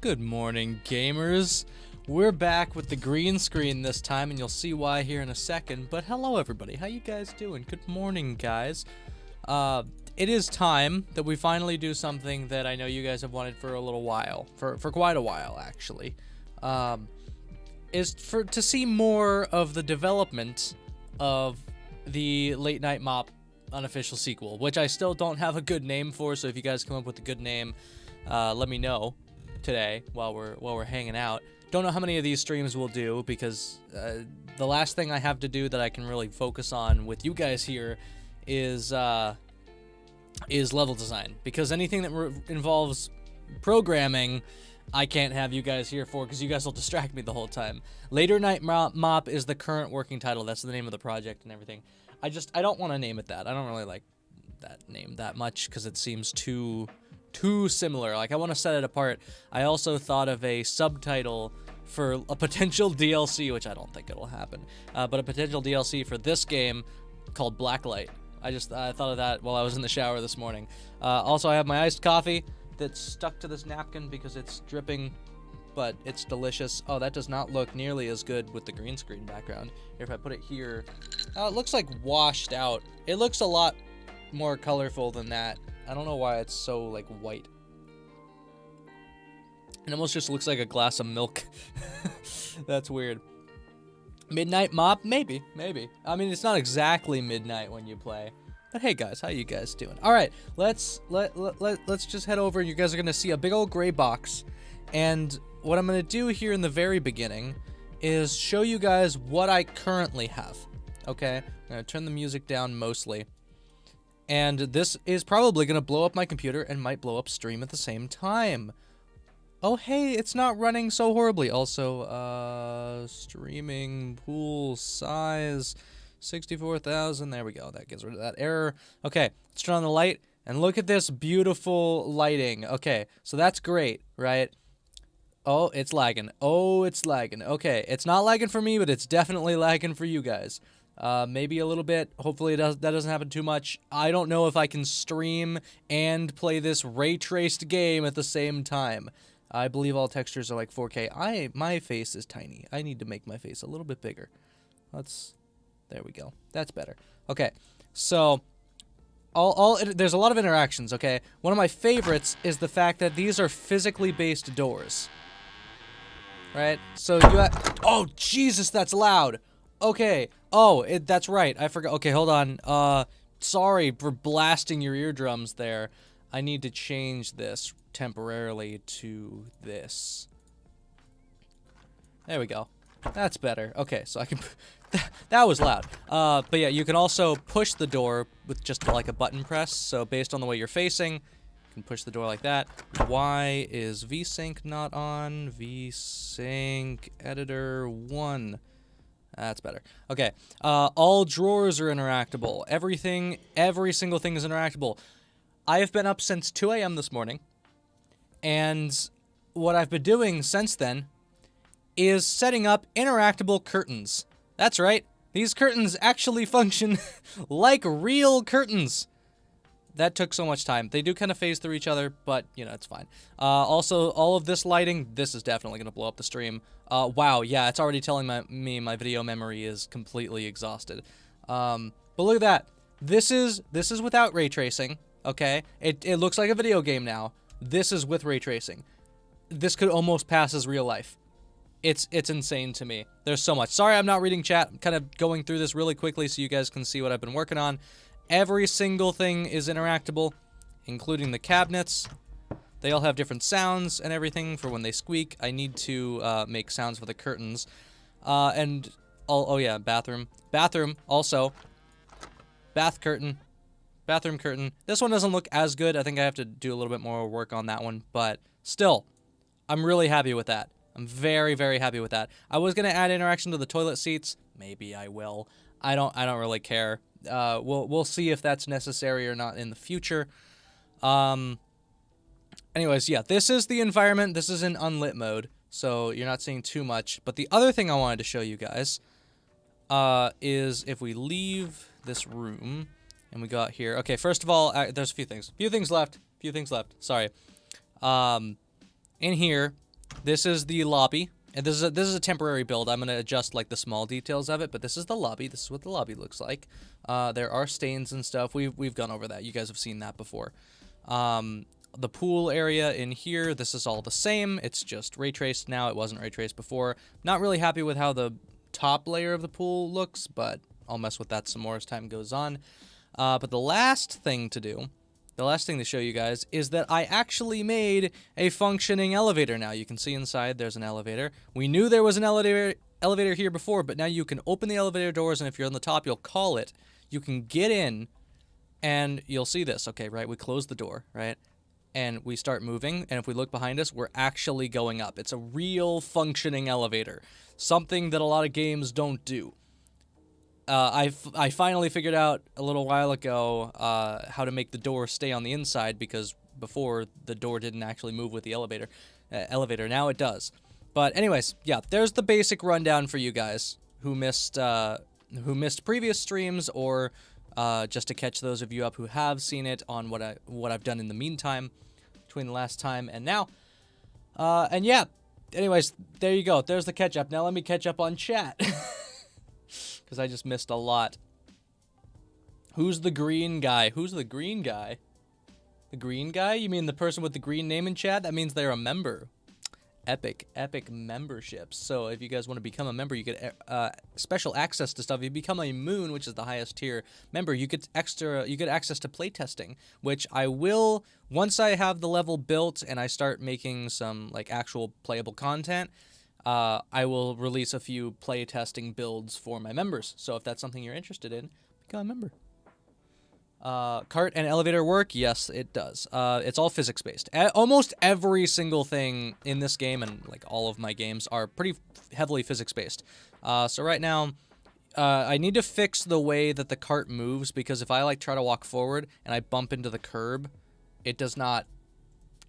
Good morning, gamers. We're back with the green screen this time, and you'll see why here in a second. But hello, everybody. How you guys doing? Good morning, guys. It is time that we finally do something that I know you guys have wanted for a little while, for quite a while, actually. To see more of the development of the Late Night Mop unofficial sequel, which I still don't have a good name for. So if you guys come up with a good name, let me know today while we're hanging out. Don't know how many of these streams we'll do because the last thing I have to do that I can really focus on with you guys here is level design, because anything that involves programming I can't have you guys here for, because you guys will distract me the whole time. Later Night Mop is the current working title. That's the name of the project and everything. I don't want to name it that. I don't really like that name that much because it seems too similar. Like, I want to set it apart. I also thought of a subtitle for a potential DLC, which I don't think it'll happen, but a potential DLC for this game called Blacklight. I thought of that while I was in the shower this morning. Also, I have my iced coffee that's stuck to this napkin because it's dripping, but it's delicious. Oh, that does not look nearly as good with the green screen background. Here, if I put it here, it looks like washed out. It looks a lot more colorful than that. I don't know why it's so, like, white. It almost just looks like a glass of milk. That's weird. Midnight Mop? Maybe. I mean, it's not exactly midnight when you play. But hey, guys, how you guys doing? All right, let's just head over. You guys are going to see a big old gray box. And what I'm going to do here in the very beginning is show you guys what I currently have. Okay? I'm going to turn the music down mostly. And this is probably going to blow up my computer and might blow up stream at the same time. Oh, hey, it's not running so horribly. Also, streaming pool size 64,000. There we go. That gets rid of that error. Okay, let's turn on the light and look at this beautiful lighting. Okay, so that's great, right? Oh, it's lagging. Okay, it's not lagging for me, but it's definitely lagging for you guys. Maybe a little bit. Hopefully that doesn't happen too much. I don't know if I can stream and play this ray-traced game at the same time. I believe all textures are like 4K. My face is tiny. I need to make my face a little bit bigger. There we go. That's better. Okay, so there's a lot of interactions, okay? One of my favorites is the fact that these are physically based doors. Right? So oh, Jesus, that's loud. Okay. Oh, that's right. I forgot. Okay, hold on. Sorry for blasting your eardrums there. I need to change this temporarily to this. There we go. That's better. Okay, so I can... that was loud. But yeah, you can also push the door with just like a button press. So based on the way you're facing, you can push the door like that. Why is VSync not on? VSync editor 1. That's better. Okay. All drawers are interactable. Every single thing is interactable. I have been up since 2 a.m. this morning, and what I've been doing since then is setting up interactable curtains. That's right. These curtains actually function like real curtains. That took so much time. They do kind of phase through each other, but, you know, it's fine. Also, all of this lighting, this is definitely going to blow up the stream. Wow, yeah, it's already telling me my video memory is completely exhausted. But look at that. This is without ray tracing, okay? It looks like a video game now. This is with ray tracing. This could almost pass as real life. It's insane to me. There's so much. Sorry I'm not reading chat. I'm kind of going through this really quickly so you guys can see what I've been working on. Every single thing is interactable, including the cabinets. They all have different sounds and everything for when they squeak. I need to make sounds for the curtains. Oh yeah, bathroom. Bathroom, also. Bathroom curtain. This one doesn't look as good. I think I have to do a little bit more work on that one. But still, I'm really happy with that. I'm very, very happy with that. I was going to add interaction to the toilet seats. Maybe I will. I don't really care. We'll see if that's necessary or not in the future. Anyways, yeah, this is the environment. This is in unlit mode, so you're not seeing too much. But the other thing I wanted to show you guys is if we leave this room and we got here. Okay, first of all, there's a few things. Few things left. Sorry. In here, this is the lobby. And this is a temporary build. I'm gonna adjust like the small details of it, but this is the lobby. This is what the lobby looks like. There are stains and stuff. We've gone over that. You guys have seen that before. The pool area in here, this is all the same. It's just ray traced now. It wasn't ray traced before. Not really happy with how the top layer of the pool looks, but I'll mess with that some more as time goes on. But the last thing to show you guys is that I actually made a functioning elevator now. You can see inside there's an elevator. We knew there was an elevator here before, but now you can open the elevator doors, and if you're on the top, you'll call it. You can get in, and you'll see this. Okay, right? We close the door, right? And we start moving, and if we look behind us, we're actually going up. It's a real functioning elevator, something that a lot of games don't do. I finally figured out a little while ago how to make the door stay on the inside, because before the door didn't actually move with the elevator. Now it does. But anyways, yeah, there's the basic rundown for you guys who missed previous streams, or just to catch those of you up who have seen it on what I've done in the meantime between the last time and now. And yeah, anyways, there you go. There's the catch up. Now let me catch up on chat. Because I just missed a lot. Who's the green guy? Who's the green guy? The green guy? You mean the person with the green name in chat? That means they're a member. Epic memberships. So if you guys want to become a member, you get special access to stuff. If you become a Moon, which is the highest tier member, you get access to playtesting, which I will, once I have the level built and I start making some like actual playable content, I will release a few playtesting builds for my members. So if that's something you're interested in, become a member. Cart and elevator work? Yes, it does. It's all physics-based. Almost every single thing in this game, and like all of my games, are pretty heavily physics-based. So right now, I need to fix the way that the cart moves, because if I like try to walk forward and I bump into the curb, it does not.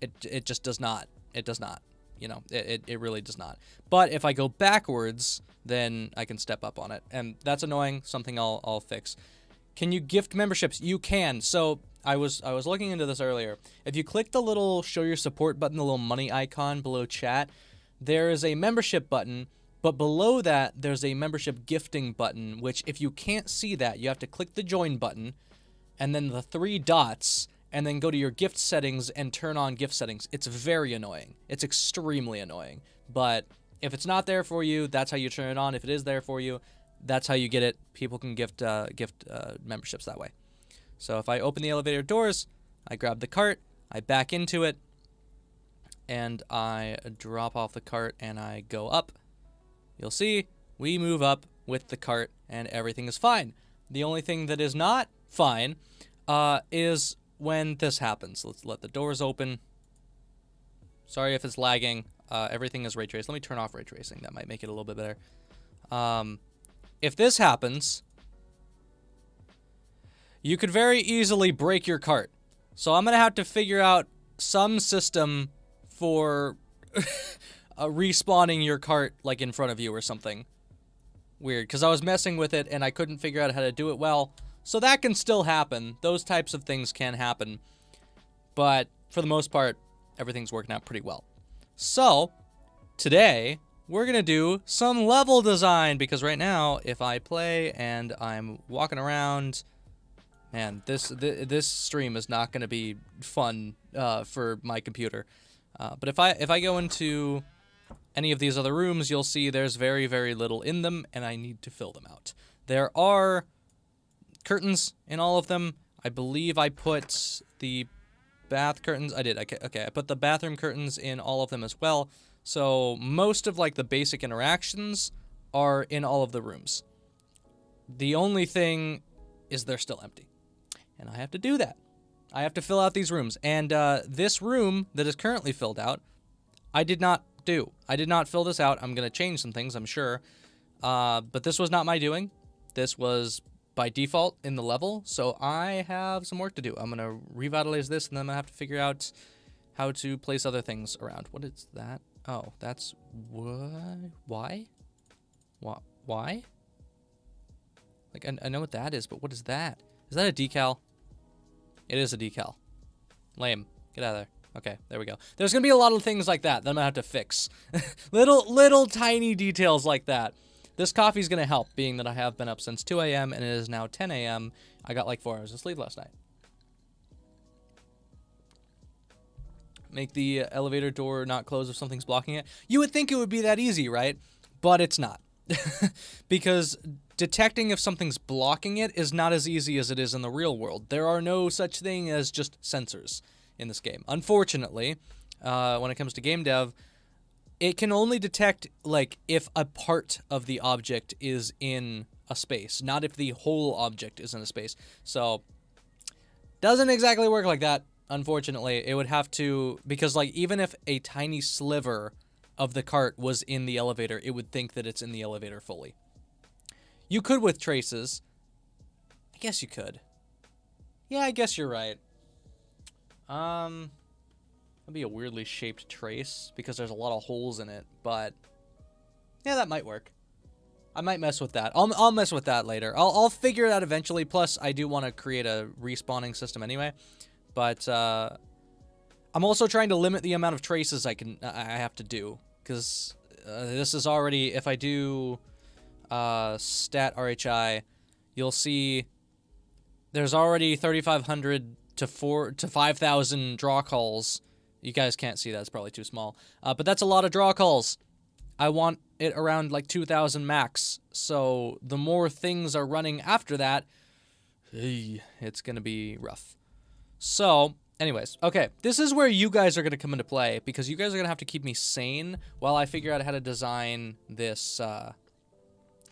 It just does not. It does not. You know, it really does not. But if I go backwards, then I can step up on it. And that's annoying, something I'll fix. Can you gift memberships? You can. So I was looking into this earlier. If you click the little show your support button, the little money icon below chat, there is a membership button, but below that there's a membership gifting button, which if you can't see that, you have to click the join button and then the 3 dots, and then go to your gift settings and turn on gift settings. It's very annoying. It's extremely annoying. But if it's not there for you, that's how you turn it on. If it is there for you, that's how you get it. People can gift memberships that way. So if I open the elevator doors, I grab the cart, I back into it, and I drop off the cart and I go up. You'll see we move up with the cart and everything is fine. The only thing that is not fine is when this happens. Let's let the doors open. Sorry if it's lagging. Everything is ray traced. Let me turn off ray tracing. That might make it a little bit better. If this happens, you could very easily break your cart. So I'm going to have to figure out some system for respawning your cart like in front of you or something. Weird, because I was messing with it and I couldn't figure out how to do it well. So that can still happen. Those types of things can happen. But for the most part, everything's working out pretty well. So today, we're going to do some level design, because right now, if I play and I'm walking around, man, this stream is not going to be fun for my computer. But if I go into any of these other rooms, you'll see there's very, very little in them, and I need to fill them out. There are curtains in all of them. I believe I put the bath curtains. I did. Okay, I put the bathroom curtains in all of them as well. So most of like the basic interactions are in all of the rooms. The only thing is they're still empty. And I have to do that. I have to fill out these rooms. And this room that is currently filled out, I did not do. I did not fill this out. I'm going to change some things, I'm sure. But this was not my doing. This was by default in the level. So I have some work to do. I'm going to revitalize this, and then I'm going to have to figure out how to place other things around. What is that? Oh, that's why? Why? Like, I know what that is, but what is that? Is that a decal? It is a decal. Lame. Get out of there. Okay, there we go. There's gonna be a lot of things like that I'm gonna have to fix. little tiny details like that. This coffee's gonna help, being that I have been up since 2 a.m. and it is now 10 a.m. I got like 4 hours of sleep last night. Make the elevator door not close if something's blocking it. You would think it would be that easy, right? But it's not. Because detecting if something's blocking it is not as easy as it is in the real world. There are no such thing as just sensors in this game. Unfortunately, when it comes to game dev, it can only detect, like, if a part of the object is in a space, not if the whole object is in a space. So, doesn't exactly work like that, unfortunately. It would have to, because, like, even if a tiny sliver of the cart was in the elevator, it would think that it's in the elevator fully. You could with traces. I guess you could. Yeah, I guess you're right. That'd be a weirdly shaped trace because there's a lot of holes in it, but yeah, that might work. I might mess with that. I'll mess with that later. I'll figure it out eventually. Plus, I do want to create a respawning system anyway, but I'm also trying to limit the amount of traces I have to do, because this is already, if I do stat RHI, you'll see there's already 3,500 to 5,000 draw calls. You guys can't see that, it's probably too small. But that's a lot of draw calls. I want it around like 2,000 max. So the more things are running after that, it's going to be rough. So, anyways, okay. This is where you guys are going to come into play, because you guys are going to have to keep me sane while I figure out how to design this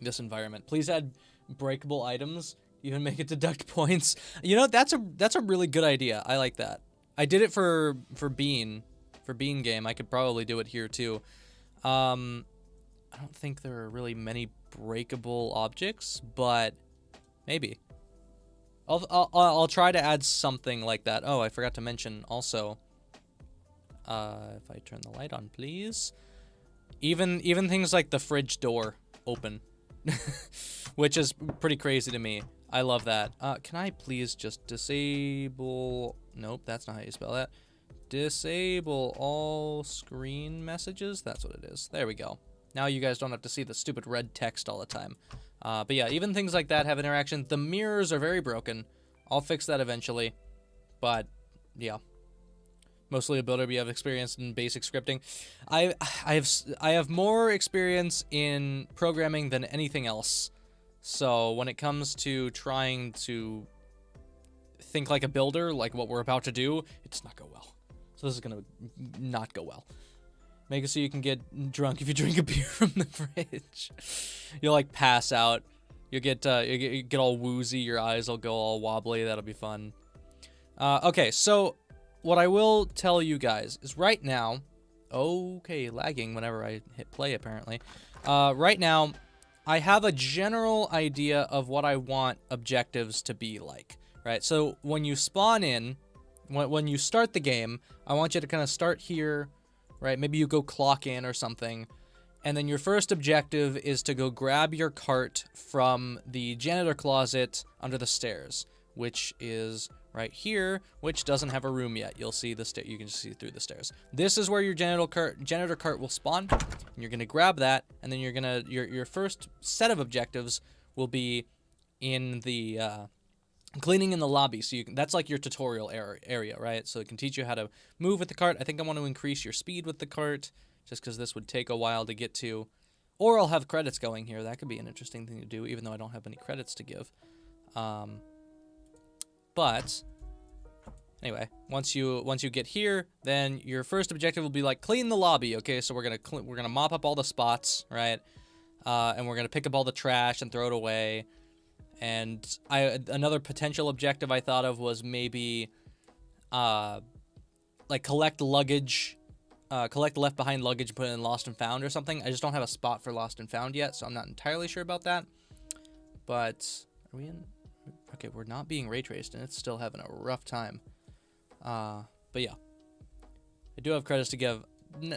this environment. Please add breakable items. Even make it deduct points. You know, that's a really good idea. I like that. I did it for Bean game. I could probably do it here too. I don't think there are really many breakable objects, but maybe. I'll try to add something like that. Oh, I forgot to mention also. If I turn the light on, please. Even things like the fridge door open, which is pretty crazy to me. I love that. Can I please just disable... Nope, that's not how you spell that. Disable all screen messages? That's what it is. There we go. Now you guys don't have to see the stupid red text all the time. But yeah, even things like that have interaction. The mirrors are very broken. I'll fix that eventually. But, yeah. Mostly a builder, but you have experience in basic scripting. I have more experience in programming than anything else. So when it comes to trying to think like a builder, like what we're about to do, it does not go well. So this is going to not go well. Make it so you can get drunk if you drink a beer from the fridge. You'll like pass out. You get all woozy. Your eyes will go all wobbly. That'll be fun. Okay, so what I will tell you guys is right now... Okay, lagging whenever I hit play apparently. Right now... I have a general idea of what I want objectives to be like, right? So when you spawn in, when you start the game, I want you to kind of start here, right? Maybe you go clock in or something, and then your first objective is to go grab your cart from the janitor closet under the stairs, which is right here, which doesn't have a room yet. You'll see the you can just see through the stairs. This is where your janitor cart will spawn. And you're gonna grab that, and then you're gonna your first set of objectives will be in the cleaning in the lobby. So that's like your tutorial area, right? So it can teach you how to move with the cart. I think I want to increase your speed with the cart, just because this would take a while to get to. Or I'll have credits going here. That could be an interesting thing to do, even though I don't have any credits to give. But anyway, once you get here, then your first objective will be like clean the lobby. Okay, so we're gonna mop up all the spots, right? And we're gonna pick up all the trash and throw it away. And another potential objective I thought of was maybe like collect luggage, collect left behind luggage and put it in lost and found or something. I just don't have a spot for lost and found yet, so I'm not entirely sure about that. But are we in? Okay, we're not being ray traced, and it's still having a rough time. But yeah, I do have credits to give.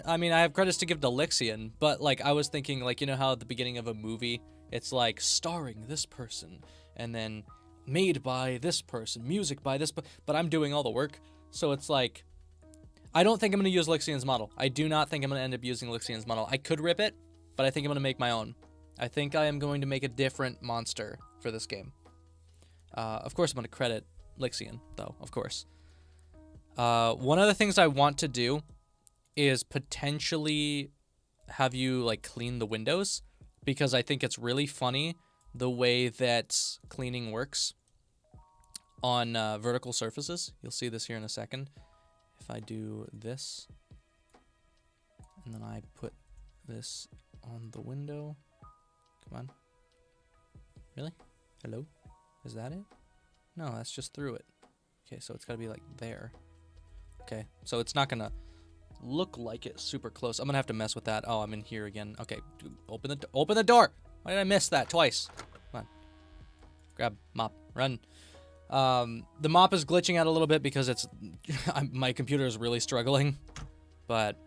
I mean, I have credits to give to Lixian, but like I was thinking, like, you know how at the beginning of a movie, it's like starring this person, and then made by this person, music by this, but I'm doing all the work. So it's like, I don't think I'm going to use Lixian's model. I do not think I'm going to end up using Lixian's model. I could rip it, but I think I'm going to make my own. I think I am going to make a different monster for this game. Of course, I'm going to credit Lixian, though, of course. One of the things I want to do is potentially have you, like, clean the windows, because I think it's really funny the way that cleaning works on vertical surfaces. You'll see this here in a second. If I do this, and then I put this on the window. Come on. Really? Hello? Is that it? No, that's just through it. Okay, so it's gotta be like there. Okay, so it's not gonna look like it's super close. I'm gonna have to mess with that. Oh, I'm in here again. Okay, open the door. Why did I miss that twice? Come on. Grab mop. Run. The mop is glitching out a little bit because it's my computer is really struggling. But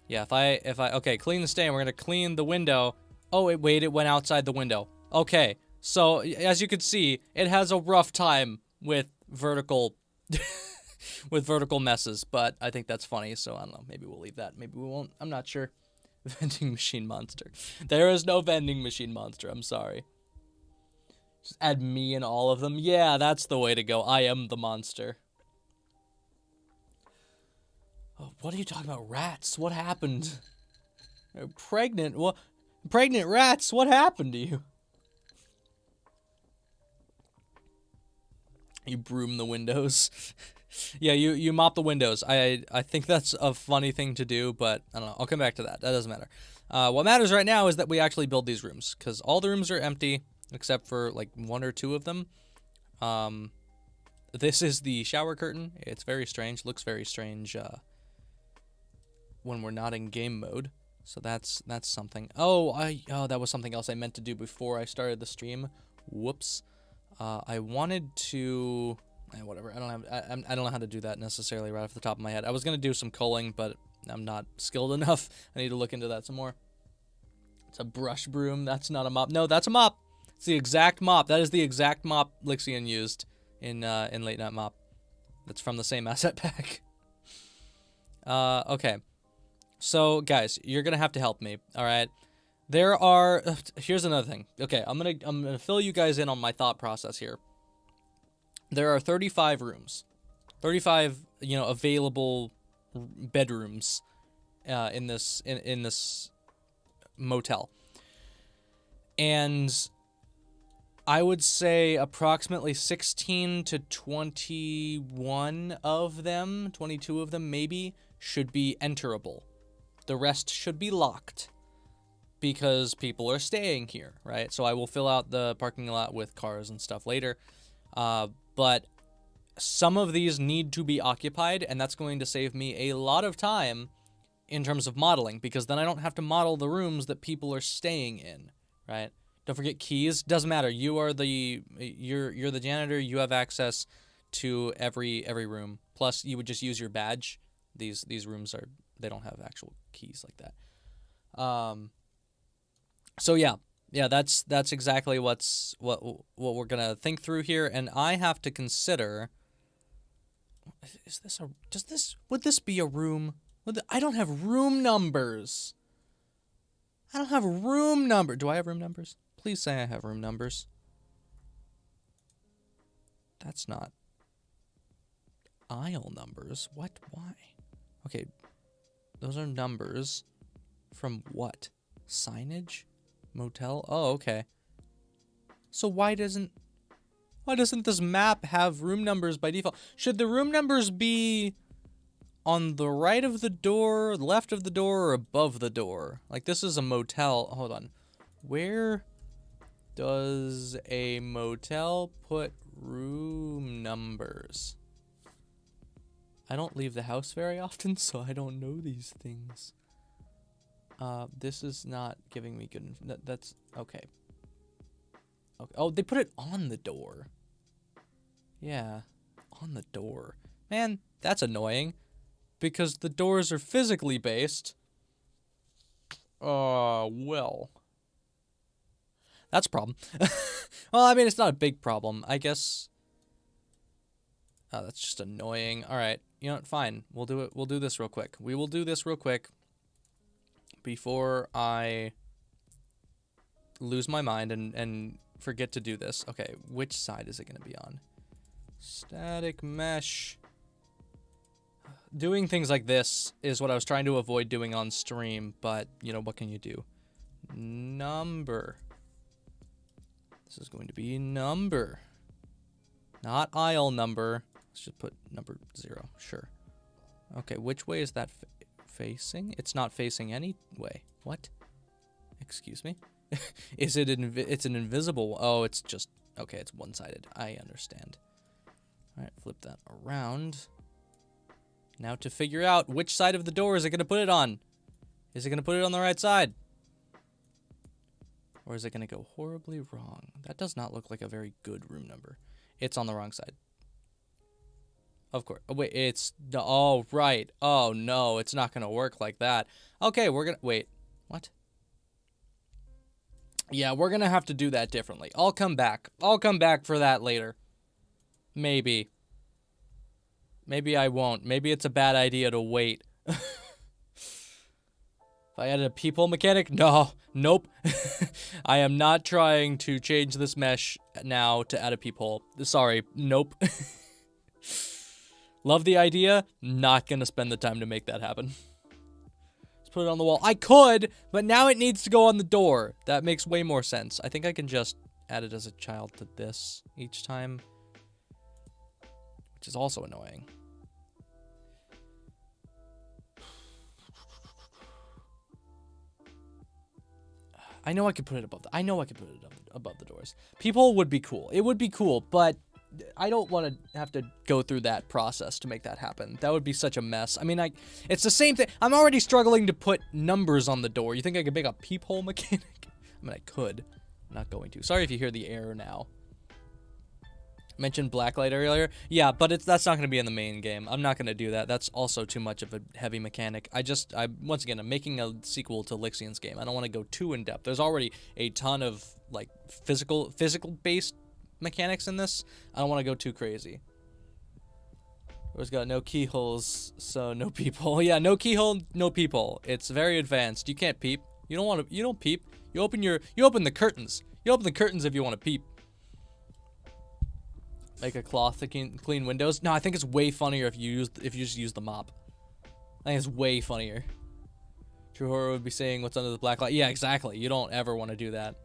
yeah, if I okay, clean the stain. We're gonna clean the window. Oh wait, it went outside the window. Okay, so as you can see, it has a rough time with vertical with vertical messes, but I think that's funny, so I don't know, maybe we'll leave that. Maybe we won't. I'm not sure. Vending machine monster. There is no vending machine monster. I'm sorry. Just add me in all of them. Yeah, that's the way to go. I am the monster. Oh, what are you talking about? Rats? What happened? They're pregnant. What? Pregnant rats? What happened to you? You broom the windows. Yeah, you mop the windows. I think that's a funny thing to do, but I don't know. I'll come back to that. That doesn't matter. What matters right now is that we actually build these rooms, because all the rooms are empty except for like 1 or 2 of them. This is the shower curtain. It's very strange. Looks very strange when we're not in game mode. So that's something. Oh, that was something else I meant to do before I started the stream. Whoops. I wanted to. Whatever. I don't know how to do that necessarily right off the top of my head. I was gonna do some culling, but I'm not skilled enough. I need to look into that some more. It's a brush broom. That's not a mop. No, that's a mop. It's the exact mop. That is the exact mop Lixian used in Late Night Mop. That's from the same asset pack. Okay. So guys, you're gonna have to help me. All right. There are. Here's another thing. Okay, I'm gonna fill you guys in on my thought process here. There are 35 rooms, 35 available bedrooms in this motel, and I would say approximately 16 to 21 of them, 22 of them maybe, should be enterable. The rest should be locked because people are staying here, right? So I will fill out the parking lot with cars and stuff later. But some of these need to be occupied, and that's going to save me a lot of time in terms of modeling, because then I don't have to model the rooms that people are staying in, right? Don't forget keys. Doesn't matter. You're the janitor. You have access to every room. Plus, you would just use your badge. These rooms they don't have actual keys like that. So yeah, that's exactly what we're gonna think through here, and I have to consider. Would this be a room? I don't have room numbers. I don't have room number. Do I have room numbers? Please say I have room numbers. That's not aisle numbers. What? Why? Okay, those are numbers from what? Signage? Motel? Oh, okay. So why doesn't this map have room numbers by default? Should the room numbers be on the right of the door, left of the door, or above the door? Like, this is a motel. Hold on. Where does a motel put room numbers? I don't leave the house very often, so I don't know these things. This is not giving me good. That's okay. Okay. Oh, they put it on the door. Yeah, on the door. Man, that's annoying, because the doors are physically based. Well, that's a problem. Well, I mean, it's not a big problem, I guess. Oh, that's just annoying. All right. You know what? Fine. We'll do it. We'll do this real quick. We will do this real quick before I lose my mind and forget to do this. Okay, which side is it going to be on? Static mesh. Doing things like this is what I was trying to avoid doing on stream, but, you know, what can you do? Number. This is going to be number. Not aisle number. Let's just put number 0. Sure. Okay, which way is that facing? It's not facing any way. What? Excuse me? Is it it's an invisible? Oh, it's just... Okay, it's one-sided. I understand. Alright, flip that around. Now to figure out which side of the door is it going to put it on. Is it going to put it on the right side? Or is it going to go horribly wrong? That does not look like a very good room number. It's on the wrong side. Of course. Oh, wait, it's... Oh, right. Oh, no, it's not going to work like that. Okay, we're going to... Wait, what? Yeah, we're going to have to do that differently. I'll come back. I'll come back for that later. Maybe. Maybe I won't. Maybe it's a bad idea to wait. If I added a peephole mechanic? No. Nope. I am not trying to change this mesh now to add a peephole. Sorry. Nope. Love the idea. Not gonna spend the time to make that happen. Let's put it on the wall. I could, but now it needs to go on the door. That makes way more sense. I think I can just add it as a child to this each time. Which is also annoying. I know I could put it above above the doors. People would be cool. It would be cool, but I don't want to have to go through that process to make that happen. That would be such a mess. I mean, it's the same thing. I'm already struggling to put numbers on the door. You think I could make a peephole mechanic? I mean, I could. I'm not going to. Sorry if you hear the air now. Mentioned blacklight earlier. Yeah, but that's not going to be in the main game. I'm not going to do that. That's also too much of a heavy mechanic. Once again, I'm making a sequel to Lixian's game. I don't want to go too in depth. There's already a ton of like physical based mechanics in this. I don't want to go too crazy. It's got no keyholes, so no peephole. Yeah, no keyhole, no peephole. It's very advanced. You can't peep. You don't peep. You open the curtains. You open the curtains if you want to peep. Make a cloth to clean windows. No, I think it's way funnier if you just use the mop. I think it's way funnier. True horror would be saying what's under the black light. Yeah, exactly. You don't ever want to do that.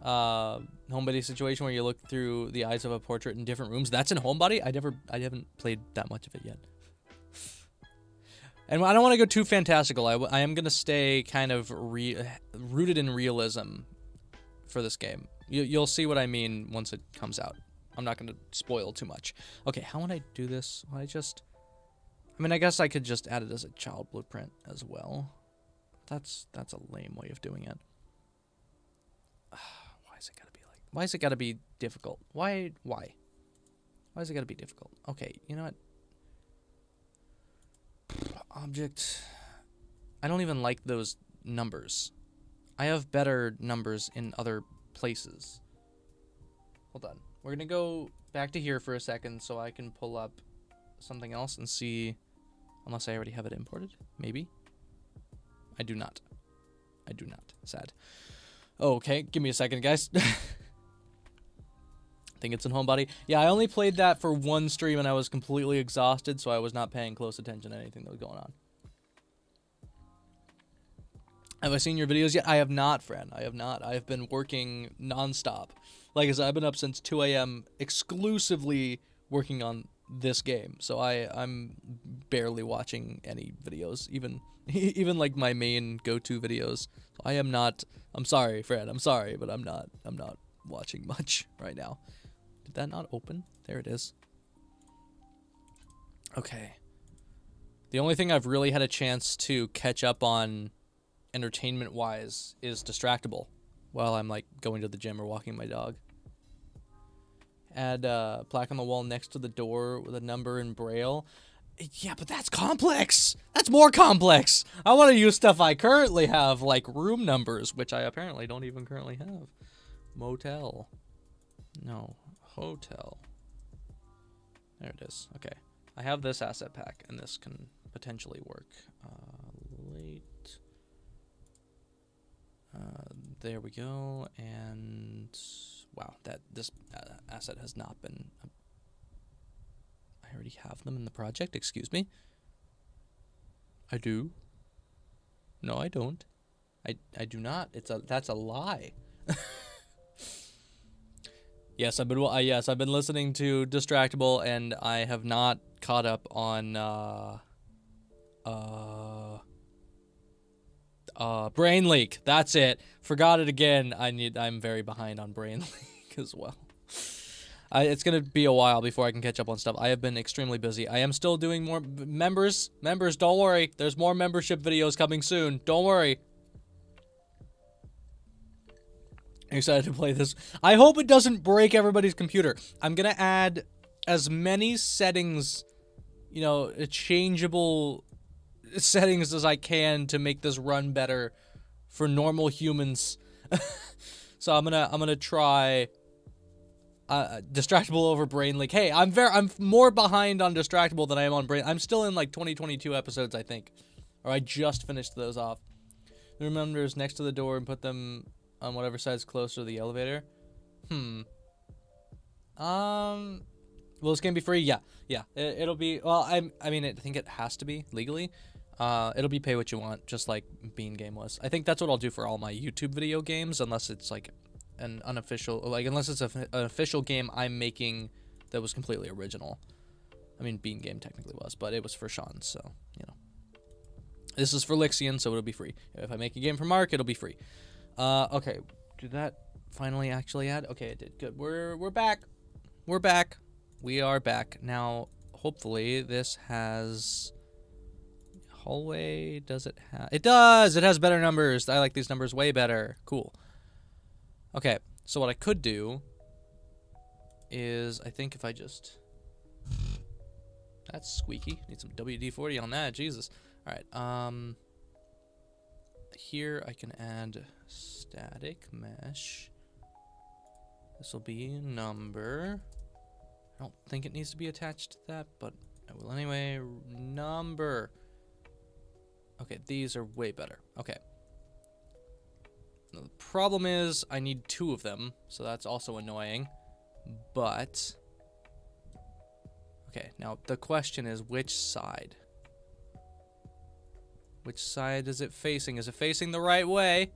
Homebody situation where you look through the eyes of a portrait in different rooms. That's in Homebody? I haven't played that much of it yet. And I don't want to go too fantastical. I am going to stay kind of rooted in realism for this game. You'll see what I mean once it comes out. I'm not going to spoil too much. Okay, how would I do this? I mean, I guess I could just add it as a child blueprint as well. That's a lame way of doing it. Why is it gotta be difficult? Why is it gotta be difficult? Okay, you know what? Object. I don't even like those numbers. I have better numbers in other places. Hold on. We're gonna go back to here for a second so I can pull up something else and see, unless I already have it imported. Maybe. I do not. Sad. Okay, give me a second, guys. I think it's in Homebody. Yeah, I only played that for one stream and I was completely exhausted, so I was not paying close attention to anything that was going on. Have I seen your videos yet? I have not, friend. I have not. I have been working nonstop. Like I said, I've been up since 2 a.m. exclusively working on this game. So I'm barely watching any videos, even like my main go-to videos. So I am not. I'm sorry, Fred. I'm sorry, but I'm not watching much right now. Did that not open? There it is. Okay. The only thing I've really had a chance to catch up on entertainment-wise is Distractable while I'm like going to the gym or walking my dog. Add a plaque on the wall next to the door with a number in Braille. Yeah, but that's complex. That's more complex. I want to use stuff I currently have, like room numbers, which I apparently don't even currently have. Motel. No. Hotel. There it is. Okay. I have this asset pack, and this can potentially work. Late. There we go, and wow, this asset has not been. I already have them in the project. Excuse me. I do. No, I don't. I do not. That's a lie. Yes, I've been listening to Distractable, and I have not caught up on Brain Leak. That's it. Forgot it again. I'm very behind on Brain Leak as well. It's gonna be a while before I can catch up on stuff. I have been extremely busy. I am still doing more members. Members, don't worry. There's more membership videos coming soon. Don't worry. I'm excited to play this. I hope it doesn't break everybody's computer. I'm gonna add as many settings, you know, changeable settings as I can to make this run better for normal humans. So I'm gonna try Distractable over Brain Leak. Hey, I'm more behind on Distractable than I am on Brain. I'm still in like 2022 episodes, I think, or I just finished those off. The reminders next to the door and put them on whatever side's closer to the elevator. Will this game be free? Yeah. It'll be. Well, I mean, I think it has to be legally. It'll be pay what you want, just like Bean Game was. I think that's what I'll do for all my YouTube video games, unless it's like an unofficial, like unless it's an official game I'm making that was completely original. I mean, Bean Game technically was, but it was for Sean, so you know. This is for Lixian, so it'll be free. If I make a game for Mark, it'll be free. Okay, did that finally actually add? Okay, it did. Good. We're back. We're back. We are back now. Hopefully, this has hallway. Does it have? It does. It has better numbers. I like these numbers way better. Cool. Okay, so what I could do is, I think if I just, that's squeaky. Need some WD-40 on that. Jesus. All right. Here I can add static mesh. This will be a number. I don't think it needs to be attached to that, but I will anyway. Number. Okay, these are way better. Okay. Now, the problem is I need 2 of them, so that's also annoying. But okay, now the question is which side? Which side is it facing? Is it facing the right way?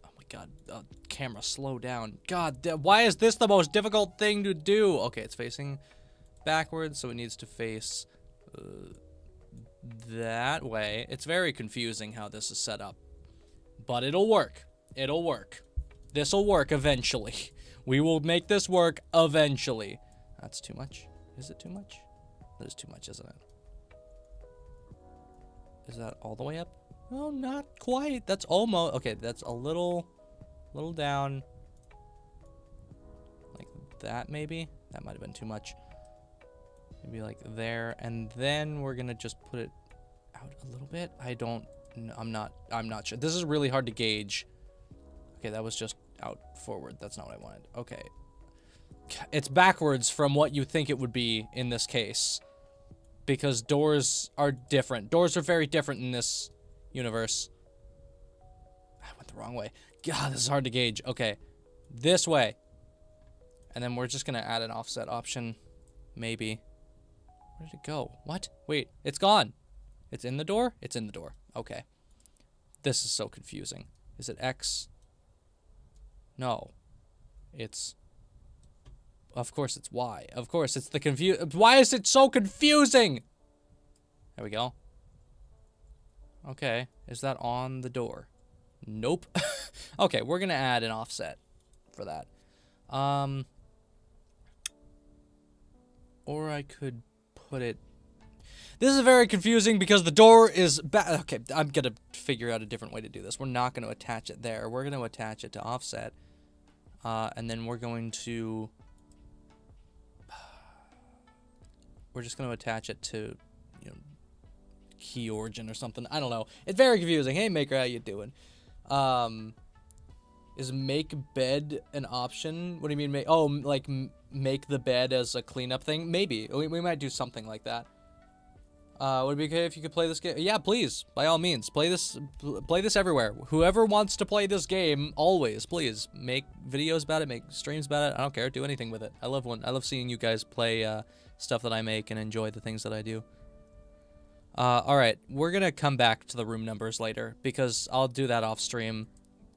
Oh my god, camera, slow down. God, why is this the most difficult thing to do? Okay, it's facing backwards, so it needs to face that way. It's very confusing how this is set up. But it'll work. It'll work. This'll work eventually. We will make this work eventually. That's too much. Is it too much? That is too much, isn't it? Is that all the way up? Oh, not quite. That's almost. Okay, that's a little down. Like that, maybe? That might have been too much. Maybe like there. And then we're going to just put it out a little bit. I'm not sure. This is really hard to gauge. Okay, that was just out forward. That's not what I wanted. Okay. It's backwards from what you think it would be in this case. Because doors are different. Doors are very different in this universe. I went the wrong way. God, this is hard to gauge. Okay. This way. And then we're just going to add an offset option. Maybe. Where did it go? What? Wait, it's gone. It's in the door? It's in the door. Okay. This is so confusing. Is it X? No. It's... Of course it's Y. Of course it's the Why is it so confusing? There we go. Okay. Is that on the door? Nope. Okay, we're gonna add an offset for that. Or I could put it... This is very confusing because the door is back. Okay, I'm gonna figure out a different way to do this. We're not gonna attach it there. We're gonna attach it to offset. And then we're going to... We're just going to attach it to, you know, key origin or something. I don't know. It's very confusing. Hey, Maker, how you doing? Is make bed an option? What do you mean make? Oh, like make the bed as a cleanup thing? Maybe. We might do something like that. Would it be okay if you could play this game? Yeah, please. By all means, play this everywhere. Whoever wants to play this game, always, please make videos about it, make streams about it. I don't care. Do anything with it. I love seeing you guys play stuff that I make and enjoy the things that I do. All right, we're gonna come back to the room numbers later because I'll do that off stream.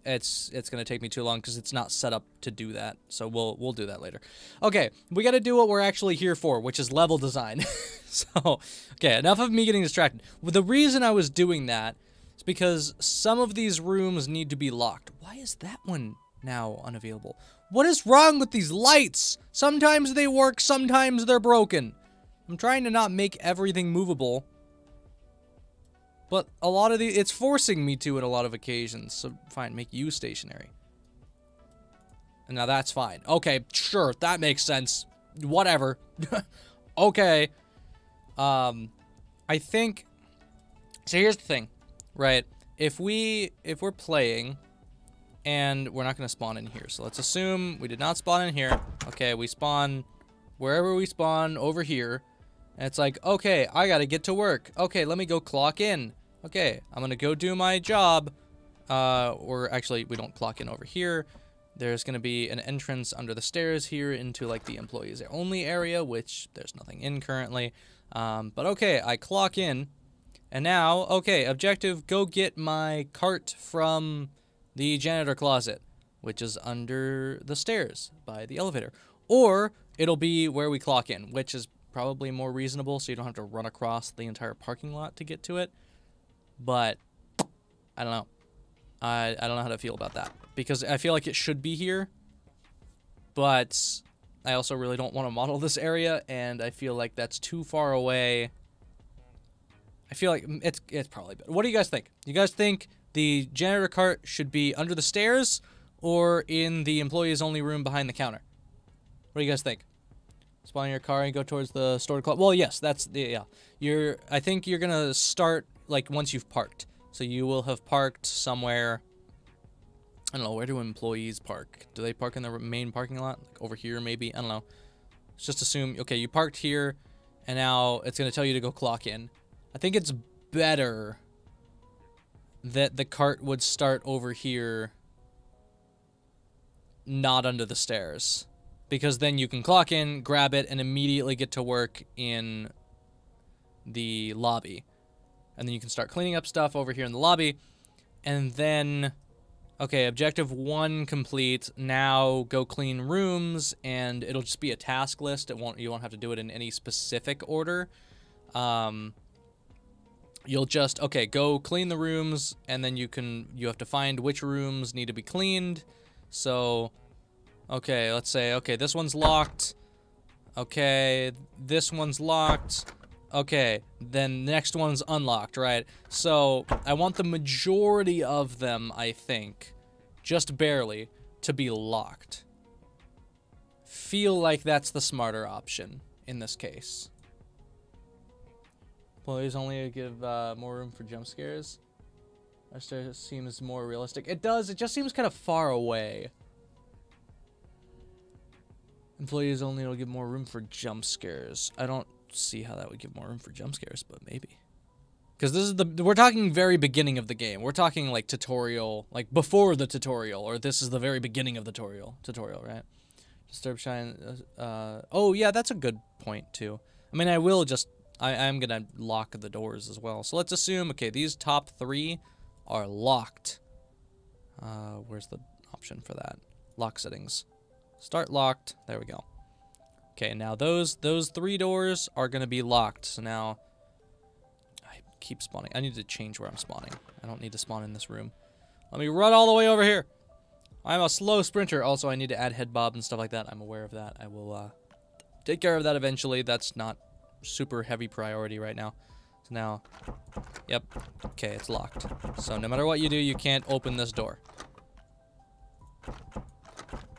It's gonna take me too long because it's not set up to do that. So we'll do that later. Okay, we gotta do what we're actually here for, which is level design. So, okay, enough of me getting distracted. Well, the reason I was doing that is because some of these rooms need to be locked. Why is that one now unavailable? What is wrong with these lights? Sometimes they work, sometimes they're broken. I'm trying to not make everything movable. But a lot of it's forcing me to in a lot of occasions. So fine, make you stationary. And now that's fine. Okay, sure, that makes sense. Whatever. Okay. I think, so here's the thing, right? If we're playing and we're not going to spawn in here. So let's assume we did not spawn in here. Okay, we spawn wherever we spawn over here. And it's like, okay, I got to get to work. Okay, let me go clock in. Okay, I'm going to go do my job. Or actually, we don't clock in over here. There's going to be an entrance under the stairs here into like the employees only area, which there's nothing in currently. But okay, I clock in. And now, okay, objective, go get my cart from the janitor closet, which is under the stairs by the elevator. Or it'll be where we clock in, which is probably more reasonable, so you don't have to run across the entire parking lot to get to it. But I don't know. I don't know how to feel about that, because I feel like it should be here, but I also really don't want to model this area, and I feel like that's too far away. I feel like it's probably better. What do you guys think? You guys think the janitor cart should be under the stairs or in the employees only room behind the counter? What do you guys think? Spawn in your car and go towards the store closet. Well, yes, that's the, yeah. I think you're gonna start like once you've parked. So you will have parked somewhere. I don't know, where do employees park? Do they park in the main parking lot? Like over here maybe? I don't know. Let's just assume, okay, you parked here and now it's gonna tell you to go clock in. I think it's better that the cart would start over here, not under the stairs. Because then you can clock in, grab it, and immediately get to work in the lobby. And then you can start cleaning up stuff over here in the lobby. And then, okay, objective 1 complete. Now go clean rooms, and it'll just be a task list. You won't have to do it in any specific order. You'll just, okay, go clean the rooms, and then you have to find which rooms need to be cleaned. So, okay, let's say, okay, this one's locked. Okay, this one's locked. Okay, then the next one's unlocked, right? So, I want the majority of them, I think, just barely, to be locked. Feel like that's the smarter option in this case. Employees only give more room for jump scares. That seems more realistic. It does, it just seems kind of far away. Employees only will give more room for jump scares. I don't see how that would give more room for jump scares, but maybe. Because this is we're talking very beginning of the game. We're talking like tutorial, like before the tutorial, or this is the very beginning of the tutorial, right? Disturb shine. Oh yeah, that's a good point too. I mean, I am gonna lock the doors as well. So let's assume, okay, these top 3 are locked. Where's the option for that? Lock settings. Start locked. There we go. Okay, now those 3 doors are gonna be locked. So now I keep spawning. I need to change where I'm spawning. I don't need to spawn in this room. Let me run all the way over here. I'm a slow sprinter. Also, I need to add head bob and stuff like that. I'm aware of that. I will take care of that eventually. That's not super heavy priority right now. So now, yep. Okay, it's locked. So no matter what you do, you can't open this door.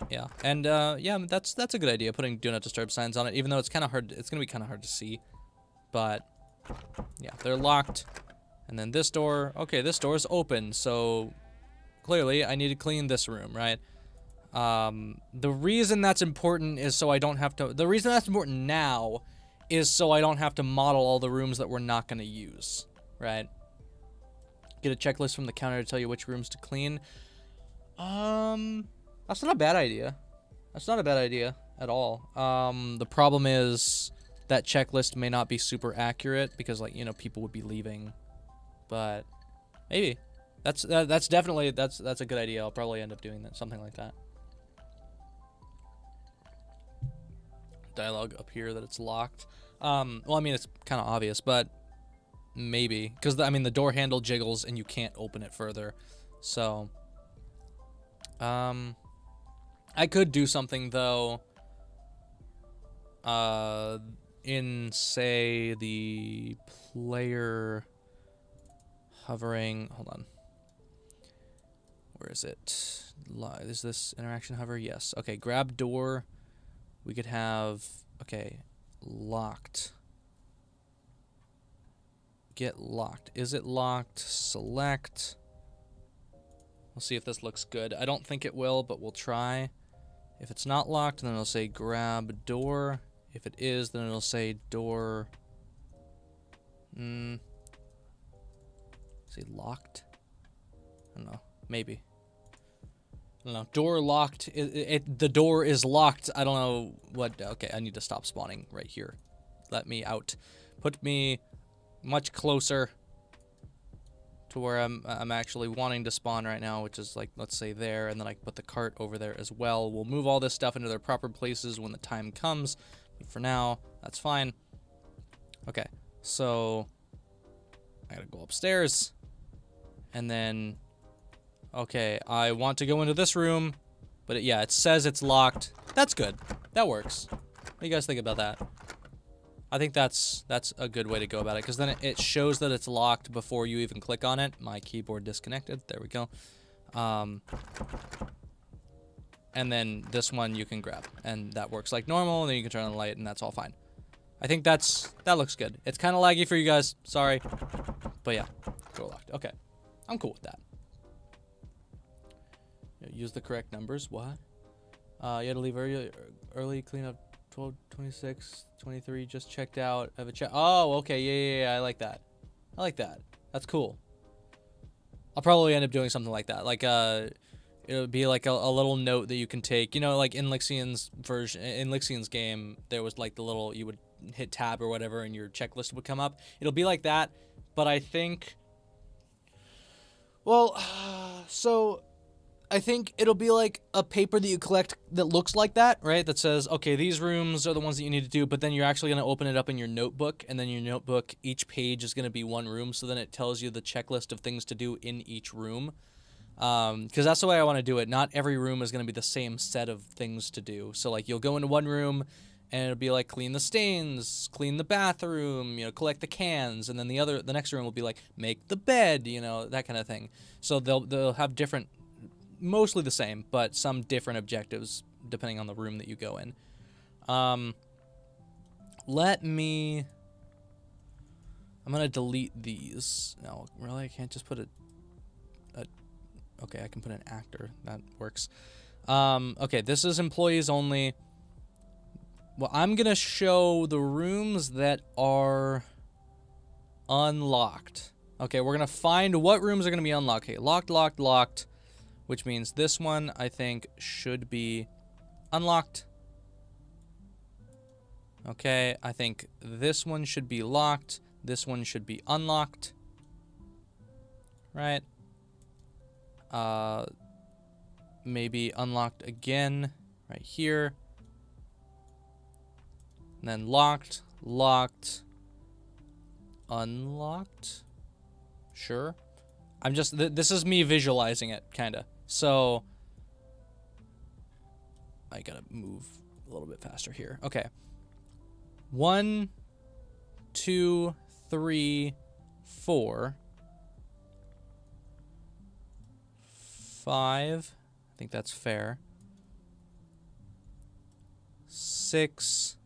Yeah, and yeah, that's a good idea, putting do not disturb signs on it, even though it's kind of hard. It's gonna be kind of hard to see, but yeah, they're locked. And then this door, okay, this door is open, so clearly I need to clean this room, right? The reason that's important is so I don't have to, the reason that's important now is so I don't have to model all the rooms that we're not going to use, right? Get a checklist from the counter to tell you which rooms to clean. That's not a bad idea. That's not a bad idea at all. The problem is that checklist may not be super accurate because, like, you know, people would be leaving, but maybe that's definitely, that's a good idea. I'll probably end up doing that, something like that. Dialogue up here that it's locked. Well, I mean, it's kind of obvious, but maybe, because I mean the door handle jiggles and you can't open it further. So I could do something though, in say the player hovering, hold on, where is it? Is this interaction hover? Yes. Okay, grab door. We could have, okay, locked. Get locked. Is it locked? Select. We'll see if this looks good. I don't think it will, but we'll try. If it's not locked, then it'll say grab door. If it is, then it'll say door. Say locked? I don't know. Maybe. I don't know. Door locked. The door is locked. I don't know what. Okay, I need to stop spawning right here. Let me out. Put me much closer to where I'm actually wanting to spawn right now, which is like, let's say there, and then I can put the cart over there as well. We'll move all this stuff into their proper places when the time comes, but for now, that's fine. Okay, so I gotta go upstairs, and then, okay, I want to go into this room, but yeah, it says it's locked. That's good. That works. What do you guys think about that? I think that's a good way to go about it, because then it shows that it's locked before you even click on it. My keyboard disconnected. There we go. And then this one you can grab, and that works like normal, and then you can turn on the light, and that's all fine. I think that looks good. It's kind of laggy for you guys. Sorry. But yeah, door locked. Okay. I'm cool with that. Use the correct numbers. What? You had to leave early clean up 12, 26, 23, just checked out. Have a check. Oh, okay. Yeah. I like that. I like that. That's cool. I'll probably end up doing something like that. Like, it would be like a little note that you can take. You know, like in Lixian's version, in Lixian's game, there was like the little, you would hit tab or whatever and your checklist would come up. It'll be like that, but I think, well, so I think it'll be like a paper that you collect that looks like that, right? That says, okay, these rooms are the ones that you need to do, but then you're actually going to open it up in your notebook, and then your notebook, each page is going to be one room, so then it tells you the checklist of things to do in each room. Because that's the way I want to do it. Not every room is going to be the same set of things to do. So, like, you'll go into one room, and it'll be like, clean the stains, clean the bathroom, you know, collect the cans, and then the next room will be like, make the bed, you know, that kind of thing. So they'll have different, mostly the same, but some different objectives depending on the room that you go in. I'm gonna delete these. No, really, I can't just put okay, I can put an actor. That works. Okay, this is employees only. Well, I'm gonna show the rooms that are unlocked. Okay, we're gonna find what rooms are gonna be unlocked. Okay, locked. Which means this one, I think, should be unlocked. Okay, I think this one should be locked. This one should be unlocked. Right? Maybe unlocked again, right here. And then locked, unlocked. Sure. I'm just, this is me visualizing it, kinda. So, I gotta move a little bit faster here. Okay. 1, 2, 3, 4, 5. I think that's fair. 6.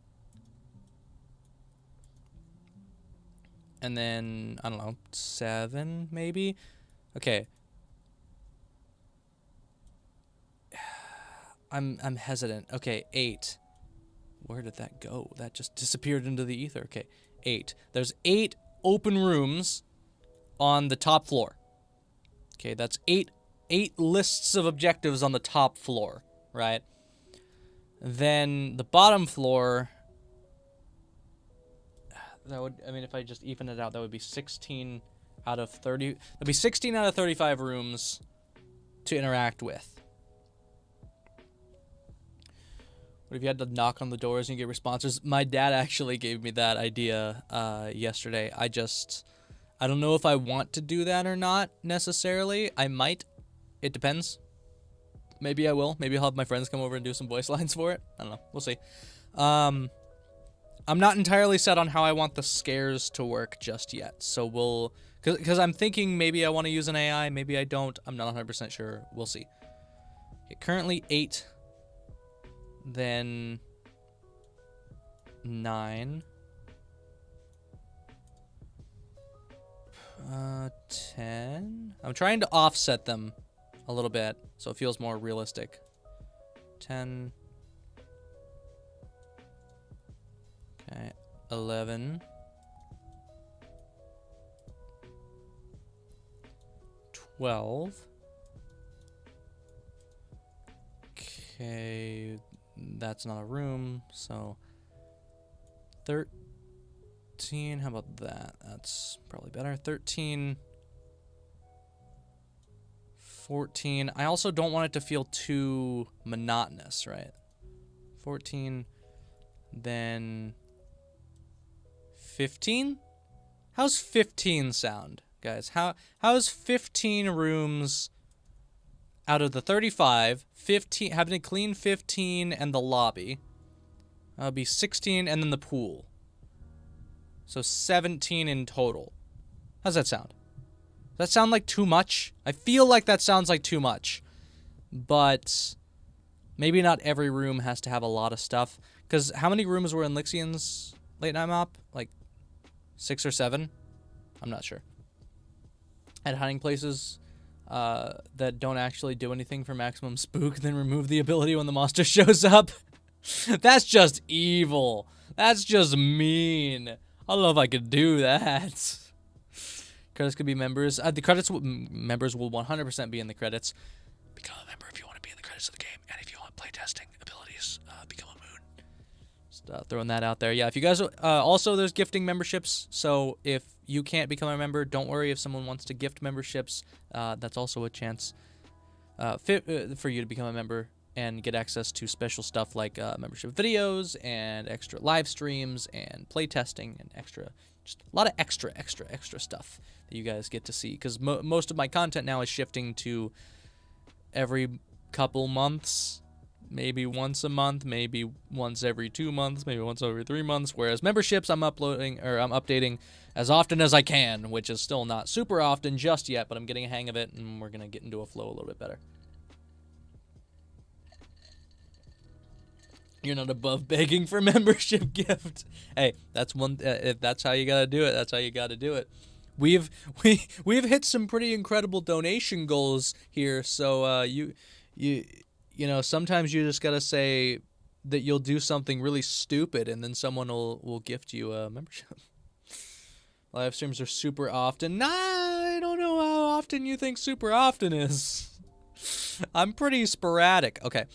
And then, I don't know, 7 maybe? Okay. I'm hesitant. Okay, 8. Where did that go? That just disappeared into the ether. Okay, 8. There's 8 open rooms on the top floor. Okay, that's 8 lists of objectives on the top floor, right? Then the bottom floor, that would, I mean, if I just even it out, that would be 16 out of 30. That'd be 16 out of 35 rooms to interact with. What if you had to knock on the doors and get responses? My dad actually gave me that idea yesterday. I don't know if I want to do that or not necessarily. I might. It depends. Maybe I will. Maybe I'll have my friends come over and do some voice lines for it. I don't know. We'll see. I'm not entirely set on how I want the scares to work just yet. So we'll... Because I'm thinking maybe I want to use an AI. Maybe I don't. I'm not 100% sure. We'll see. Okay, currently 8... Then 9, 10. I'm trying to offset them a little bit so it feels more realistic. 10. Okay, 11. 12. Okay. That's not a room, so 13, how about that? That's probably better. 13, 14. I also don't want it to feel too monotonous, right? 14, then 15? How's 15 sound, guys? How's 15 rooms out of the 35, 15, having to clean 15 and the lobby. That'll be 16 and then the pool. So 17 in total. How's that sound? Does that sound like too much? I feel like that sounds like too much. But maybe not every room has to have a lot of stuff. Because how many rooms were in Lixian's late night mop? Like 6 or 7? I'm not sure. At hiding places... that don't actually do anything for maximum spook, then remove the ability when the monster shows up. That's just evil. That's just mean. I don't know if I could do that. Credits could be members. Members will 100% be in the credits. Become a member if you want to be in the credits of the game, and if you want playtesting abilities, become a moon. Just throwing that out there. Yeah, if you guys also there's gifting memberships. So if you can't become a member, don't worry. If someone wants to gift memberships, that's also a chance for you to become a member and get access to special stuff like membership videos and extra live streams and playtesting and just a lot of extra stuff that you guys get to see. Because most of my content now is shifting to every couple months, maybe once a month, maybe once every 2 months, maybe once every 3 months. Whereas memberships, I'm updating as often as I can, which is still not super often just yet, but I'm getting a hang of it, and we're going to get into a flow a little bit better. You're not above begging for membership gift. Hey, that's one. If that's how you gotta do it, that's how you gotta do it. We've hit some pretty incredible donation goals here, so you know, sometimes you just gotta say that you'll do something really stupid, and then someone will gift you a membership. Live streams are super often. Nah, I don't know how often you think super often is. I'm pretty sporadic. Okay.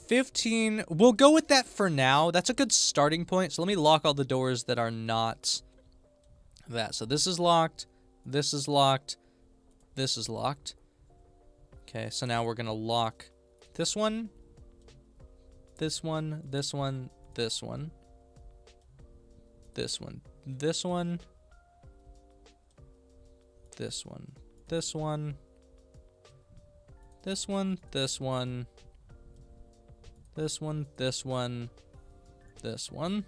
15. We'll go with that for now. That's a good starting point. So let me lock all the doors that are not that. So this is locked. This is locked. This is locked. Okay, so now we're going to lock this one. This one. This one. This one. This one. This one. This one. This one. This one. This one. This one, this one, this one.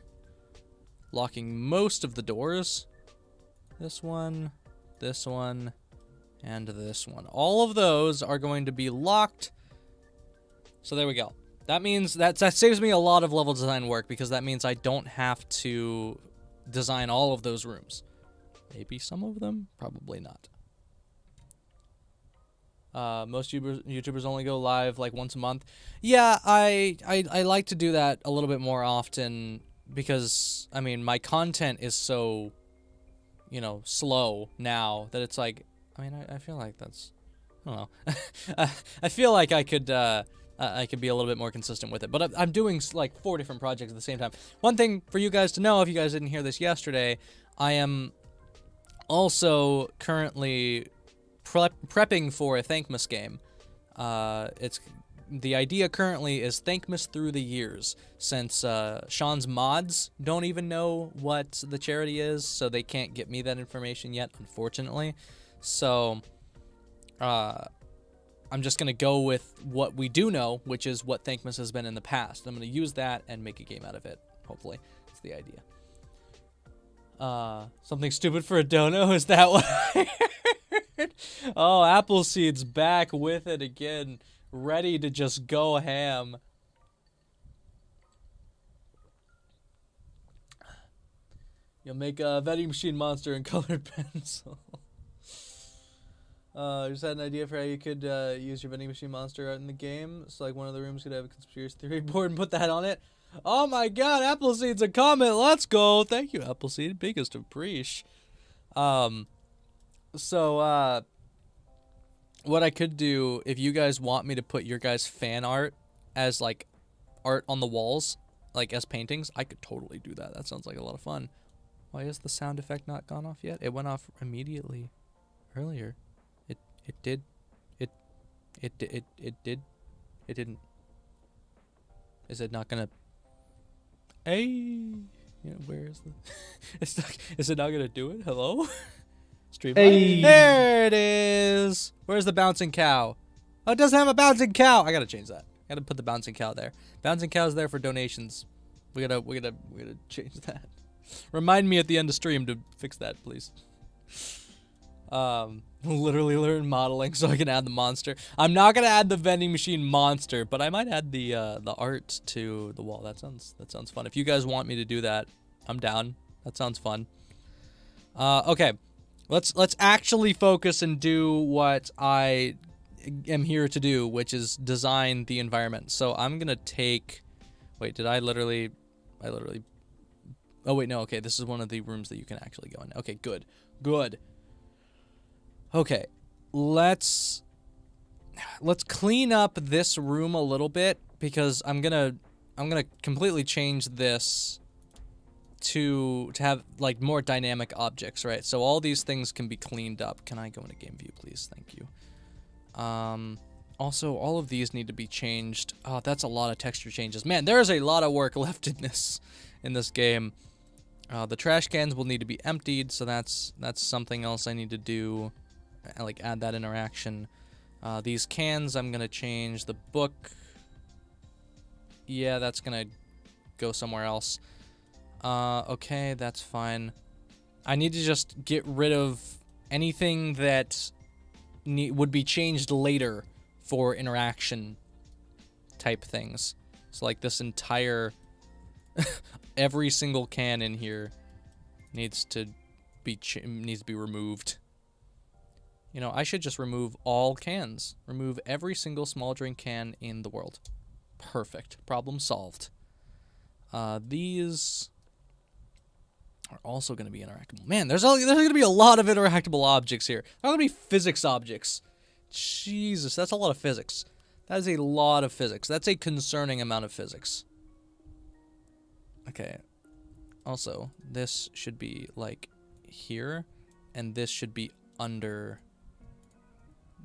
Locking most of the doors. This one, and this one. All of those are going to be locked. So there we go. That means that saves me a lot of level design work, because that means I don't have to design all of those rooms. Maybe some of them, probably not. Most YouTubers only go live like once a month. Yeah, I like to do that a little bit more often because, I mean, my content is so, you know, slow now that it's like, I mean, I feel like that's, I don't know. I feel like I could be a little bit more consistent with it. But I'm doing like 4 different projects at the same time. One thing for you guys to know, if you guys didn't hear this yesterday, I am also currently prepping for a Thankmas game. The idea currently is Thankmas through the years, since Sean's mods don't even know what the charity is, so they can't get me that information yet, unfortunately. So I'm just going to go with what we do know, which is what Thankmas has been in the past. I'm going to use that and make a game out of it, hopefully. That's the idea. Something stupid for a dono? Is that what I heard? Oh, Appleseed's back with it again, ready to just go ham. You'll make a vending machine monster in colored pencil. Just had an idea for how you could use your vending machine monster out in the game. So like one of the rooms could have a conspiracy theory board and put that on it. Oh my god, Appleseed's a comment. Let's go. Thank you, Appleseed. Biggest appreciation. So what I could do, if you guys want me to put your guys' fan art as like art on the walls, like as paintings, I could totally do that. That sounds like a lot of fun. Why is the sound effect not gone off yet? It went off immediately earlier. It did. It didn't. Is it not gonna? Hey, yeah, where is the? It's not. Is it not gonna do it? Hello. Stream. Hey. There it is. Where's the bouncing cow? Oh, it doesn't have a bouncing cow. I gotta change that. I gotta put the bouncing cow there. Bouncing cow's there for donations. We gotta change that. Remind me at the end of stream to fix that, please. Literally learn modeling so I can add the monster. I'm not gonna add the vending machine monster, but I might add the art to the wall. That sounds fun. If you guys want me to do that, I'm down. That sounds fun. Okay, let's actually focus and do what I am here to do, which is design the environment. So I'm gonna take. Wait, did I literally? Oh wait, no. Okay, this is one of the rooms that you can actually go in. Okay, good. Okay, let's clean up this room a little bit because I'm gonna completely change this to have like more dynamic objects, right? So all these things can be cleaned up. Can I go into game view, please? Thank you. Also, all of these need to be changed. Oh, that's a lot of texture changes. Man, there's a lot of work left in this game. The trash cans will need to be emptied, so that's something else I need to do. Like add that interaction. These cans, I'm gonna change. The book, yeah, that's gonna go somewhere else. Okay, that's fine. I need to just get rid of anything that would be changed later for interaction type things. So like this entire every single can in here needs to be removed. You know, I should just remove all cans. Remove every single small drink can in the world. Perfect. Problem solved. These are also going to be interactable. Man, there's going to be a lot of interactable objects here. There's going to be physics objects. Jesus, that's a lot of physics. That is a lot of physics. That's a concerning amount of physics. Okay. Also, this should be like here, and this should be under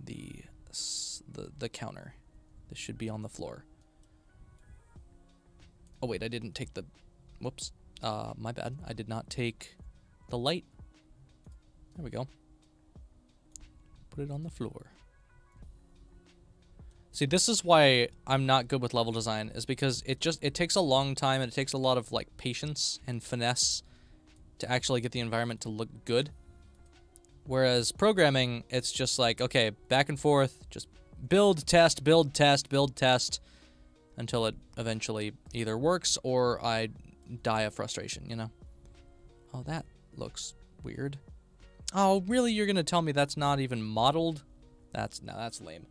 the counter. This should be on the floor. Oh wait, I didn't take the. Whoops. My bad. I did not take the light. There we go. Put it on the floor. See, this is why I'm not good with level design, is because it takes a long time and it takes a lot of like patience and finesse to actually get the environment to look good. Whereas programming, it's just like, okay, back and forth, just build, test, until it eventually either works or I die of frustration, you know? Oh, that looks weird. Oh, really? You're gonna tell me that's not even modeled? That's lame.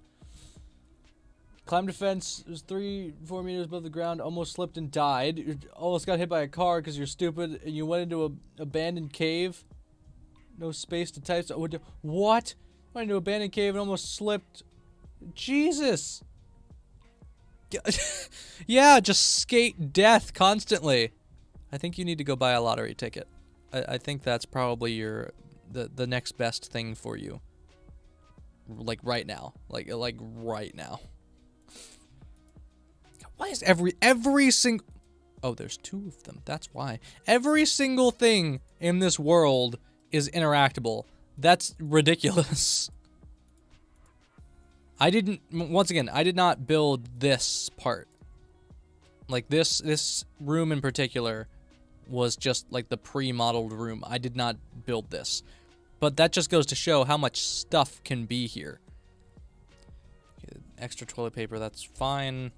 Climbed a fence, it was 3-4 meters above the ground, almost slipped and died. You almost got hit by a car because you're stupid, and you went into a abandoned cave. No space to type. So, what? Went into an abandoned cave and almost slipped. Jesus. Yeah, just skate death constantly. I think you need to go buy a lottery ticket. I think that's probably the next best thing for you. Like right now. Like right now. Why is every single... Oh, there's 2 of them. That's why. Every single thing in this world is interactable. That's ridiculous. Once again, I did not build this part. Like this room in particular was just like the pre-modeled room. I did not build this. But that just goes to show how much stuff can be here. Okay, extra toilet paper, that's fine.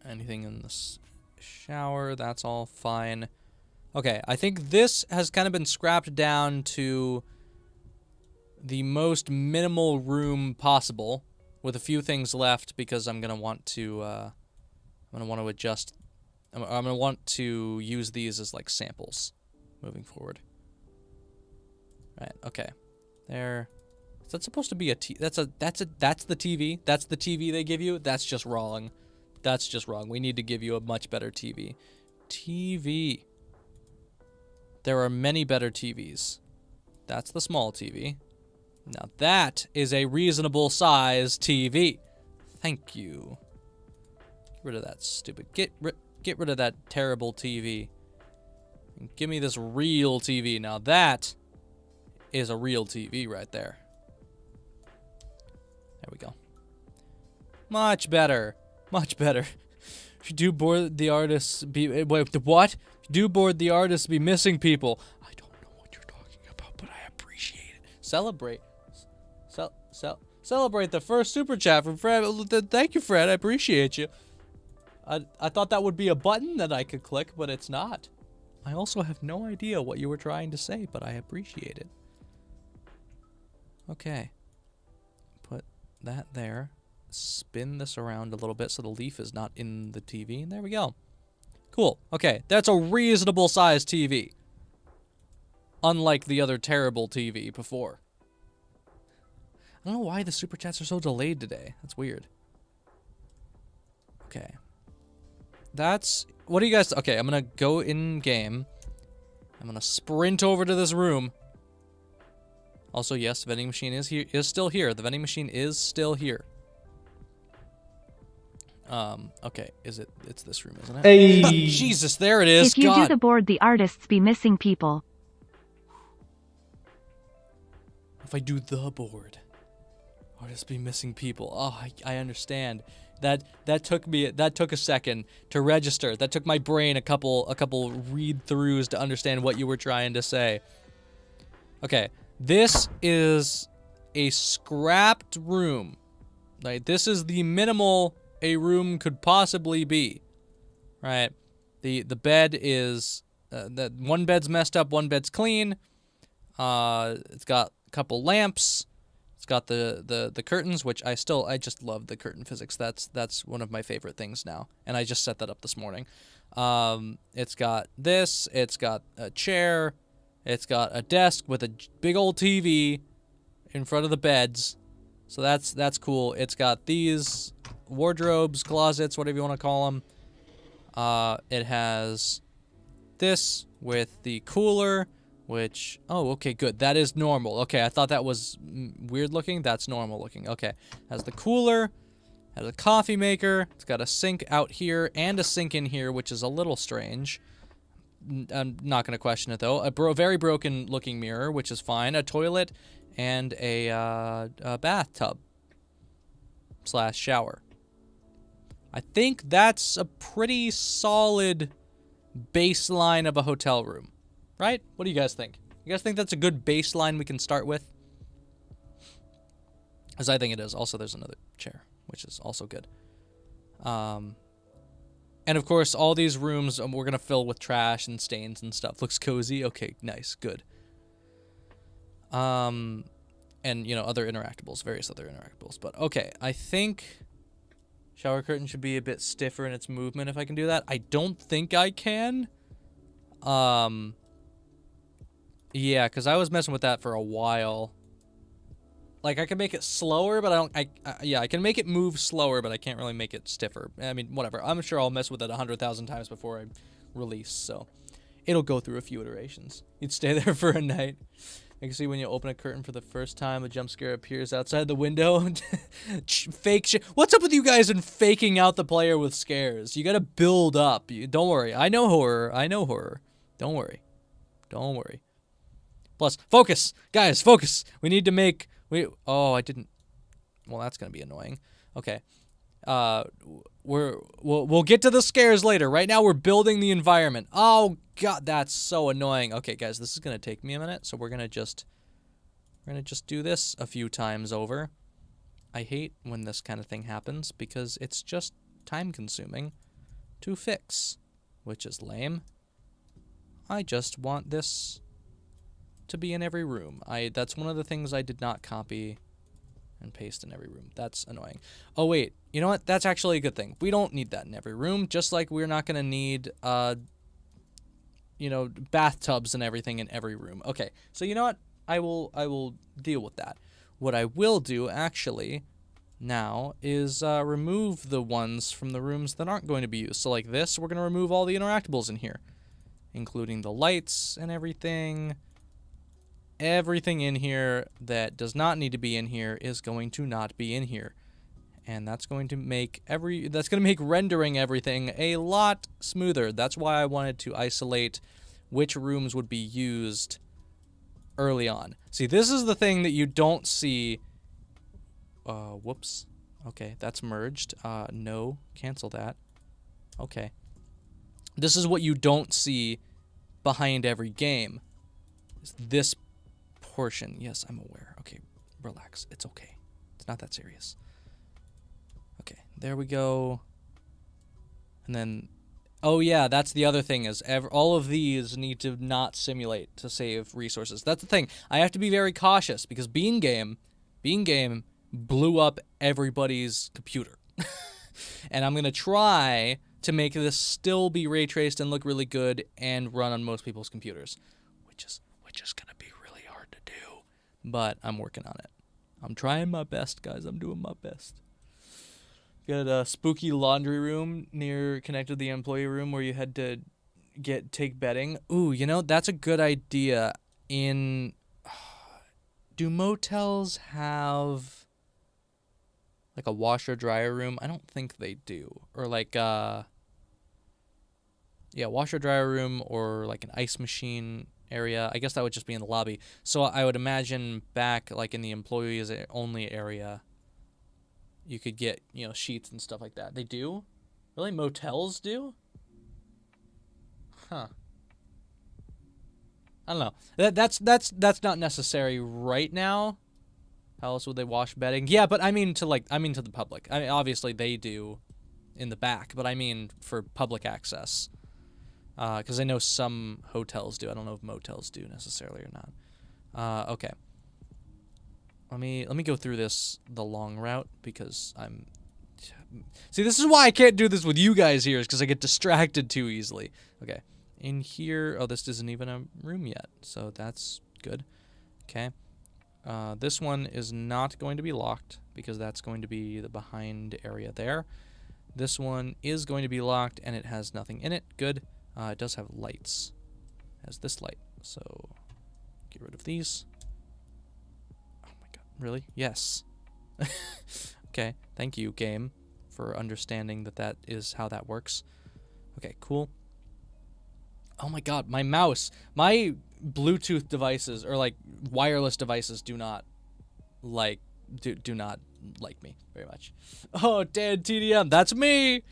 Anything in the shower, that's all fine. Okay, I think this has kind of been scrapped down to the most minimal room possible, with a few things left because I'm gonna want to adjust. I'm gonna want to use these as like samples moving forward. Right. Okay. There. Is that supposed to be a that's the TV? That's the TV they give you? That's just wrong. That's just wrong. We need to give you a much better TV. TV. There are many better TVs. That's the small TV. Now that is a reasonable size TV. Thank you. Get rid of that stupid. Get rid of that terrible TV. And give me this real TV. Now that is a real TV right there. There we go. Much better. Much better. If you do board the artists be... Wait, what? If you do board the artists be missing people. I don't know what you're talking about, but I appreciate it. Celebrate. Celebrate the first super chat from Fred. Thank you, Fred. I appreciate you. I thought that would be a button that I could click, but it's not. I also have no idea what you were trying to say, but I appreciate it. Okay. Put that there. Spin this around a little bit so the leaf is not in the TV. And there we go. Cool. Okay, that's a reasonable size TV. Unlike the other terrible TV before. I don't know why the super chats are so delayed today. That's weird. Okay. That's... What do you guys... Okay, I'm gonna go in game. I'm gonna sprint over to this room. Also, yes, the vending machine is still here. The vending machine is still here. Okay, it's this room, isn't it? Hey! Jesus, there it is. If you God. do the board, the artists be missing people. If I do the board, artists be missing people. Oh, I understand. That took a second to register. That took my brain a couple read-throughs to understand what you were trying to say. Okay, this is a scrapped room. Like, this is the minimal a room could possibly be, right? The bed is that one bed's messed up, one bed's clean. It's got a couple lamps. It's got the curtains, which I just love the curtain physics. That's one of my favorite things now, and I just set that up this morning. It's got this. It's got a chair. It's got a desk with a big old TV in front of the beds. So that's cool. It's got these wardrobes, closets, whatever you want to call them. It has this with the cooler, which... Oh, okay, good. That is normal. Okay, I thought that was weird looking. That's normal looking. Okay. Has the cooler, has a coffee maker. It's got a sink out here and a sink in here, which is a little strange. I'm not going to question it, though. A very broken looking mirror, which is fine. A toilet and a bathtub / shower. I think that's a pretty solid baseline of a hotel room, right? What do you guys think? You guys think that's a good baseline we can start with? As I think it is. Also, there's another chair, which is also good. And of course, all these rooms we're going to fill with trash and stains and stuff. Looks cozy. Okay, nice. Good. And, you know, other interactables, various other interactables. But, okay, I think shower curtain should be a bit stiffer in its movement if I can do that. I don't think I can. Yeah, because I was messing with that for a while. Like, I can make it slower, but I can make it move slower, but I can't really make it stiffer. I mean, whatever. I'm sure I'll mess with it 100,000 times before I release, so it'll go through a few iterations. You'd stay there for a night. I can see when you open a curtain for the first time, a jump scare appears outside the window. Fake shit. What's up with you guys and faking out the player with scares? You gotta build up. Don't worry. I know horror. Don't worry. Don't worry. Plus, focus! Guys, focus! We need to make... Oh, I didn't... Well, that's gonna be annoying. Okay. We'll get to the scares later. Right now, we're building the environment. Oh, God, that's so annoying. Okay, guys, this is gonna take me a minute, so we're gonna just do this a few times over. I hate when this kind of thing happens, because it's just time-consuming to fix, which is lame. I just want this to be in every room. That's one of the things I did not copy and paste in every room. That's annoying. Oh, wait. You know what? That's actually a good thing. We don't need that in every room, just like we're not going to need, you know, bathtubs and everything in every room. Okay, so you know what? I will deal with that. What I will do, actually, now, is remove the ones from the rooms that aren't going to be used. So like this, we're going to remove all the interactables in here, including the lights and everything. Everything in here that does not need to be in here is going to not be in here. And that's going to make rendering everything a lot smoother. That's why I wanted to isolate which rooms would be used early on. See, this is the thing that you don't see. Whoops. Okay, that's merged. No, cancel that. Okay. This is what you don't see behind every game. Is this portion. Yes, I'm aware. Okay, relax. It's okay. It's not that serious. Okay, there we go. And then, oh yeah, that's the other thing is all of these need to not simulate to save resources. That's the thing. I have to be very cautious because Bean Game blew up everybody's computer. And I'm going to try to make this still be ray traced and look really good and run on most people's computers, which is going to be really hard to do, but I'm working on it. I'm trying my best, guys. I'm doing my best. Got a spooky laundry room connected to the employee room where you had to take bedding. Ooh, you know, that's a good idea. Do motels have like a washer dryer room? I don't think they do. Or like yeah, washer dryer room or like an ice machine area. I guess that would just be in the lobby. So I would imagine back like in the employees only area, you could get, you know, sheets and stuff like that. They do? Really? Motels do? Huh. I don't know. That's not necessary right now. How else would they wash bedding? Yeah, but I mean to the public. I mean, obviously they do in the back, but I mean for public access. Because I know some hotels do. I don't know if motels do necessarily or not. Okay. Let me go through the long route because See, this is why I can't do this with you guys here, is because I get distracted too easily. Okay. In here, oh, this isn't even a room yet, so that's good. Okay. This one is not going to be locked because that's going to be the behind area there. This one is going to be locked and it has nothing in it. Good. It does have lights. It has this light, so get rid of these. Oh my god, really? Yes. Okay, thank you, game, for understanding that is how that works. Okay, cool. Oh my god, my mouse. My Bluetooth devices, or like wireless devices, do not like me very much. Oh, Dan TDM, that's me!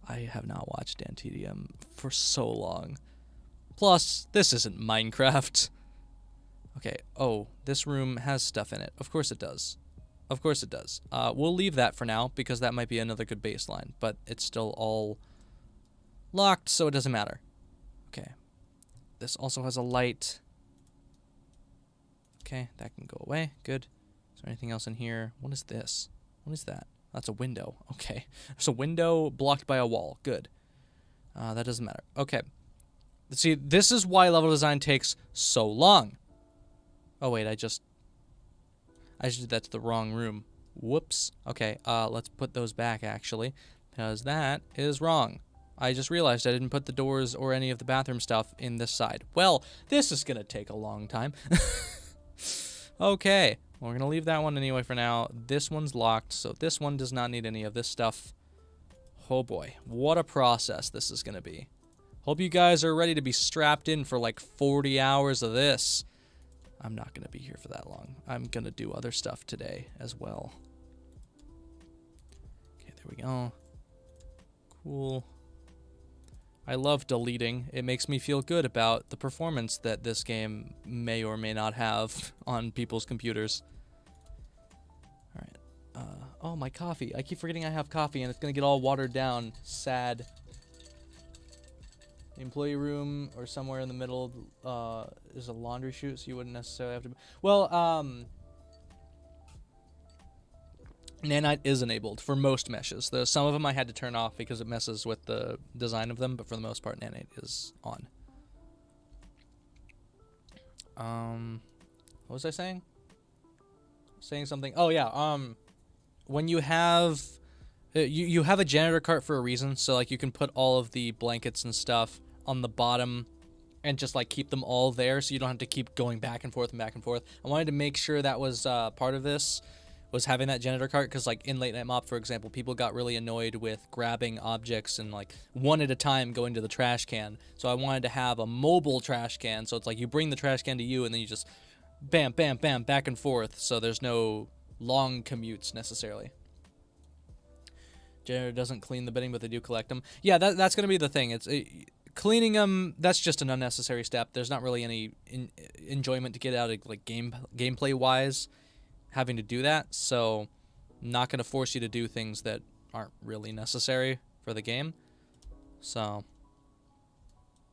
I have not watched Dan TDM for so long. Plus, this isn't Minecraft. Okay, oh, this room has stuff in it. Of course it does. Of course it does. We'll leave that for now, because that might be another good baseline, but it's still all locked, so it doesn't matter. Okay. This also has a light. Okay, that can go away. Good. Is there anything else in here? What is this? What is that? That's a window. Okay. There's a window blocked by a wall. Good. That doesn't matter. Okay. See, this is why level design takes so long. Oh, wait, I just did that to the wrong room. Whoops. Okay, let's put those back, actually, because that is wrong. I just realized I didn't put the doors or any of the bathroom stuff in this side. Well, this is going to take a long time. Okay, we're going to leave that one anyway for now. This one's locked, so this one does not need any of this stuff. Oh boy, what a process this is going to be. Hope you guys are ready to be strapped in for like 40 hours of this. I'm not going to be here for that long. I'm going to do other stuff today as well. Okay, there we go. Cool. I love deleting. It makes me feel good about the performance that this game may or may not have on people's computers. All right. Oh, my coffee. I keep forgetting I have coffee, and it's going to get all watered down. Sad. The employee room or somewhere in the middle is a laundry chute, so you wouldn't necessarily have to... Well, nanite is enabled for most meshes. Some of them I had to turn off because it messes with the design of them, but for the most part, nanite is on. What was I saying? Saying something. Oh yeah. When you have you have a janitor cart for a reason, so like you can put all of the blankets and stuff on the bottom and just like keep them all there, so you don't have to keep going back and forth and back and forth. I wanted to make sure that was part of this, was having that janitor cart, because like in Late Night Mop, for example, people got really annoyed with grabbing objects and like one at a time going to the trash can. So I wanted to have a mobile trash can, so it's like you bring the trash can to you and then you just bam, bam, bam, back and forth, so there's no long commutes necessarily. Janitor doesn't clean the bedding, but they do collect them. Yeah, that's going to be the thing. It's cleaning them, that's just an unnecessary step. There's not really any enjoyment to get out of like gameplay-wise having to do that, so I'm not going to force you to do things that aren't really necessary for the game. So,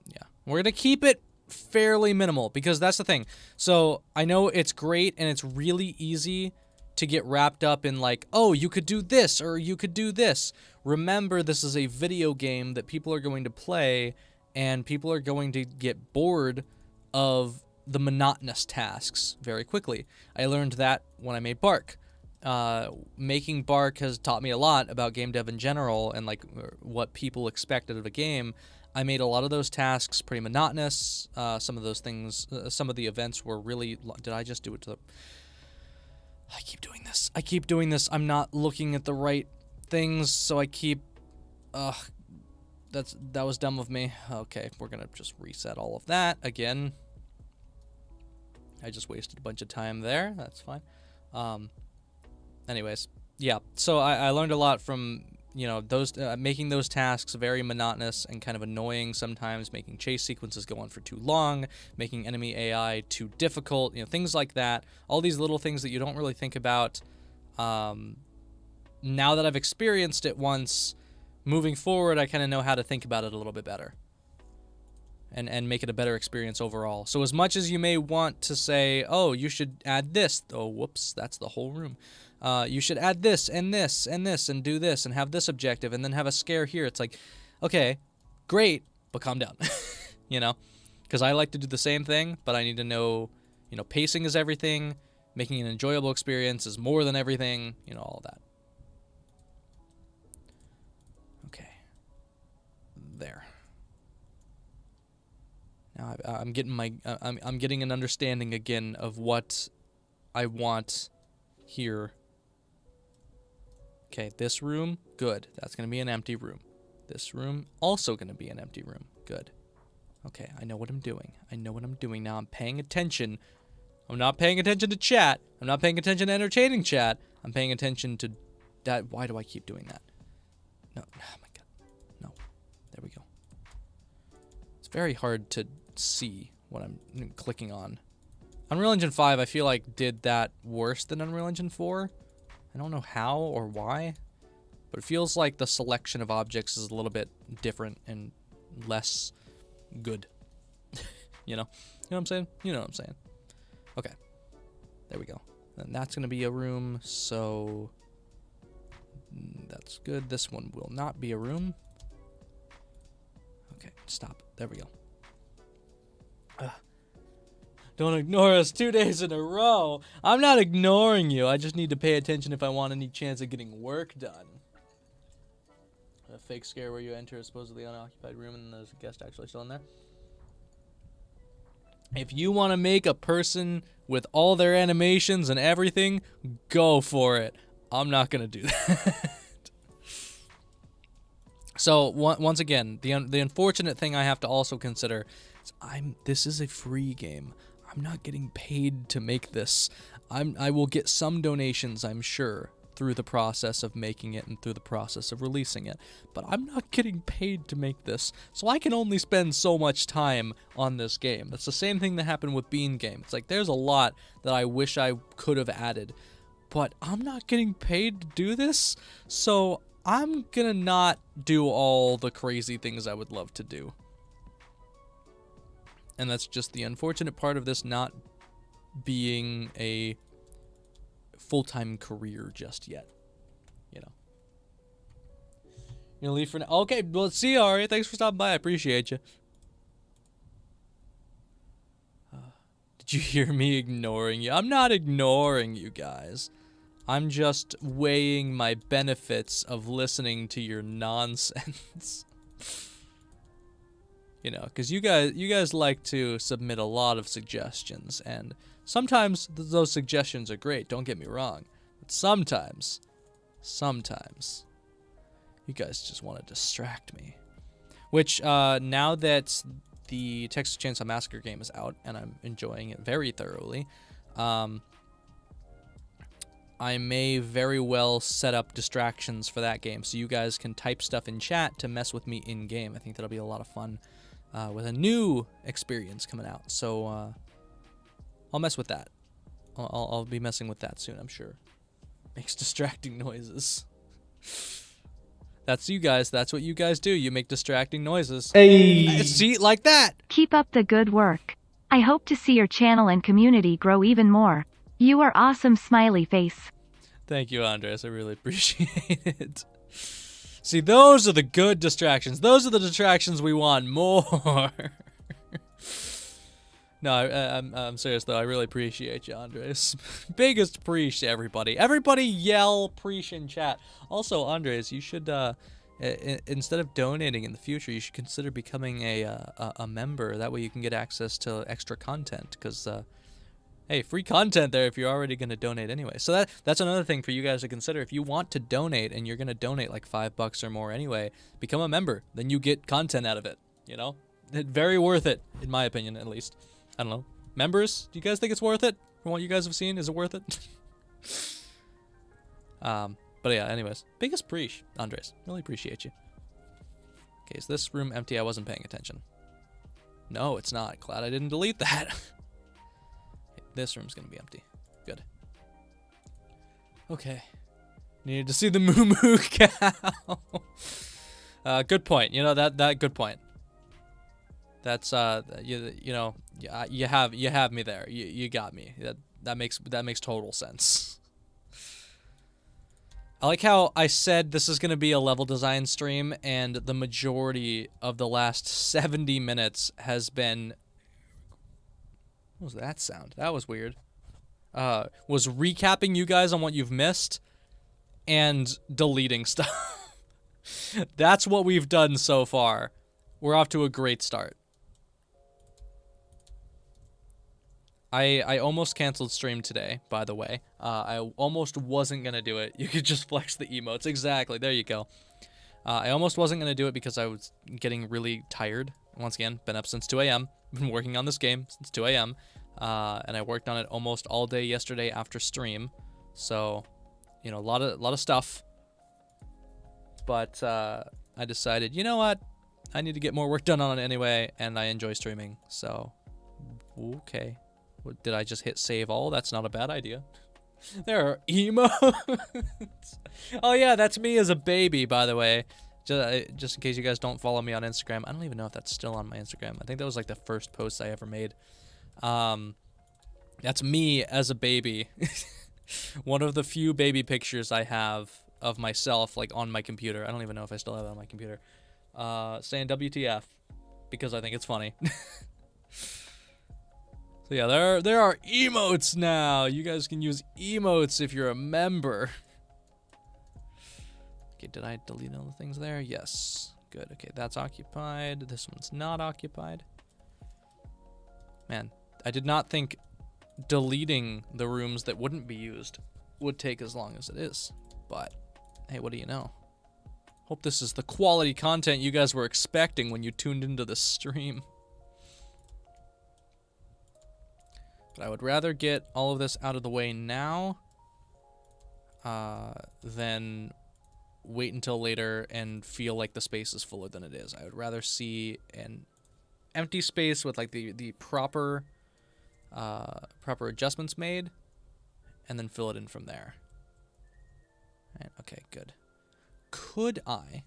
yeah. We're going to keep it fairly minimal, because that's the thing. So, I know it's great, and it's really easy to get wrapped up in like, oh, you could do this, or you could do this. Remember, this is a video game that people are going to play, and people are going to get bored of the monotonous tasks very quickly. I learned that when I made Bark. Making Bark has taught me a lot about game dev in general and like what people expect out of a game. I made a lot of those tasks pretty monotonous. Some of those things, some of the events were really... Did I just do it to the... I keep doing this. I'm not looking at the right things, so I keep... that was dumb of me. Okay, we're gonna just reset all of that again. I just wasted a bunch of time there. That's fine. Anyways, yeah. So I learned a lot from, you know, those making those tasks very monotonous and kind of annoying sometimes, making chase sequences go on for too long, making enemy AI too difficult, you know, things like that. All these little things that you don't really think about. Now that I've experienced it once, moving forward, I kind of know how to think about it a little bit better. And make it a better experience overall. So as much as you may want to say, oh, you should add this. Oh, whoops, that's the whole room. You should add this and this and this and do this and have this objective and then have a scare here. It's like, okay, great, but calm down. You know? Because I like to do the same thing, but I need to know, you know, pacing is everything. Making an enjoyable experience is more than everything. You know, all that. Okay. There. Now I'm getting an understanding again of what I want here. Okay, this room, good. That's going to be an empty room. This room, also going to be an empty room. Good. Okay, I know what I'm doing. Now I'm paying attention. I'm not paying attention to chat. I'm not paying attention to entertaining chat. I'm paying attention to that. Why do I keep doing that? No, oh my god. No. There we go. It's very hard to see what I'm clicking on. Unreal Engine 5, I feel like, did that worse than Unreal Engine 4. I don't know how or why, but it feels like the selection of objects is a little bit different and less good. You know? You know what I'm saying? You know what I'm saying. Okay. There we go. And that's going to be a room, so that's good. This one will not be a room. Okay, stop. There we go. Don't ignore us 2 days in a row. I'm not ignoring you. I just need to pay attention if I want any chance of getting work done. A fake scare where you enter a supposedly unoccupied room and there's a guest actually still in there. If you want to make a person with all their animations and everything, go for it. I'm not going to do that. So, once again, the unfortunate thing I have to also consider is this is a free game. I'm not getting paid to make this. I will get some donations, I'm sure, through the process of making it and through the process of releasing it. But I'm not getting paid to make this, so I can only spend so much time on this game. That's the same thing that happened with Bean Game. It's like there's a lot that I wish I could have added, but I'm not getting paid to do this, so I'm gonna not do all the crazy things I would love to do. And that's just the unfortunate part of this not being a full-time career just yet, you know. You gonna leave for now? Okay, well, see you, Ari. Thanks for stopping by. I appreciate you. Did you hear me ignoring you? I'm not ignoring you guys. I'm just weighing my benefits of listening to your nonsense. You know, because you guys like to submit a lot of suggestions, and sometimes those suggestions are great, don't get me wrong. But sometimes, you guys just want to distract me. Which, now that the Texas Chainsaw Massacre game is out, and I'm enjoying it very thoroughly, I may very well set up distractions for that game, so you guys can type stuff in chat to mess with me in-game. I think that'll be a lot of fun. With a new experience coming out, so I'll mess with that. I'll be messing with that soon, I'm sure. Makes distracting noises. That's you guys. That's what you guys do. You make distracting noises. Hey. See, like that. Keep up the good work. I hope to see your channel and community grow even more. You are awesome, smiley face. Thank you, Andres. I really appreciate it. See, those are the good distractions. Those are the distractions we want more. No, I'm serious, though. I really appreciate you, Andres. Biggest preach to everybody. Everybody yell preach in chat. Also, Andres, you should, instead of donating in the future, you should consider becoming a member. That way you can get access to extra content, because... hey, free content there if you're already going to donate anyway. So that's another thing for you guys to consider. If you want to donate and you're going to donate like $5 or more anyway, become a member. Then you get content out of it, you know? Very worth it, in my opinion, at least. I don't know. Members, do you guys think it's worth it? From what you guys have seen, is it worth it? But yeah, anyways. Biggest preach, Andres. Really appreciate you. Okay, is this room empty? I wasn't paying attention. No, it's not. Glad I didn't delete that. This room's gonna be empty. Good. Okay. Needed to see the moo moo cow. Good point. You know that good point. That's you know you have me there. You got me. That makes total sense. I like how I said this is gonna be a level design stream, and the majority of the last 70 minutes has been. What was that sound? That was weird. Was recapping you guys on what you've missed and deleting stuff. That's what we've done so far. We're off to a great start. I almost canceled stream today, by the way. I almost wasn't going to do it. You could just flex the emotes. Exactly. There you go. I almost wasn't going to do it because I was getting really tired. Once again, been up since 2 a.m. Been working on this game since 2 a.m. And I worked on it almost all day yesterday after stream. So, you know, a lot of stuff. But I decided, you know what? I need to get more work done on it anyway, and I enjoy streaming. So, okay. Did I just hit save all? That's not a bad idea. There are emotes. Oh yeah, that's me as a baby, by the way. Just in case you guys don't follow me on Instagram. I don't even know if that's still on my Instagram. I think that was like the first post I ever made. That's me as a baby. One of the few baby pictures I have of myself, like, on my computer. I don't even know if I still have it on my computer. Saying WTF, because I think it's funny. So yeah, there are emotes now. You guys can use emotes if you're a member. Okay, did I delete all the things there? Yes. Good. Okay, that's occupied. This one's not occupied. Man, I did not think deleting the rooms that wouldn't be used would take as long as it is. But, hey, what do you know? Hope this is the quality content you guys were expecting when you tuned into the stream. But I would rather get all of this out of the way now than wait until later and feel like the space is fuller than it is. I would rather see an empty space with like the proper adjustments made and then fill it in from there. Right, okay, good. Could I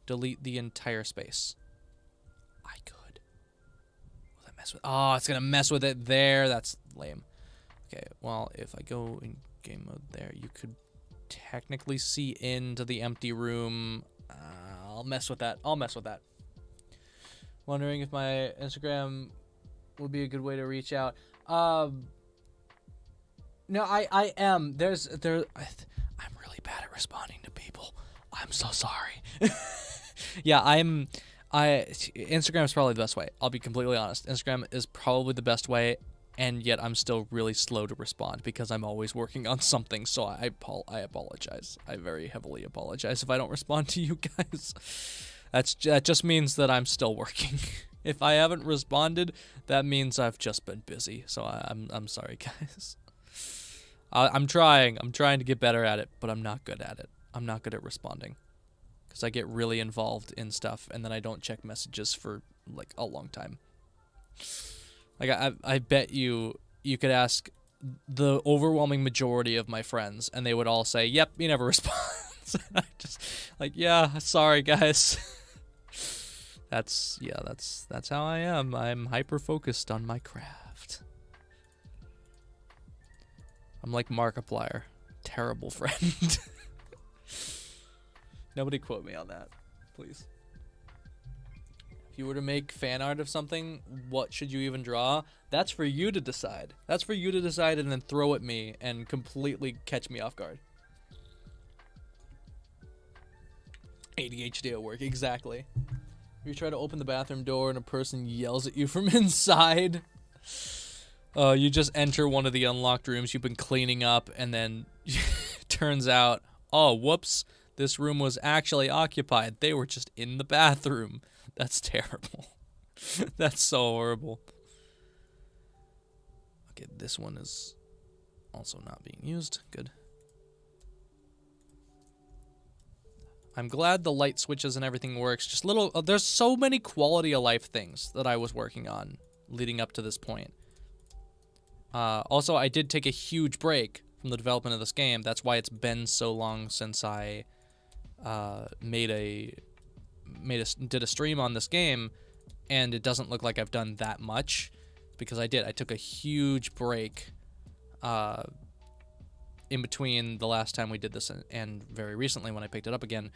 delete the entire space? I could. Will that mess with? Oh, it's gonna mess with it there. That's lame. Okay, well, if I go in game mode there, you could technically see into the empty room. I'll mess with that. Wondering if my Instagram would be a good way to reach out. No, I am. I'm really bad at responding to people. I'm so sorry. Yeah, Instagram is probably the best way. I'll be completely honest. Instagram is probably the best way, and yet I'm still really slow to respond because I'm always working on something, so I apologize. I very heavily apologize if I don't respond to you guys. That just means that I'm still working. If I haven't responded, that means I've just been busy. So I'm sorry, guys. I'm trying to get better at it, but I'm not good at it. I'm not good at responding because I get really involved in stuff and then I don't check messages for like a long time. Like I bet you could ask the overwhelming majority of my friends and they would all say, "Yep, you never respond." I just like, yeah, sorry guys. That's how I am. I'm hyper focused on my craft. I'm like Markiplier. Terrible friend. Nobody quote me on that, please. If you were to make fan art of something, what should you even draw? That's for you to decide. That's for you to decide and then throw at me and completely catch me off guard. ADHD at work, exactly. You try to open the bathroom door and a person yells at you from inside. You just enter one of the unlocked rooms you've been cleaning up, and then turns out, oh, whoops, this room was actually occupied. They were just in the bathroom. That's terrible. That's so horrible. Okay, this one is also not being used. Good. I'm glad the light switches and everything works. Just there's so many quality of life things that I was working on leading up to this point. Also, I did take a huge break from the development of this game. That's why it's been so long since I did a stream on this game, and it doesn't look like I've done that much because I did. I took a huge break in between the last time we did this and very recently when I picked it up again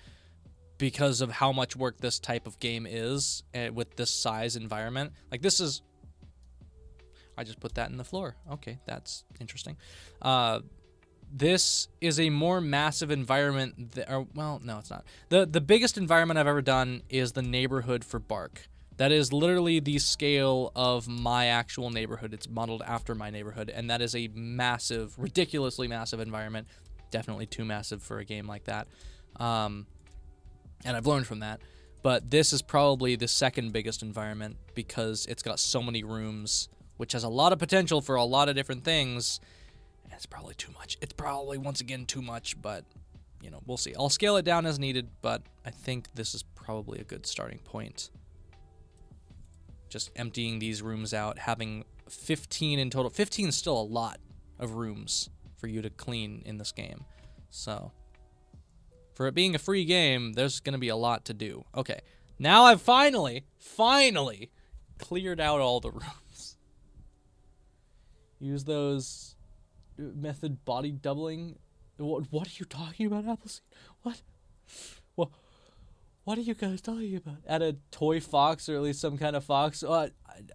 because of how much work this type of game is with this size environment. Like this is... I just put that in the floor. Okay, that's interesting. This is a more massive environment. Well, no, it's not. The biggest environment I've ever done is the neighborhood for Bark. That is literally the scale of my actual neighborhood. It's modeled after my neighborhood, and that is a massive, ridiculously massive environment. Definitely too massive for a game like that. And I've learned from that. But this is probably the second biggest environment because it's got so many rooms, which has a lot of potential for a lot of different things. And it's probably too much. It's probably, once again, too much, but, you know, we'll see. I'll scale it down as needed, but I think this is probably a good starting point. Just emptying these rooms out, having 15 in total. 15 is still a lot of rooms for you to clean in this game. So, for it being a free game, there's going to be a lot to do. Okay, now I've finally cleared out all the rooms. Use those method body doubling. What are you talking about, Appleseed? What? What are you guys talking about? Add a toy fox, or at least some kind of fox.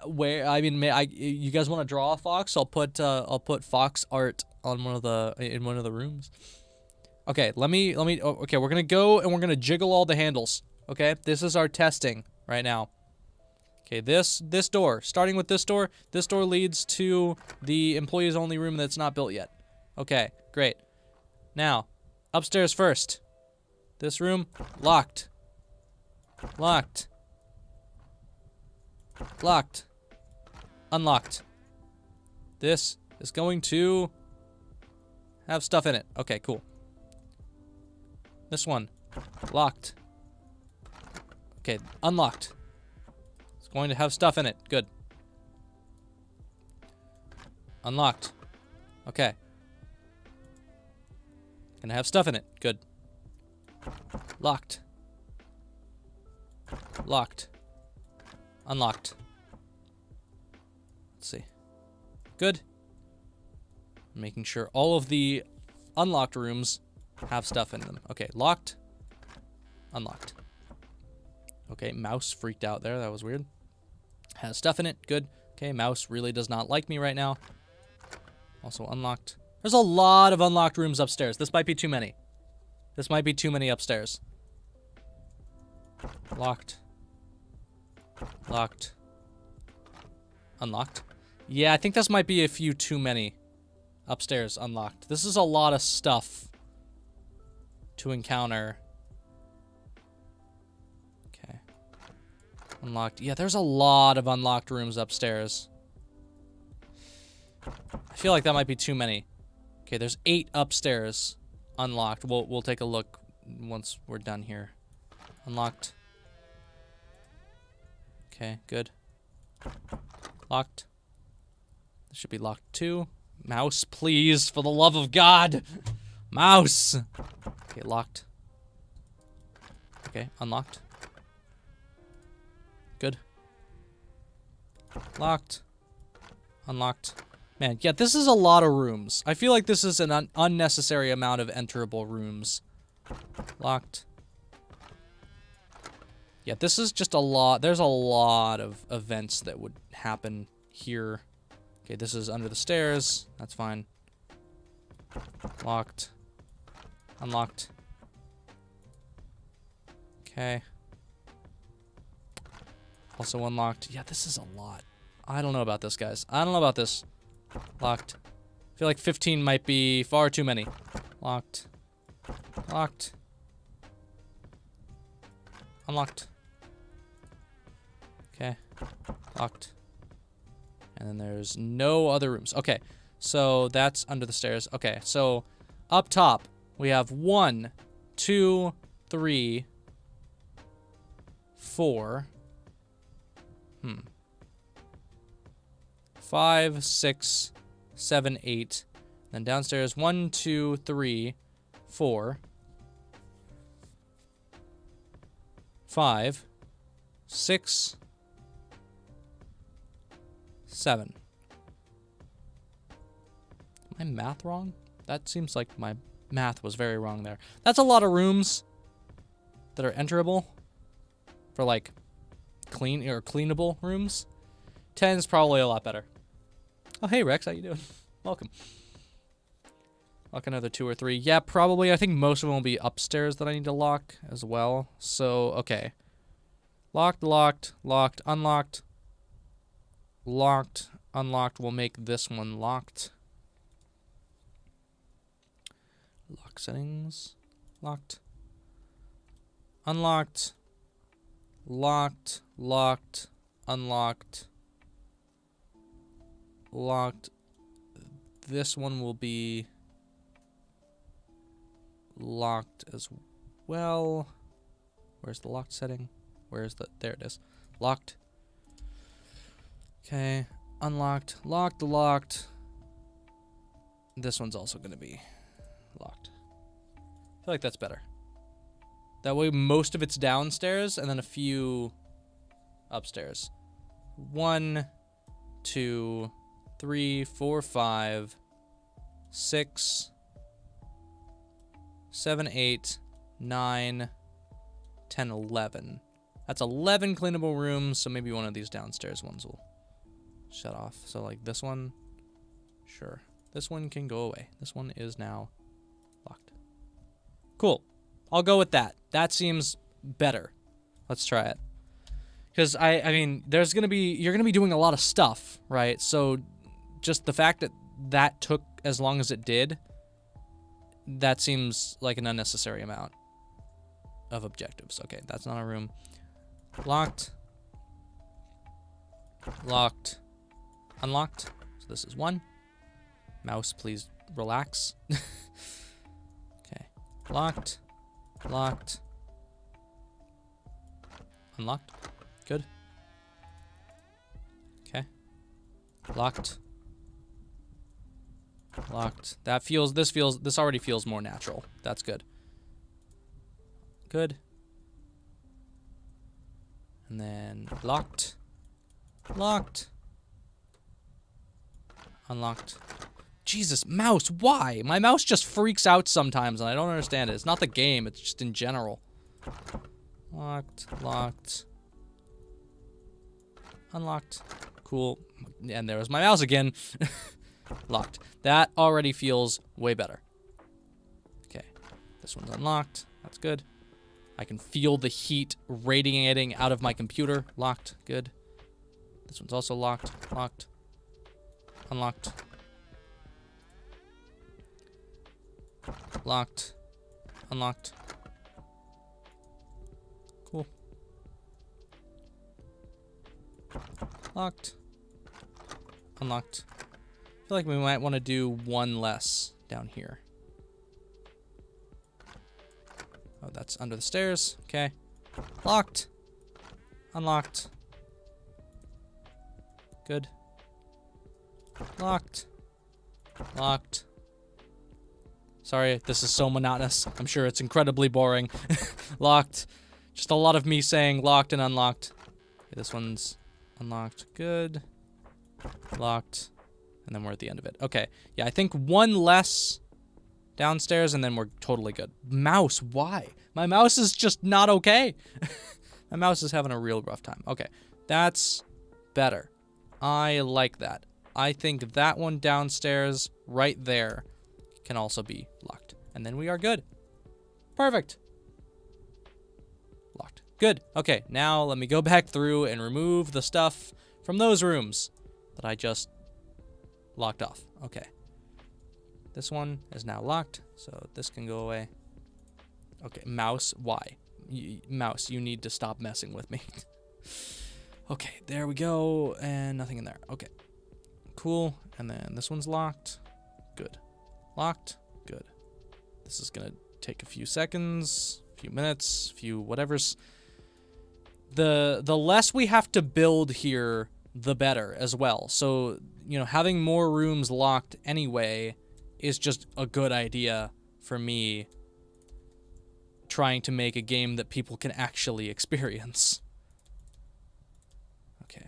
Where? I mean, you guys want to draw a fox? I'll put fox art on one of the rooms. Okay, okay, we're gonna go and we're gonna jiggle all the handles. Okay, this is our testing right now. Okay, this door, starting with this door leads to the employees only room that's not built yet. Okay, great. Now, upstairs first. This room, locked. Locked. Locked. Unlocked. This is going to have stuff in it. Okay, cool. This one, locked. Okay, unlocked. It's going to have stuff in it. Good. Unlocked. Okay. Gonna have stuff in it. Good. Locked. Locked. Unlocked. Let's see. Good. Making sure all of the unlocked rooms have stuff in them. Okay, locked. Unlocked. Okay, mouse freaked out there. That was weird. Has stuff in it. Good. Okay, mouse really does not like me right now. Also unlocked. There's a lot of unlocked rooms upstairs. This might be too many. This might be too many upstairs. Locked. Locked. Unlocked. Yeah, I think this might be a few too many upstairs unlocked. This is a lot of stuff to encounter. Okay. Unlocked. Yeah, there's a lot of unlocked rooms upstairs. I feel like that might be too many. Okay, there's 8 upstairs unlocked. We'll take a look once we're done here. Unlocked. Okay, good. Locked. This should be locked too. Mouse, please, for the love of God. Mouse. Okay, locked. Okay, unlocked. Good. Locked. Unlocked. Man, yeah, this is a lot of rooms. I feel like this is an unnecessary amount of enterable rooms. Locked. Yeah, this is just a lot. There's a lot of events that would happen here. Okay, this is under the stairs. That's fine. Locked. Unlocked. Okay. Also unlocked. Yeah, this is a lot. I don't know about this, guys. I don't know about this. Locked. I feel like 15 might be far too many. Locked. Locked. Unlocked. Okay. Locked. And then there's no other rooms. Okay. So that's under the stairs. Okay. So up top, we have 1, 2, 3, 4. 5, 6, 7, 8. Then downstairs, 1, 2, 3, 4. 5, 6, 7. Am I math wrong? That seems like my math was very wrong there. That's a lot of rooms that are enterable for like clean or cleanable rooms. 10 is probably a lot better. Oh, hey Rex, how you doing? Welcome. Lock another 2 or 3. Yeah, probably. I think most of them will be upstairs that I need to lock as well. So, okay. Locked, locked, locked, unlocked. Locked, unlocked. We'll make this one locked. Lock settings. Locked. Unlocked. Locked, locked, unlocked. Locked. This one will be locked as well. Where's the locked setting? Where's the... There it is. Locked. Okay. Unlocked. Locked, locked. This one's also going to be locked. I feel like that's better. That way most of it's downstairs and then a few upstairs. 1, 2, 3, 4, 5, 6, 7, 8, 9, 10, 11. That's 11 cleanable rooms, so maybe one of these downstairs ones will shut off. So like this one, sure. This one can go away. This one is now locked. Cool. I'll go with that. That seems better. Let's try it. Because I mean, you're gonna be doing a lot of stuff, right? So just the fact that that took as long as it did, that seems like an unnecessary amount of objectives. Okay, that's not a room. Locked. Locked. Unlocked. So this is 1. Mouse, please relax. Okay. Locked. Locked. Unlocked. Good. Okay. Locked. Locked. This already feels more natural. That's good. Good. And then locked. Locked. Unlocked. Jesus, mouse, why? My mouse just freaks out sometimes and I don't understand it. It's not the game, it's just in general. Locked. Locked. Unlocked. Cool. And there was my mouse again. Locked. That already feels way better. Okay. This one's unlocked. That's good. I can feel the heat radiating out of my computer. Locked. Good. This one's also locked. Locked. Unlocked. Locked. Unlocked. Cool. Locked. Unlocked. I feel like we might want to do one less down here. Oh, that's under the stairs. Okay. Locked. Unlocked. Good. Locked. Locked. Sorry, this is so monotonous. I'm sure it's incredibly boring. Locked. Just a lot of me saying locked and unlocked. Okay, this one's unlocked. Good. Locked. And then we're at the end of it. Okay. Yeah, I think one less downstairs and then we're totally good. Mouse, why? My mouse is just not okay. My mouse is having a real rough time. Okay. That's better. I like that. I think that one downstairs right there can also be locked. And then we are good. Perfect. Locked. Good. Okay, now let me go back through and remove the stuff from those rooms that I just locked off. Okay. This one is now locked, so this can go away. Okay, mouse, why? Mouse, you need to stop messing with me. Okay, there we go, and nothing in there. Okay, cool, and then this one's locked. Good. Locked. Good. This is gonna take a few seconds, a few minutes, a few whatevers. The less we have to build here, the better as well. So, you know, having more rooms locked anyway is just a good idea for me trying to make a game that people can actually experience. Okay,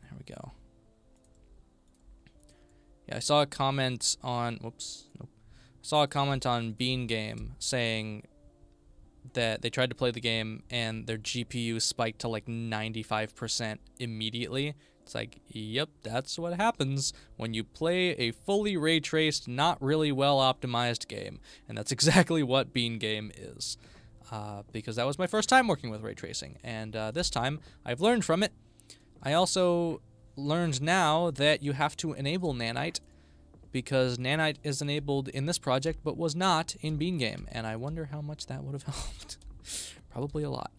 there we go. Yeah, I saw a comment on, whoops, nope. I saw a comment on Bean Game saying that they tried to play the game and their GPU spiked to like 95% immediately. It's like, yep, that's what happens when you play a fully ray-traced, not really well-optimized game. And that's exactly what Bean Game is. Because that was my first time working with ray tracing. And this time, I've learned from it. I also learned now that you have to enable Nanite, because Nanite is enabled in this project, but was not in Bean Game. And I wonder how much that would have helped. Probably a lot.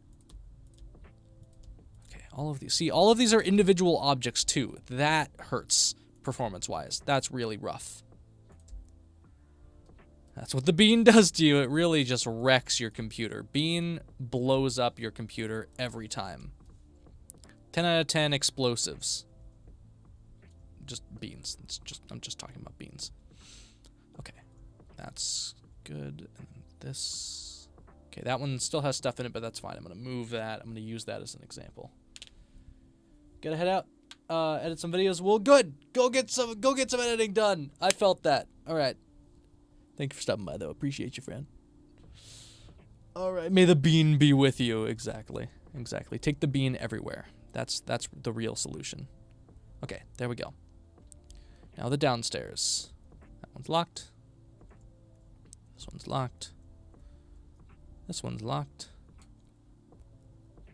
All of these. See, all of these are individual objects too. That hurts performance-wise. That's really rough. That's what the Bean does to you. It really just wrecks your computer. Bean blows up your computer every time. 10 out of 10 explosives. Just beans. I'm just talking about beans. Okay. That's good. And this. Okay, that one still has stuff in it, but that's fine. I'm going to move that. I'm going to use that as an example. Gotta head out, edit some videos. Well, good. Go get some editing done. I felt that. All right. Thank you for stopping by, though. Appreciate you, friend. All right. May the bean be with you. Exactly. Exactly. Take the bean everywhere. That's the real solution. Okay, there we go. Now the downstairs. That one's locked. This one's locked. This one's locked.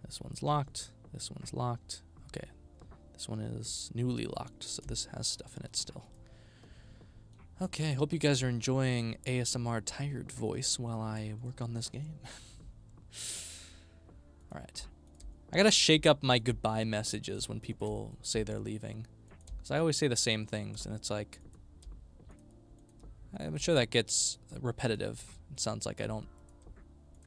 This one's locked. This one's locked. Okay. This one is newly locked, so this has stuff in it still. Okay, hope you guys are enjoying ASMR tired voice while I work on this game. Alright. I gotta shake up my goodbye messages when people say they're leaving. Because I always say the same things, and it's like... I'm sure that gets repetitive. It sounds like I don't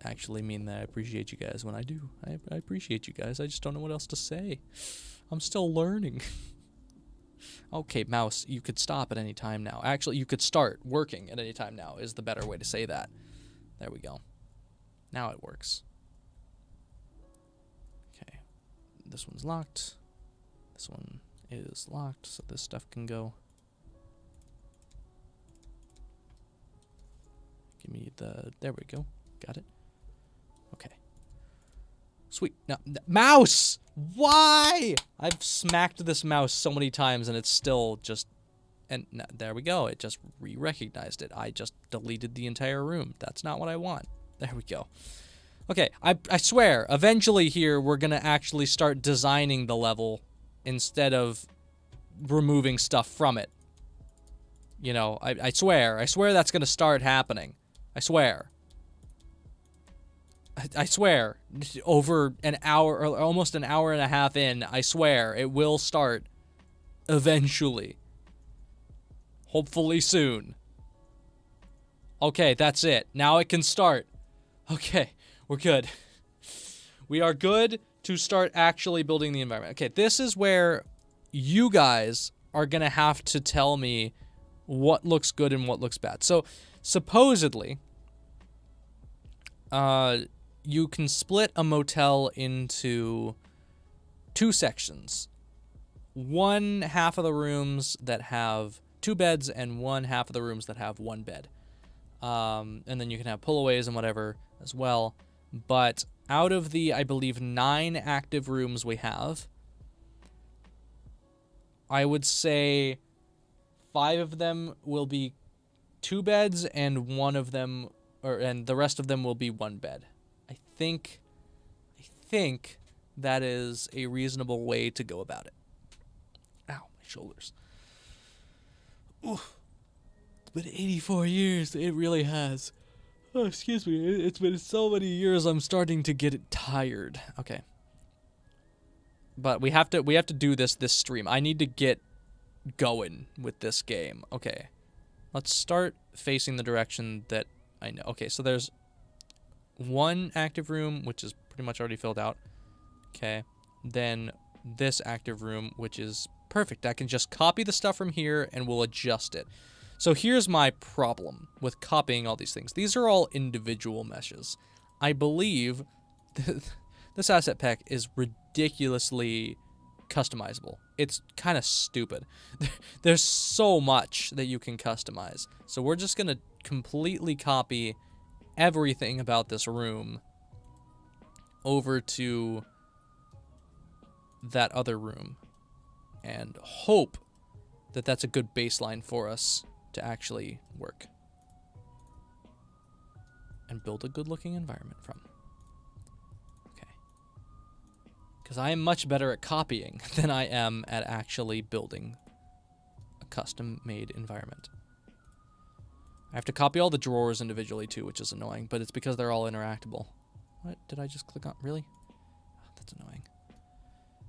actually mean that I appreciate you guys when I do. I appreciate you guys, I just don't know what else to say. I'm still learning. Okay, mouse, you could stop at any time now. Actually, you could start working at any time now is the better way to say that. There we go. Now it works. Okay. This one's locked. This one is locked, so this stuff can go. Give me the... There we go. Got it. Okay. Sweet. No, mouse! Why? I've smacked this mouse so many times and it's still just... And no, there we go. It just re-recognized it. I just deleted the entire room. That's not what I want. There we go. Okay, I swear, eventually here we're going to actually start designing the level instead of removing stuff from it. You know, I swear that's going to start happening. I swear. I swear, over an hour, or almost an hour and a half in, I swear, it will start eventually. Hopefully soon. Okay, that's it. Now it can start. Okay, we're good. We are good to start actually building the environment. Okay, this is where you guys are going to have to tell me what looks good and what looks bad. So, supposedly, you can split a motel into two sections. One half of the rooms that have 2 beds and one half of the rooms that have 1 bed. And then you can have pullaways and whatever as well. But out of the, I believe, 9 active rooms we have, I would say 5 of them will be 2 beds and one of them, and the rest of them will be 1 bed. I think that is a reasonable way to go about it. Ow, my shoulders. Ooh, it's been 84 years. It really has. Oh, excuse me. It's been so many years. I'm starting to get tired. Okay. But we have to do this stream. I need to get going with this game. Okay. Let's start facing the direction that I know. Okay, so there's 1 active room, which is pretty much already filled out. Okay. Then this active room, which is perfect. I can just copy the stuff from here and we'll adjust it. So here's my problem with copying all these things. These are all individual meshes. I believe this asset pack is ridiculously customizable. It's kind of stupid. There's so much that you can customize. So we're just going to completely copy everything about this room over to that other room and hope that that's a good baseline for us to actually work and build a good looking environment from. Okay. Because I am much better at copying than I am at actually building a custom made environment. I have to copy all the drawers individually too, which is annoying, but it's because they're all interactable. What did I just click on? Really? Oh, that's annoying.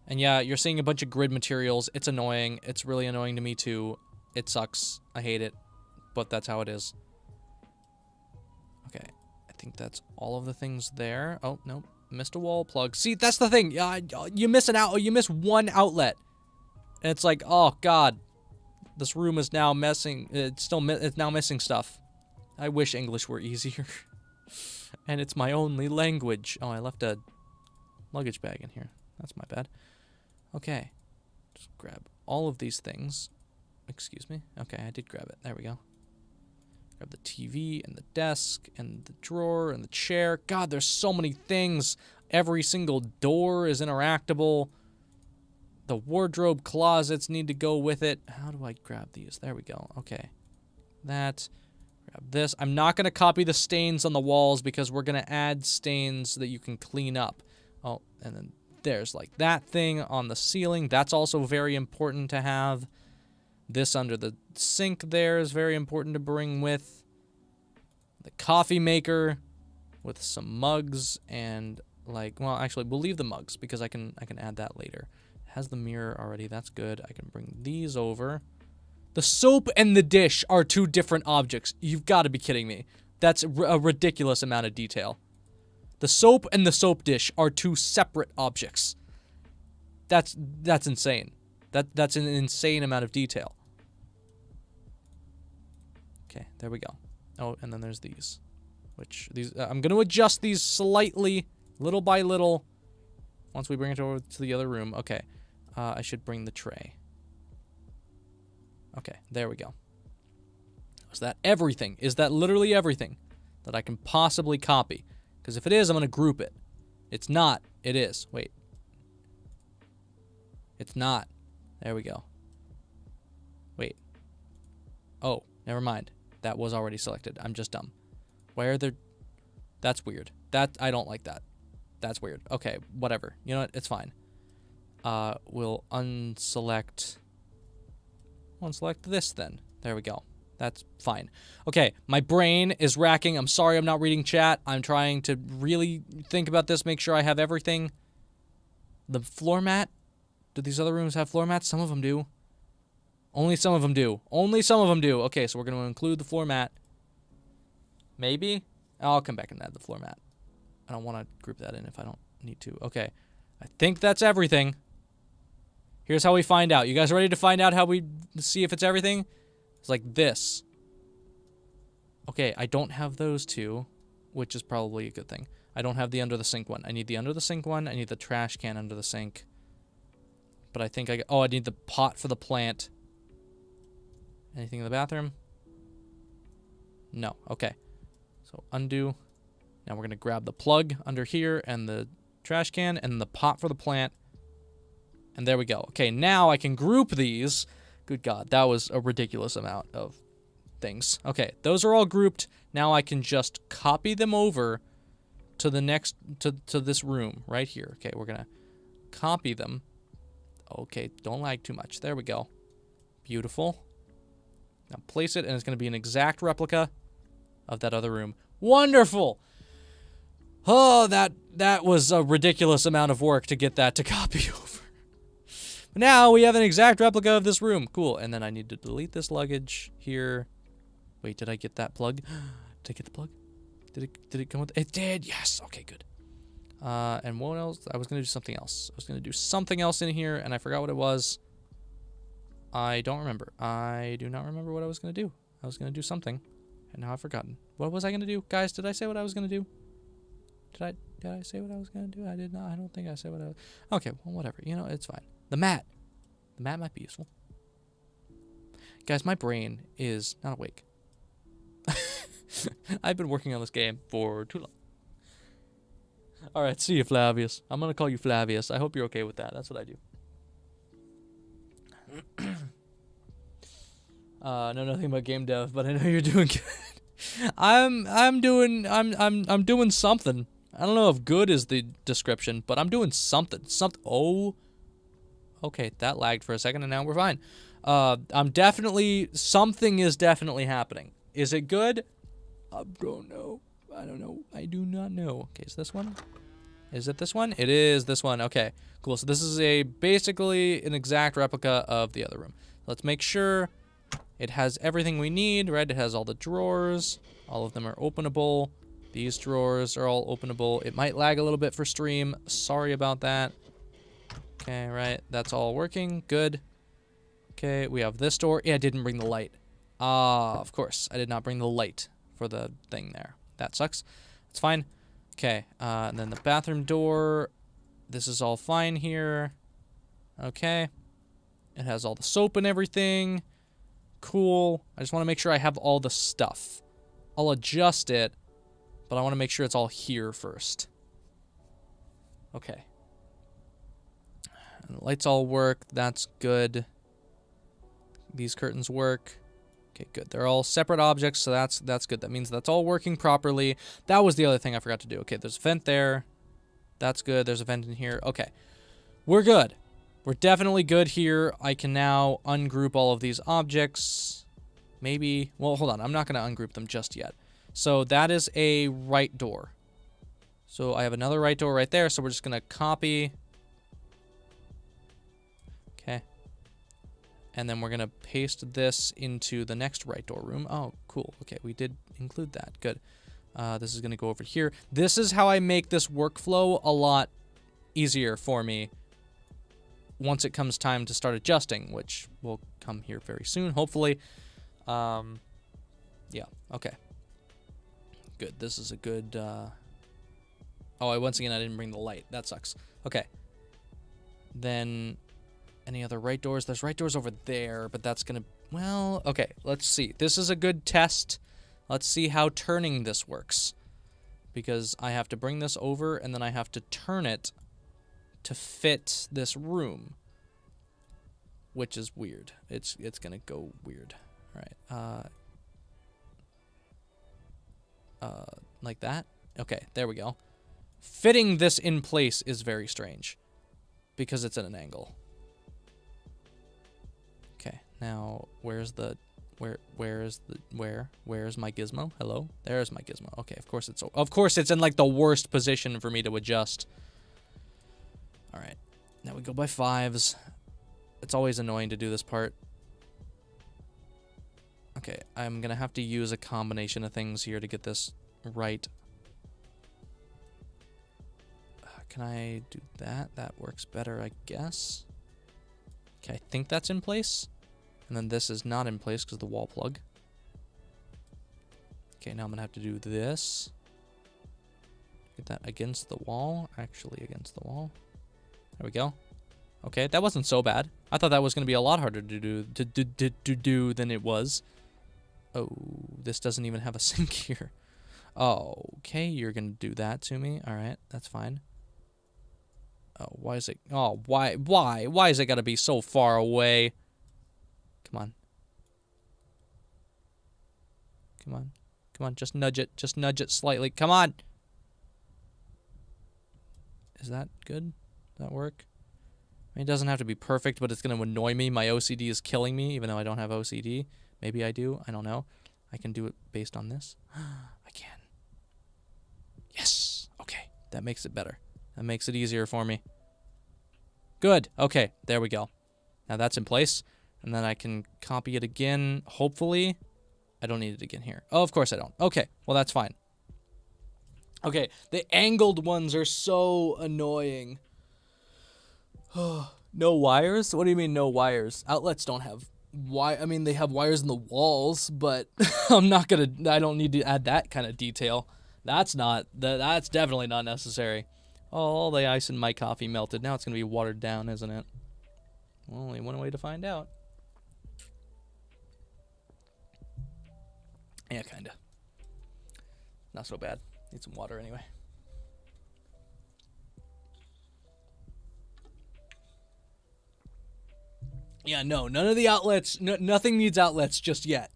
And yeah, you're seeing a bunch of grid materials. It's annoying. It's really annoying to me too. It sucks. I hate it, but that's how it is. Okay, I think that's all of the things there. Oh, no, missed a wall plug. See, that's the thing. You miss you miss 1 outlet. And it's like, oh god. This room is now messing. It's now missing stuff. I wish English were easier. And it's my only language. Oh, I left a luggage bag in here. That's my bad. Okay. Just grab all of these things. Excuse me. Okay, I did grab it. There we go. Grab the TV and the desk and the drawer and the chair. God, there's so many things. Every single door is interactable. The wardrobe closets need to go with it. How do I grab these? There we go. Okay. That. Grab this. I'm not going to copy the stains on the walls because we're going to add stains that you can clean up. Oh, and then there's like that thing on the ceiling. That's also very important to have. This under the sink there is very important to bring with. The coffee maker with some mugs and like, well, actually we'll leave the mugs because I can add that later. It has the mirror already. That's good. I can bring these over. The soap and the dish are two different objects. You've got to be kidding me. That's a ridiculous amount of detail. The soap and the soap dish are two separate objects. That's insane. That's an insane amount of detail. Okay, there we go. Oh, and then there's these. Which, these I'm going to adjust these slightly, little by little, once we bring it over to the other room. Okay, I should bring the tray. Okay, there we go. Is that everything? Is that literally everything that I can possibly copy? Because if it is, I'm going to group it. It's not. It is. Wait. It's not. There we go. Wait. Oh, never mind. That was already selected. I'm just dumb. Where are there... That's weird. I don't like that. That's weird. Okay, whatever. You know what? It's fine. We'll unselect this then. There we go. That's fine. Okay, my brain is racking. I'm sorry I'm not reading chat. I'm trying to really think about this, make sure I have everything. The floor mat? Do these other rooms have floor mats? Some of them do. Only some of them do. Only some of them do. Okay, so we're going to include the floor mat. Maybe? I'll come back and add the floor mat. I don't want to group that in if I don't need to. Okay, I think that's everything. Here's how we find out. You guys ready to find out how we see if it's everything? It's like this. Okay, I don't have those two, which is probably a good thing. I don't have the under the sink one. I need the under the sink one. I need the trash can under the sink. But I think I need the pot for the plant. Anything in the bathroom? No. Okay. So undo. Now we're going to grab the plug under here and the trash can and the pot for the plant. And there we go. Okay, now I can group these. Good God, that was a ridiculous amount of things. Okay, those are all grouped. Now I can just copy them over to the next, to this room right here. Okay, we're going to copy them. Okay, don't lag too much. There we go. Beautiful. Now place it, and it's going to be an exact replica of that other room. Wonderful! Oh, that was a ridiculous amount of work to get that to copy over. But now we have an exact replica of this room. Cool. And then I need to delete this luggage here. Wait, did I get that plug? Did I get the plug? Did it come with it? It did. Yes. Okay, good. And what else? I was going to do something else. I was going to do something else in here, and I forgot what it was. I don't remember. I do not remember what I was going to do. I was going to do something, and now I've forgotten. What was I going to do? Guys, did I say what I was going to do? Did I say what I was going to do? I did not. I don't think I said what I was... Okay, well, whatever. You know, it's fine. The mat. The mat might be useful. Guys, my brain is not awake. I've been working on this game for too long. Alright, see you, Flavius. I'm going to call you Flavius. I hope you're okay with that. That's what I do. Know nothing about game dev, but I know you're doing good. I'm doing something. I don't know if good is the description, but I'm doing something. Oh. Okay, that lagged for a second, and now we're fine. Something is definitely happening. Is it good? I don't know. I don't know. I do not know. Okay, is this one? Is it this one? It is this one. Okay, cool. So this is basically an exact replica of the other room. Let's make sure it has everything we need, right? It has all the drawers. All of them are openable. These drawers are all openable. It might lag a little bit for stream. Sorry about that. Okay, right. That's all working. Good. Okay, we have this door. Yeah, I didn't bring the light. Of course. I did not bring the light for the thing there. That sucks. It's fine. Okay, and then the bathroom door. This is all fine here. Okay. It has all the soap and everything. Cool. I just want to make sure I have all the stuff. I'll adjust it, but I want to make sure it's all here first. Okay. And the lights all work. That's good. These curtains work. Okay, good. They're all separate objects, so that's good. That means that's all working properly. That was the other thing I forgot to do. Okay, there's a vent there. That's good. There's a vent in here. Okay. We're good. We're definitely good here. I can now ungroup all of these objects. Maybe... Well, hold on. I'm not going to ungroup them just yet. So that is a right door. So I have another right door right there, so we're just going to copy. Okay. And then we're going to paste this into the next right door room. Oh, cool. Okay, we did include that. Good. This is going to go over here. This is how I make this workflow a lot easier for me once it comes time to start adjusting, which will come here very soon, hopefully. Yeah, okay. Good. This is a good... Oh, once again, I didn't bring the light. That sucks. Okay. Then... Any other right doors? There's right doors over there, but that's gonna... Well, okay, let's see. This is a good test. Let's see how turning this works. Because I have to bring this over, and then I have to turn it to fit this room. Which is weird. It's gonna go weird. Alright, like that? Okay, there we go. Fitting this in place is very strange. Because it's at an angle. Okay, now where's my gizmo? Hello? There's my gizmo. Okay, of course it's in like the worst position for me to adjust. All right. Now we go by 5s. It's always annoying to do this part. Okay, I'm going to have to use a combination of things here to get this right. Can I do that? That works better, I guess. Okay, I think that's in place. And then this is not in place because of the wall plug. Okay, now I'm going to have to do this. Get that against the wall. Actually against the wall. There we go. Okay, that wasn't so bad. I thought that was going to be a lot harder to do than it was. Oh, this doesn't even have a sink here. Oh, okay, you're going to do that to me. All right, that's fine. Oh, why is it... Oh, why? Why is it got to be so far away? Come on. Come on. Come on, just nudge it. Just nudge it slightly. Come on! Is that good? Does that work? I mean, it doesn't have to be perfect, but it's going to annoy me. My OCD is killing me, even though I don't have OCD. Maybe I do. I don't know. I can do it based on this. I can. Yes! Okay, that makes it better. That makes it easier for me. Good. Okay, there we go. Now that's in place. And then I can copy it again, hopefully. I don't need it again here. Oh, of course I don't. Okay, well that's fine. Okay, the angled ones are so annoying. No wires? What do you mean no wires? Outlets don't have I mean, they have wires in the walls, but I don't need to add that kind of detail. That's definitely not necessary. Oh, all the ice in my coffee melted. Now it's going to be watered down, isn't it? Well, only one way to find out. Yeah, kinda. Not so bad. Need some water anyway. Yeah, no, none of the outlets, nothing needs outlets just yet.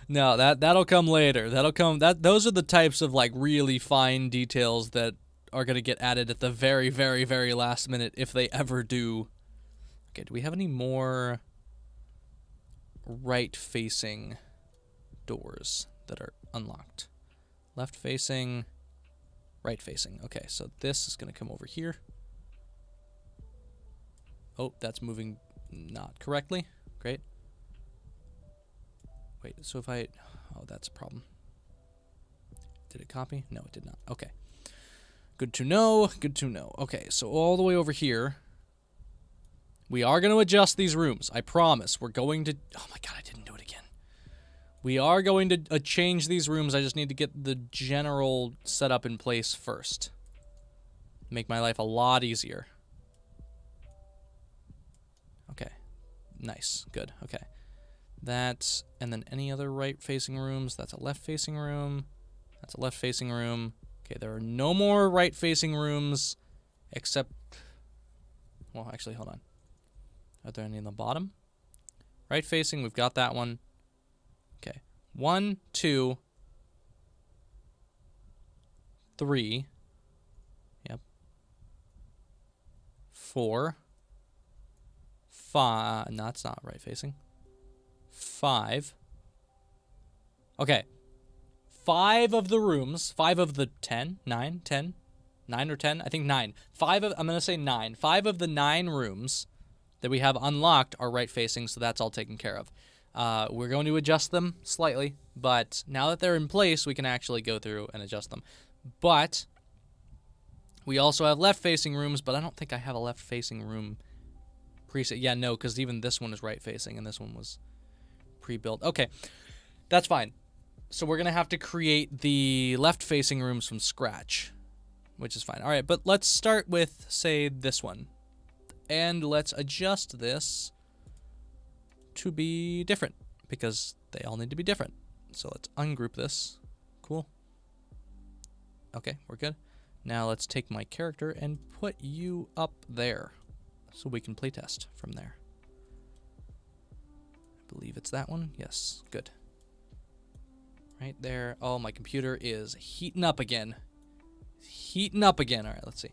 No, that'll come later. Those are the types of like really fine details that are going to get added at the very, very, very last minute if they ever do. Okay, do we have any more right-facing doors that are unlocked? Left-facing, right-facing. Okay, so this is going to come over here. Oh, that's moving not correctly. Great. Wait, so if I... Oh, that's a problem. Did it copy? No, it did not. Okay. Good to know. Good to know. Okay, so all the way over here, we are going to adjust these rooms. I promise. We're going to... Oh my god, I didn't do it again. We are going to change these rooms. I just need to get the general setup in place first. Make my life a lot easier. Okay. Nice. Good. Okay. That, and then any other right-facing rooms. That's a left-facing room. That's a left-facing room. Okay, there are no more right-facing rooms except... Well, actually, hold on. Are there any in the bottom? Right-facing, we've got that one. Okay. 1, 2, 3. Yep. 4. 5. No, that's not right-facing. 5. Okay. 5 of the rooms, 5 of the 10, 9, 10, 9 or 10, I think 9. 5 of, I'm going to say 9. 5 of the 9 rooms that we have unlocked are right-facing, so that's all taken care of. We're going to adjust them slightly, but now that they're in place, we can actually go through and adjust them. But we also have left-facing rooms, but I don't think I have a left-facing room preset. Yeah, no, because even this one is right-facing, and this one was pre-built. Okay, that's fine. So we're going to have to create the left-facing rooms from scratch, which is fine. All right, but let's start with, say, this one. And let's adjust this to be different, because they all need to be different. So let's ungroup this. Cool. Okay, we're good. Now let's take my character and put you up there so we can playtest from there. I believe it's that one. Yes, good. Right there. Oh, my computer is heating up again. Heating up again. All right, let's see.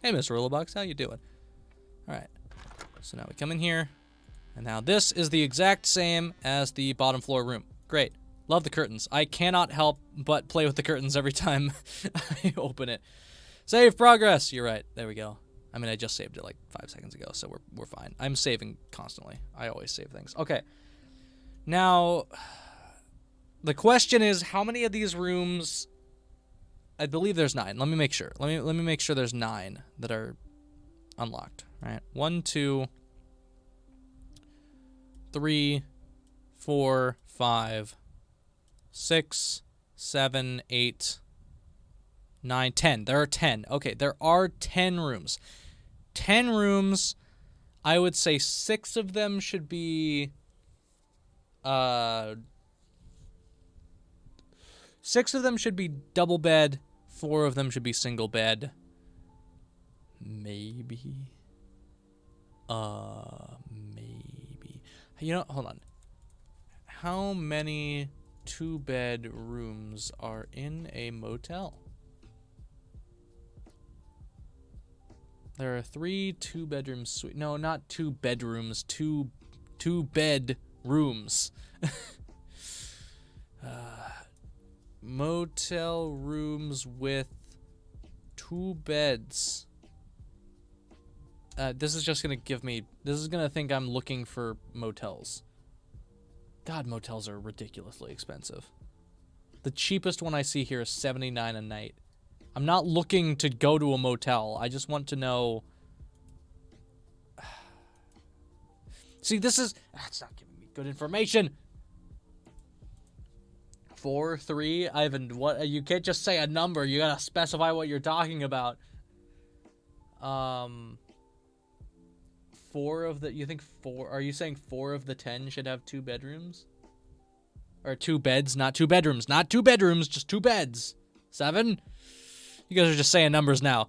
Hey, Mr. Rollerbox, how you doing? All right. So now we come in here, and now this is the exact same as the bottom floor room. Great. Love the curtains. I cannot help but play with the curtains every time I open it. Save progress. You're right. There we go. I mean, I just saved it like 5 seconds ago, so we're fine. I'm saving constantly. I always save things. Okay. Now, the question is, how many of these rooms? I believe there's 9. Let me make sure. Let me make sure there's 9 that are unlocked. All right. 1, 2, 3, 4, 5, 6, 7, 8, 9, 10. There are 10. Okay, there are 10 rooms. 10 rooms. I would say 6 of them should be 6 of them should be double bed. 4 of them should be single bed. Maybe. Maybe. You know, hold on. How many 2-bed rooms are in a motel? There are 3 2-bedroom suites. No, not 2 bedrooms. 2 bed rooms. Motel rooms with 2 beds. This is just gonna give me. This is gonna think I'm looking for motels. God, motels are ridiculously expensive. The cheapest one I see here is $79 a night. I'm not looking to go to a motel. I just want to know. See, this is. That's not giving me good information. 4, 3, Ivan. What? You can't just say a number. You gotta specify what you're talking about. 4 of the. You think 4? Are you saying 4 of the 10 should have 2 bedrooms? Or 2 beds, not 2 bedrooms. Not 2 bedrooms, just 2 beds. 7? You guys are just saying numbers now.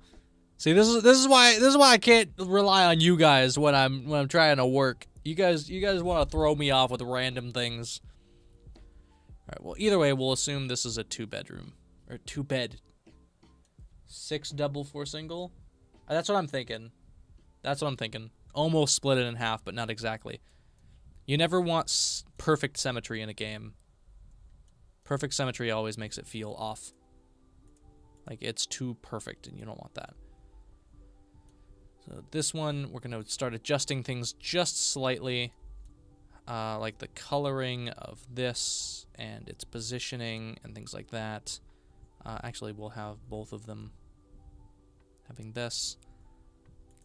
See, this is why I can't rely on you guys when I'm trying to work. You guys want to throw me off with random things. All right. Well, either way, we'll assume this is a 2-bedroom or 2-bed. 6 double, 4 single. That's what I'm thinking. Almost split it in half, but not exactly. You never want perfect symmetry in a game. Perfect symmetry always makes it feel off. Like it's too perfect, and you don't want that. So this one, we're going to start adjusting things just slightly. Like the coloring of this and its positioning and things like that. Actually, we'll have both of them having this.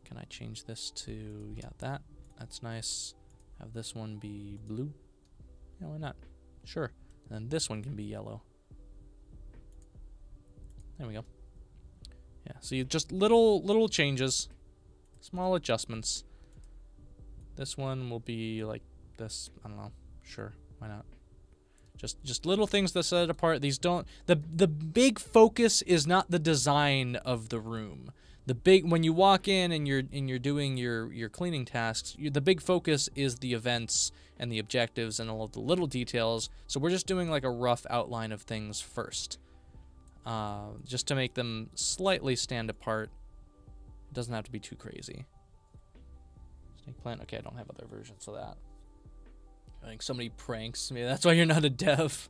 Can I change this to, yeah, that? That's nice. Have this one be blue? Yeah, why not? Sure. And then this one can be yellow. There we go. Yeah, so you just little changes. Small adjustments. This one will be like this. I don't know. Sure, why not? Just little things that set it apart. These don't. The big focus is not the design of the room. When you walk in and you're doing your cleaning tasks, the big focus is the events and the objectives and all of the little details. So we're just doing like a rough outline of things first, just to make them slightly stand apart. It doesn't have to be too crazy. Snake plant. Okay, I don't have other versions of that. I think somebody pranks me. That's why you're not a dev.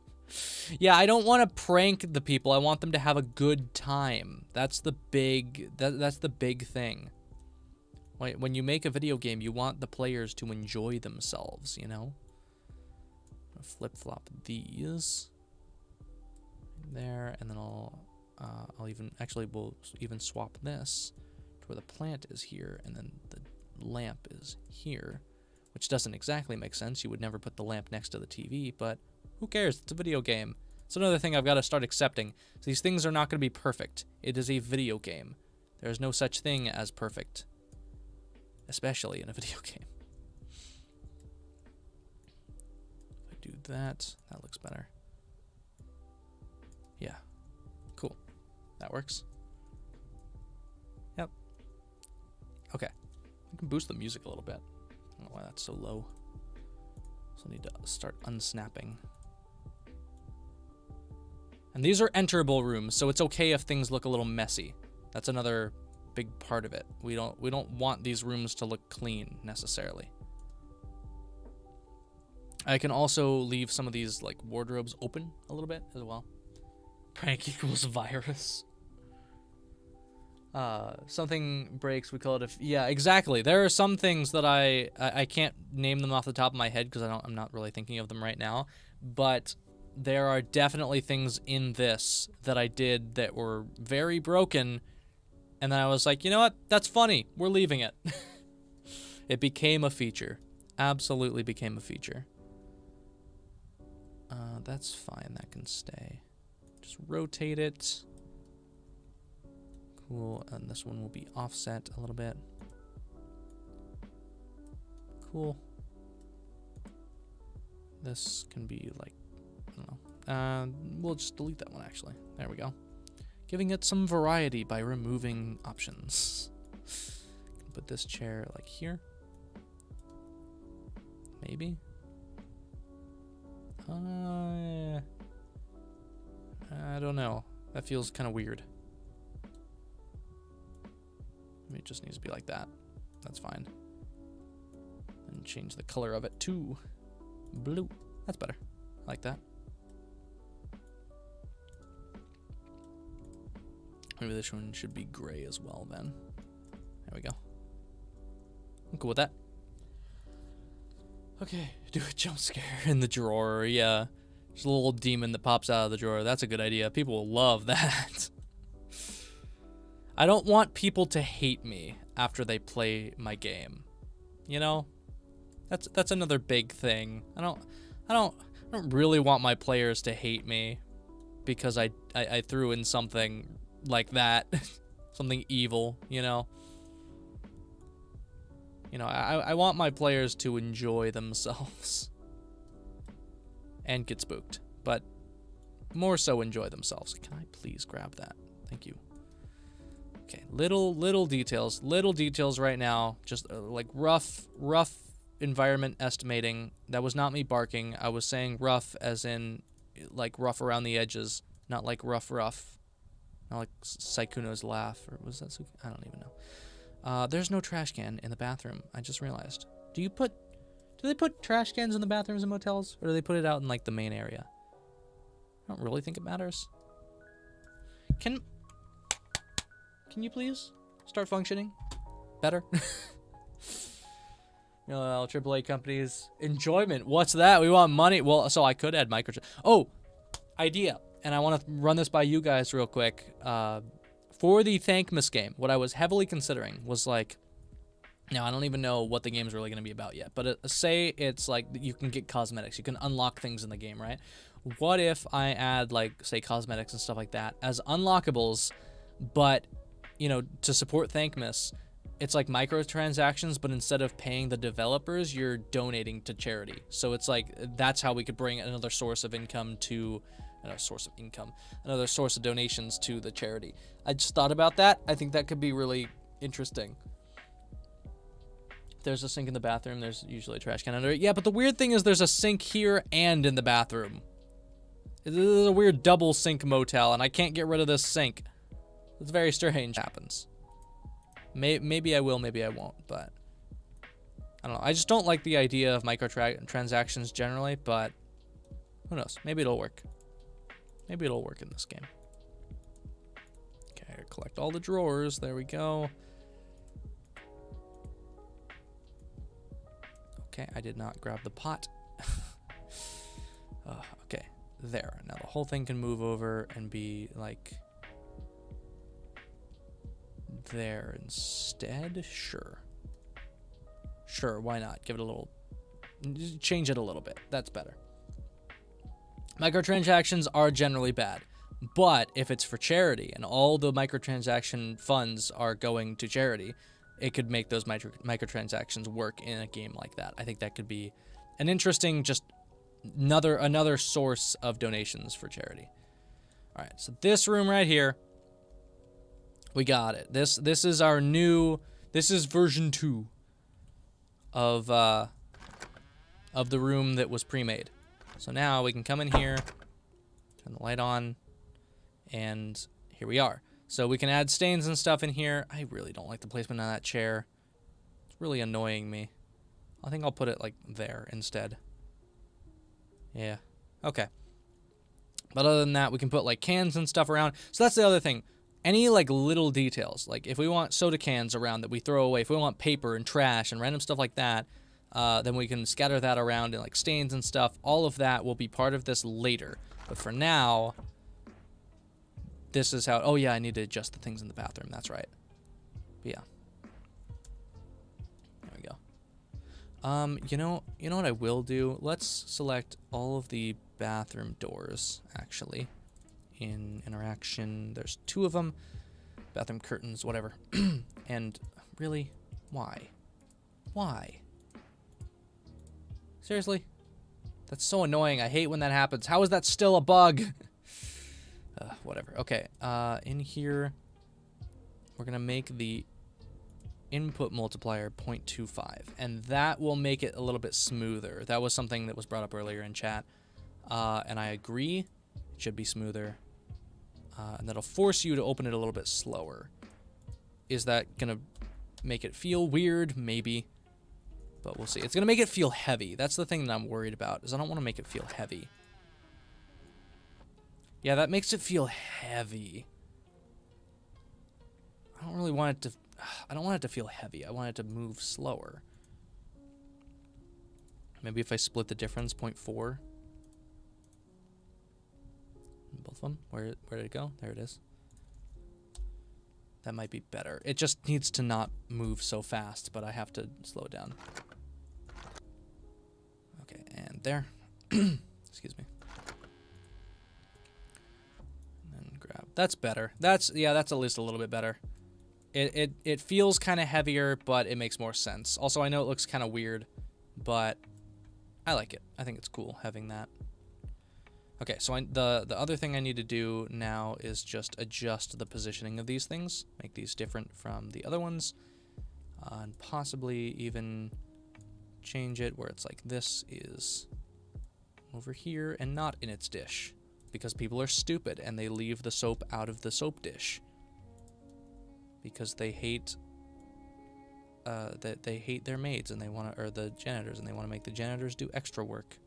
Yeah, I don't want to prank the people. I want them to have a good time. That's the big thing. When you make a video game, you want the players to enjoy themselves, you know? Flip-flop these there, and then we'll even swap this to where the plant is here and then the lamp is here, which doesn't exactly make sense. You would never put the lamp next to the TV, but who cares? It's a video game. It's another thing I've got to start accepting. These things are not going to be perfect. It is a video game. There is no such thing as perfect, especially in a video game. If I do that, that looks better. Yeah, cool. That works. Yep. Okay. I can boost the music a little bit. I don't know why that's so low. So I need to start unsnapping. And these are enterable rooms, so it's okay if things look a little messy. That's another big part of it. We don't want these rooms to look clean necessarily. I can also leave some of these like wardrobes open a little bit as well. Prank equals virus. Something breaks, we call it yeah, exactly. There are some things that I can't name them off the top of my head because I'm not really thinking of them right now, but there are definitely things in this that I did that were very broken, and then I was like, you know what? That's funny. We're leaving it. It became a feature. Absolutely became a feature. That's fine. That can stay. Just rotate it. Cool, and this one will be offset a little bit. Cool. This can be like, I don't know. We'll just delete that one actually. There we go. Giving it some variety by removing options. Put this chair like here. Maybe. I don't know. That feels kind of weird. Maybe it just needs to be like that. That's fine. And change the color of it to blue. That's better. I like that. Maybe this one should be gray as well then. There we go. I'm cool with that. Okay, do a jump scare in the drawer. Yeah, there's a little demon that pops out of the drawer. That's a good idea. People will love that. I don't want people to hate me after they play my game. You know? That's another big thing. I don't really want my players to hate me because I threw in something like that. Something evil, you know? You know, I want my players to enjoy themselves and get spooked, but more so enjoy themselves. Can I please grab that? Thank you. Okay, little details right now. Just like rough environment estimating. That was not me barking. I was saying rough as in like rough around the edges, not like rough. Not like Saikuno's laugh, or was that? I don't even know. There's no trash can in the bathroom. I just realized. Do they put trash cans in the bathrooms in motels, or do they put it out in like the main area? I don't really think it matters. Can you please start functioning better? You know, AAA companies enjoyment. What's that? We want money. Well, so I could add microtransactions. Oh, idea. And I want to run this by you guys real quick. For the Thankmas game, what I was heavily considering was like, now I don't even know what the game's really going to be about yet, but say it's like you can get cosmetics, you can unlock things in the game, right? What if I add like, say, cosmetics and stuff like that as unlockables, but, you know, to support Thankmas, it's like microtransactions, but instead of paying the developers, you're donating to charity. So it's like, that's how we could bring another source of income to, another source of donations to the charity. I just thought about that. I think that could be really interesting. There's a sink in the bathroom. There's usually a trash can under it. Yeah, but the weird thing is there's a sink here and in the bathroom. This is a weird double sink motel, and I can't get rid of this sink. It's very strange. Happens. Maybe I will, maybe I won't, but I don't know. I just don't like the idea of microtransactions generally, but who knows? Maybe it'll work. Maybe it'll work in this game. Okay, collect all the drawers. There we go. Okay, I did not grab the pot. Okay, there. Now the whole thing can move over and be like there instead. Sure, why not? Give it a little, change it a little bit. That's better. Microtransactions are generally bad, but if it's for charity and all the microtransaction funds are going to charity, it could make those microtransactions work in a game like that. I think that could be an interesting, just another source of donations for charity. All right, so this room right here, we got it. This is our new. This is version 2 of the room that was pre-made. So now we can come in here, turn the light on, and here we are. So we can add stains and stuff in here. I really don't like the placement of that chair. It's really annoying me. I think I'll put it like there instead. Yeah. Okay. But other than that, we can put like cans and stuff around. So that's the other thing. Any like little details, like if we want soda cans around that we throw away, if we want paper and trash and random stuff like that, then we can scatter that around in like stains and stuff. All of that will be part of this later. But for now, this is how. Oh yeah, I need to adjust the things in the bathroom. That's right. But yeah. There we go. You know what I will do? Let's select all of the bathroom doors actually. In interaction, there's 2 of them. Bathroom curtains, whatever. And really, why? Why? Seriously? That's so annoying. I hate when that happens. How is that still a bug? Whatever. Okay. In here, we're gonna make the input multiplier 0.25, and that will make it a little bit smoother. That was something that was brought up earlier in chat, and I agree. It should be smoother. And that'll force you to open it a little bit slower. Is that gonna make it feel weird? Maybe. But we'll see. It's gonna make it feel heavy. That's the thing that I'm worried about, is I don't want to make it feel heavy. Yeah, that makes it feel heavy. I don't really want it to... I don't want it to feel heavy. I want it to move slower. Maybe if I split the difference, 0.4. Both of them. Where did it go? There it is. That might be better. It just needs to not move so fast, but I have to slow it down. Okay, and there. Excuse me. And then grab. That's better. That's at least a little bit better. It feels kind of heavier, but it makes more sense. Also, I know it looks kind of weird, but I like it. I think it's cool having that. Okay, so the other thing I need to do now is just adjust the positioning of these things, make these different from the other ones, and possibly even change it where it's like this is over here and not in its dish, because people are stupid and they leave the soap out of the soap dish because they hate that they hate their maids and they want to, or the janitors, and they want to make the janitors do extra work.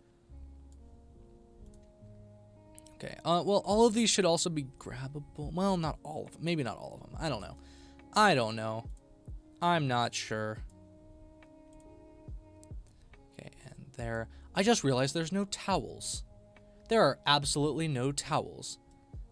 Okay, well, all of these should also be grabbable. Well, not all of them. Maybe not all of them. I don't know. I'm not sure. Okay, and there. I just realized there's no towels. There are absolutely no towels.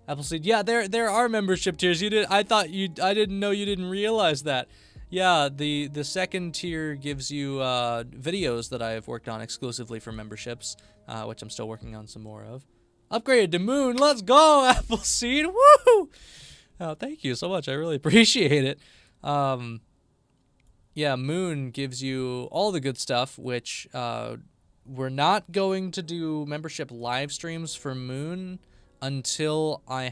Appleseed, yeah, there are membership tiers. I didn't know you didn't realize that. Yeah, the second tier gives you videos that I've worked on exclusively for memberships, which I'm still working on some more of. Upgraded to Moon. Let's go, Appleseed. Woo! Oh, thank you so much. I really appreciate it. yeah, Moon gives you all the good stuff, which we're not going to do membership live streams for Moon until I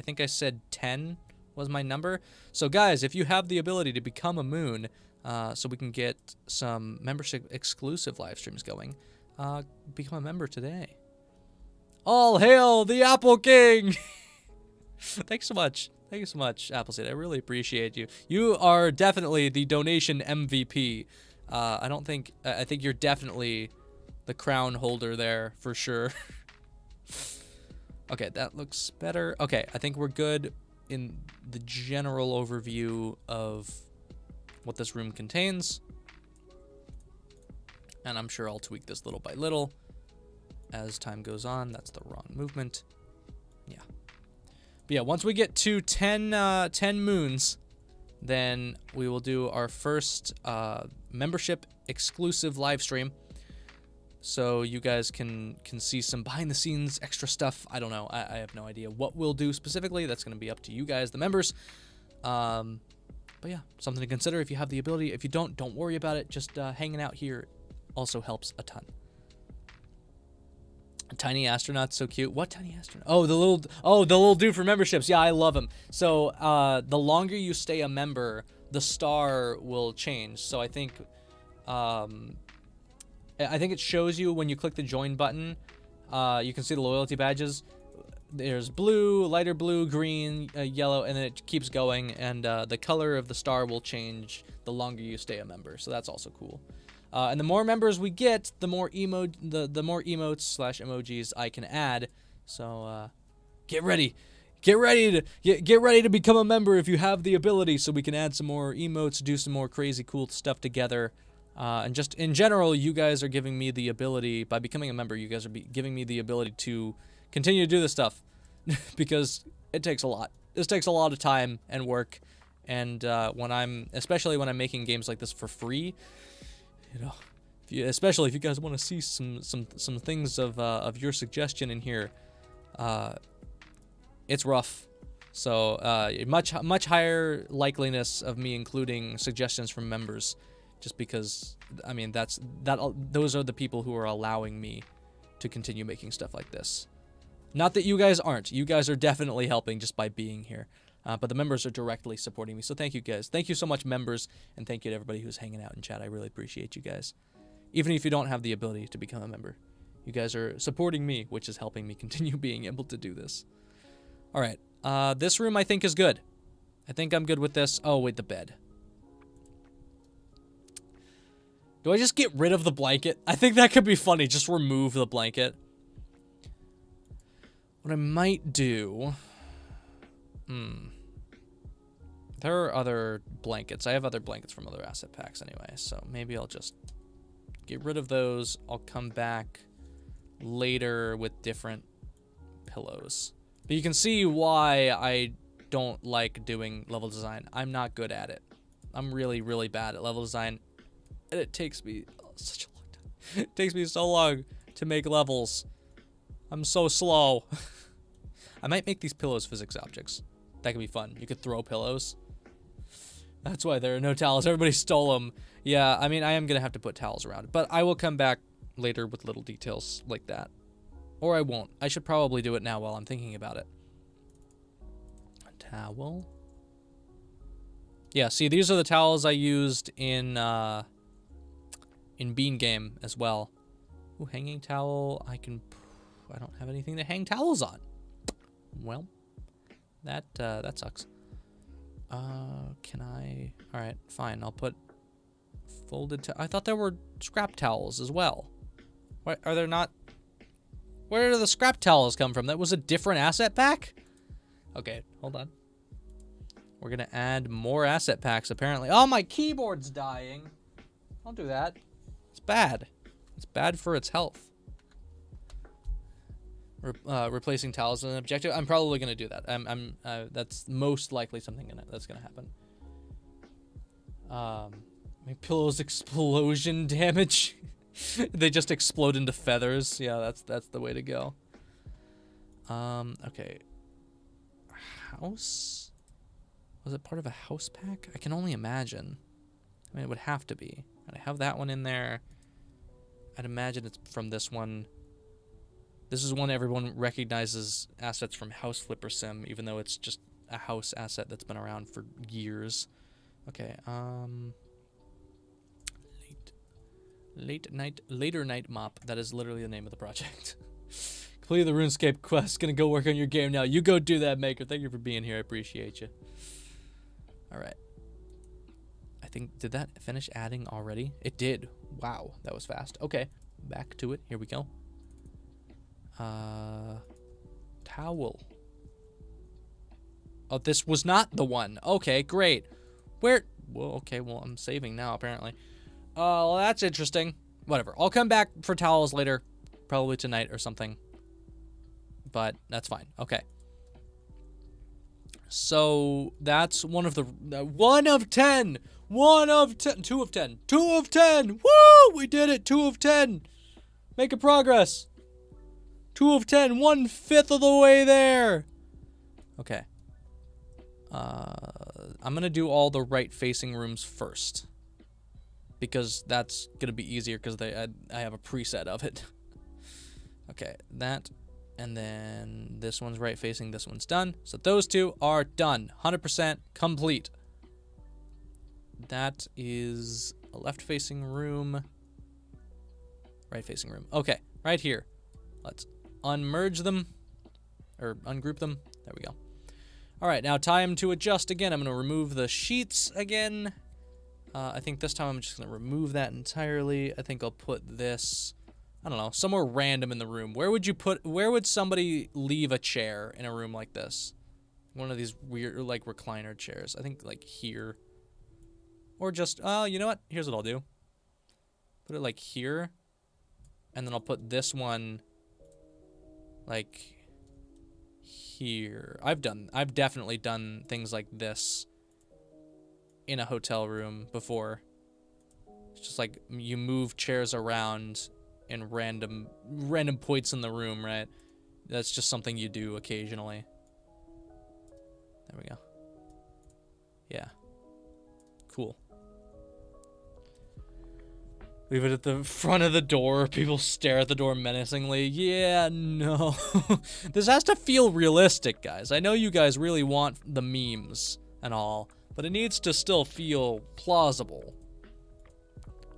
think I said 10 was my number. So guys, if you have the ability to become a Moon, so we can get some membership exclusive live streams going, become a member today. All hail the Apple King! Thanks so much. Thank you so much, Appleseed. I really appreciate you. You are definitely the donation MVP. I think you're definitely the crown holder there for sure. Okay, that looks better. Okay, I think we're good in the general overview of what this room contains. And I'm sure I'll tweak this little by little as time goes on. That's the wrong movement. Yeah. But yeah, once we get to 10 moons, then we will do our first membership exclusive live stream. So you guys can see some behind the scenes extra stuff. I don't know. I have no idea what we'll do specifically. That's going to be up to you guys, the members. But yeah, something to consider if you have the ability. If you don't worry about it. Just hanging out here also helps a ton. Tiny astronaut, so cute. What tiny astronaut? Oh, the little dude for memberships. Yeah, I love him. So the longer you stay a member, the star will change. So I think it shows you when you click the join button. You can see the loyalty badges. There's blue, lighter blue, green, yellow, and then it keeps going. And the color of the star will change the longer you stay a member. So that's also cool. And the more members we get, the more the more emotes / emojis I can add. So get ready to become a member if you have the ability, so we can add some more emotes, do some more crazy cool stuff together. And just in general, you guys are giving me the ability, by becoming a member, you guys are giving me the ability to continue to do this stuff because it takes a lot. This takes a lot of time and work. And especially when I'm making games like this for free, you know, especially if you guys want to see some things of your suggestion in here, it's rough. So much higher likeliness of me including suggestions from members, just because I mean those are the people who are allowing me to continue making stuff like this. Not that you guys aren't. You guys are definitely helping just by being here. But the members are directly supporting me. So thank you guys. Thank you so much, members. And thank you to everybody who's hanging out in chat. I really appreciate you guys. Even if you don't have the ability to become a member, you guys are supporting me, which is helping me continue being able to do this. All right. This room I think is good. I think I'm good with this. Oh, wait, the bed. Do I just get rid of the blanket? I think that could be funny. Just remove the blanket. What I might do... There are other blankets. I have other blankets from other asset packs anyway, so maybe I'll just get rid of those. I'll come back later with different pillows. But you can see why I don't like doing level design. I'm not good at it. I'm really, really bad at level design. And it takes me such a long time. It takes me so long to make levels. I'm so slow. I might make these pillows physics objects. That could be fun. You could throw pillows. That's why there are no towels. Everybody stole them. Yeah, I mean, I am going to have to put towels around it. But I will come back later with little details like that. Or I won't. I should probably do it now while I'm thinking about it. A towel. Yeah, see, these are the towels I used in Bean Game as well. Ooh, hanging towel. I don't have anything to hang towels on. Well, that sucks. Can I? All right, fine. I'll put folded. I thought there were scrap towels as well. What are there not? Where do the scrap towels come from? That was a different asset pack? Okay, hold on. We're gonna add more asset packs apparently. Oh, my keyboard's dying. Don't do that. It's bad. It's bad for its health. Replacing towels with an objective. I'm probably gonna do that. That's most likely something that's gonna happen. My pillow's explosion damage. They just explode into feathers. Yeah, that's the way to go. Okay. House? Was it part of a house pack? I can only imagine. I mean, it would have to be. And I have that one in there. I'd imagine it's from this one. This is one everyone recognizes assets from House Flipper Sim, even though it's just a house asset that's been around for years. Okay, later night mop. That is literally the name of the project. Complete the RuneScape quest. Gonna go work on your game now. You go do that, Maker. Thank you for being here. I appreciate you. All right. I think, did that finish adding already? It did. Wow, that was fast. Okay, back to it. Here we go. Towel. Oh, this was not the one. Okay, great. Where? Well, okay, well, I'm saving now, apparently. Well, that's interesting. Whatever. I'll come back for towels later. Probably tonight or something. But that's fine. Okay. So, that's one of the... 1 of 10! 1 of 10! 2 of 10! 2 of 10! Woo! We did it! 2 of 10! Making progress! 2 of 10! 1/5 of the way there! Okay. I'm gonna do all the right-facing rooms first. Because that's gonna be easier because I have a preset of it. Okay, that... And then this one's right-facing, this one's done. So those two are done. 100% complete. That is a left-facing room. Right-facing room. Okay, right here. Let's unmerge them. Or ungroup them. There we go. Alright, now time to adjust again. I'm going to remove the sheets again. I think this time I'm just going to remove that entirely. I think I'll put this... I don't know, somewhere random in the room. Where would somebody leave a chair in a room like this? One of these weird, like, recliner chairs. I think, like, here. Or just, you know what? Here's what I'll do. Put it, like, here. And then I'll put this one, like, here. I've definitely done things like this in a hotel room before. It's just, like, you move chairs around in random points in the room, right? That's just something you do occasionally. There we go. Yeah. Cool. Leave it at the front of the door. People stare at the door menacingly. Yeah, no. This has to feel realistic, guys. I know you guys really want the memes and all, but it needs to still feel plausible.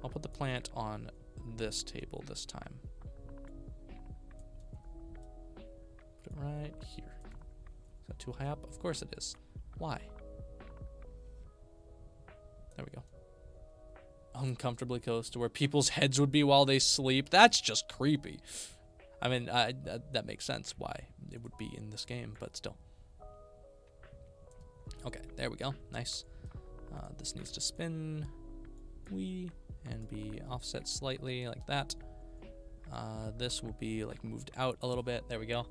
I'll put the plant on this table this time. Put it right here. Is that too high up? Of course it is. Why? There we go. Uncomfortably close to where people's heads would be while they sleep. That's just creepy. I mean, that makes sense why it would be in this game, but still. Okay, there we go. Nice. This needs to spin. And be offset slightly like that. This will be like moved out a little bit. There we go.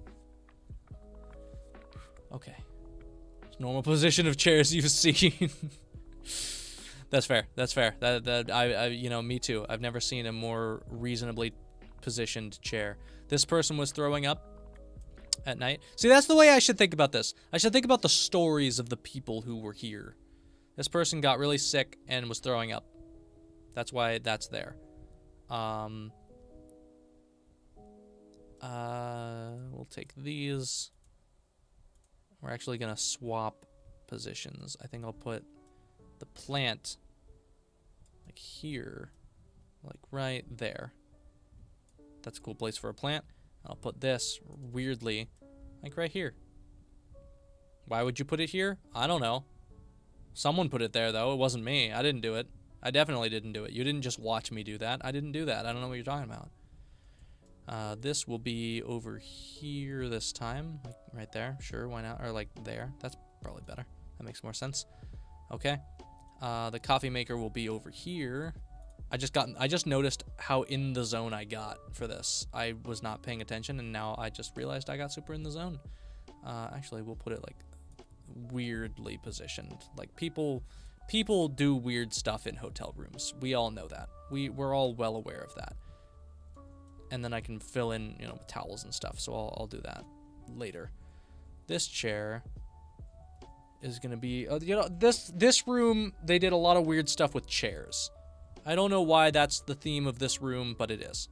Okay. Normal position of chairs you've seen. That's fair. That's fair. I you know, me too. I've never seen a more reasonably positioned chair. This person was throwing up at night. See, that's the way I should think about this. I should think about the stories of the people who were here. This person got really sick and was throwing up. That's why that's there. We'll take these. We're actually gonna swap positions. I think I'll put the plant like here, like right there. That's a cool place for a plant. I'll put this weirdly like right here. Why would you put it here? I don't know. Someone put it there though. It wasn't me. I didn't do it. I definitely didn't do it. You didn't just watch me do that. I didn't do that. I don't know what you're talking about. This will be over here this time. Like right there. Sure, why not? Or like there. That's probably better. That makes more sense. Okay. The coffee maker will be over here. I just noticed how in the zone I got for this. I was not paying attention, and now I just realized I got super in the zone. Actually, we'll put it like weirdly positioned. Like people do weird stuff in hotel rooms. We all know that. We're all well aware of that. And then I can fill in, you know, with towels and stuff. So I'll do that later. This chair is gonna be, you know, this room, they did a lot of weird stuff with chairs. I don't know why that's the theme of this room, but it is.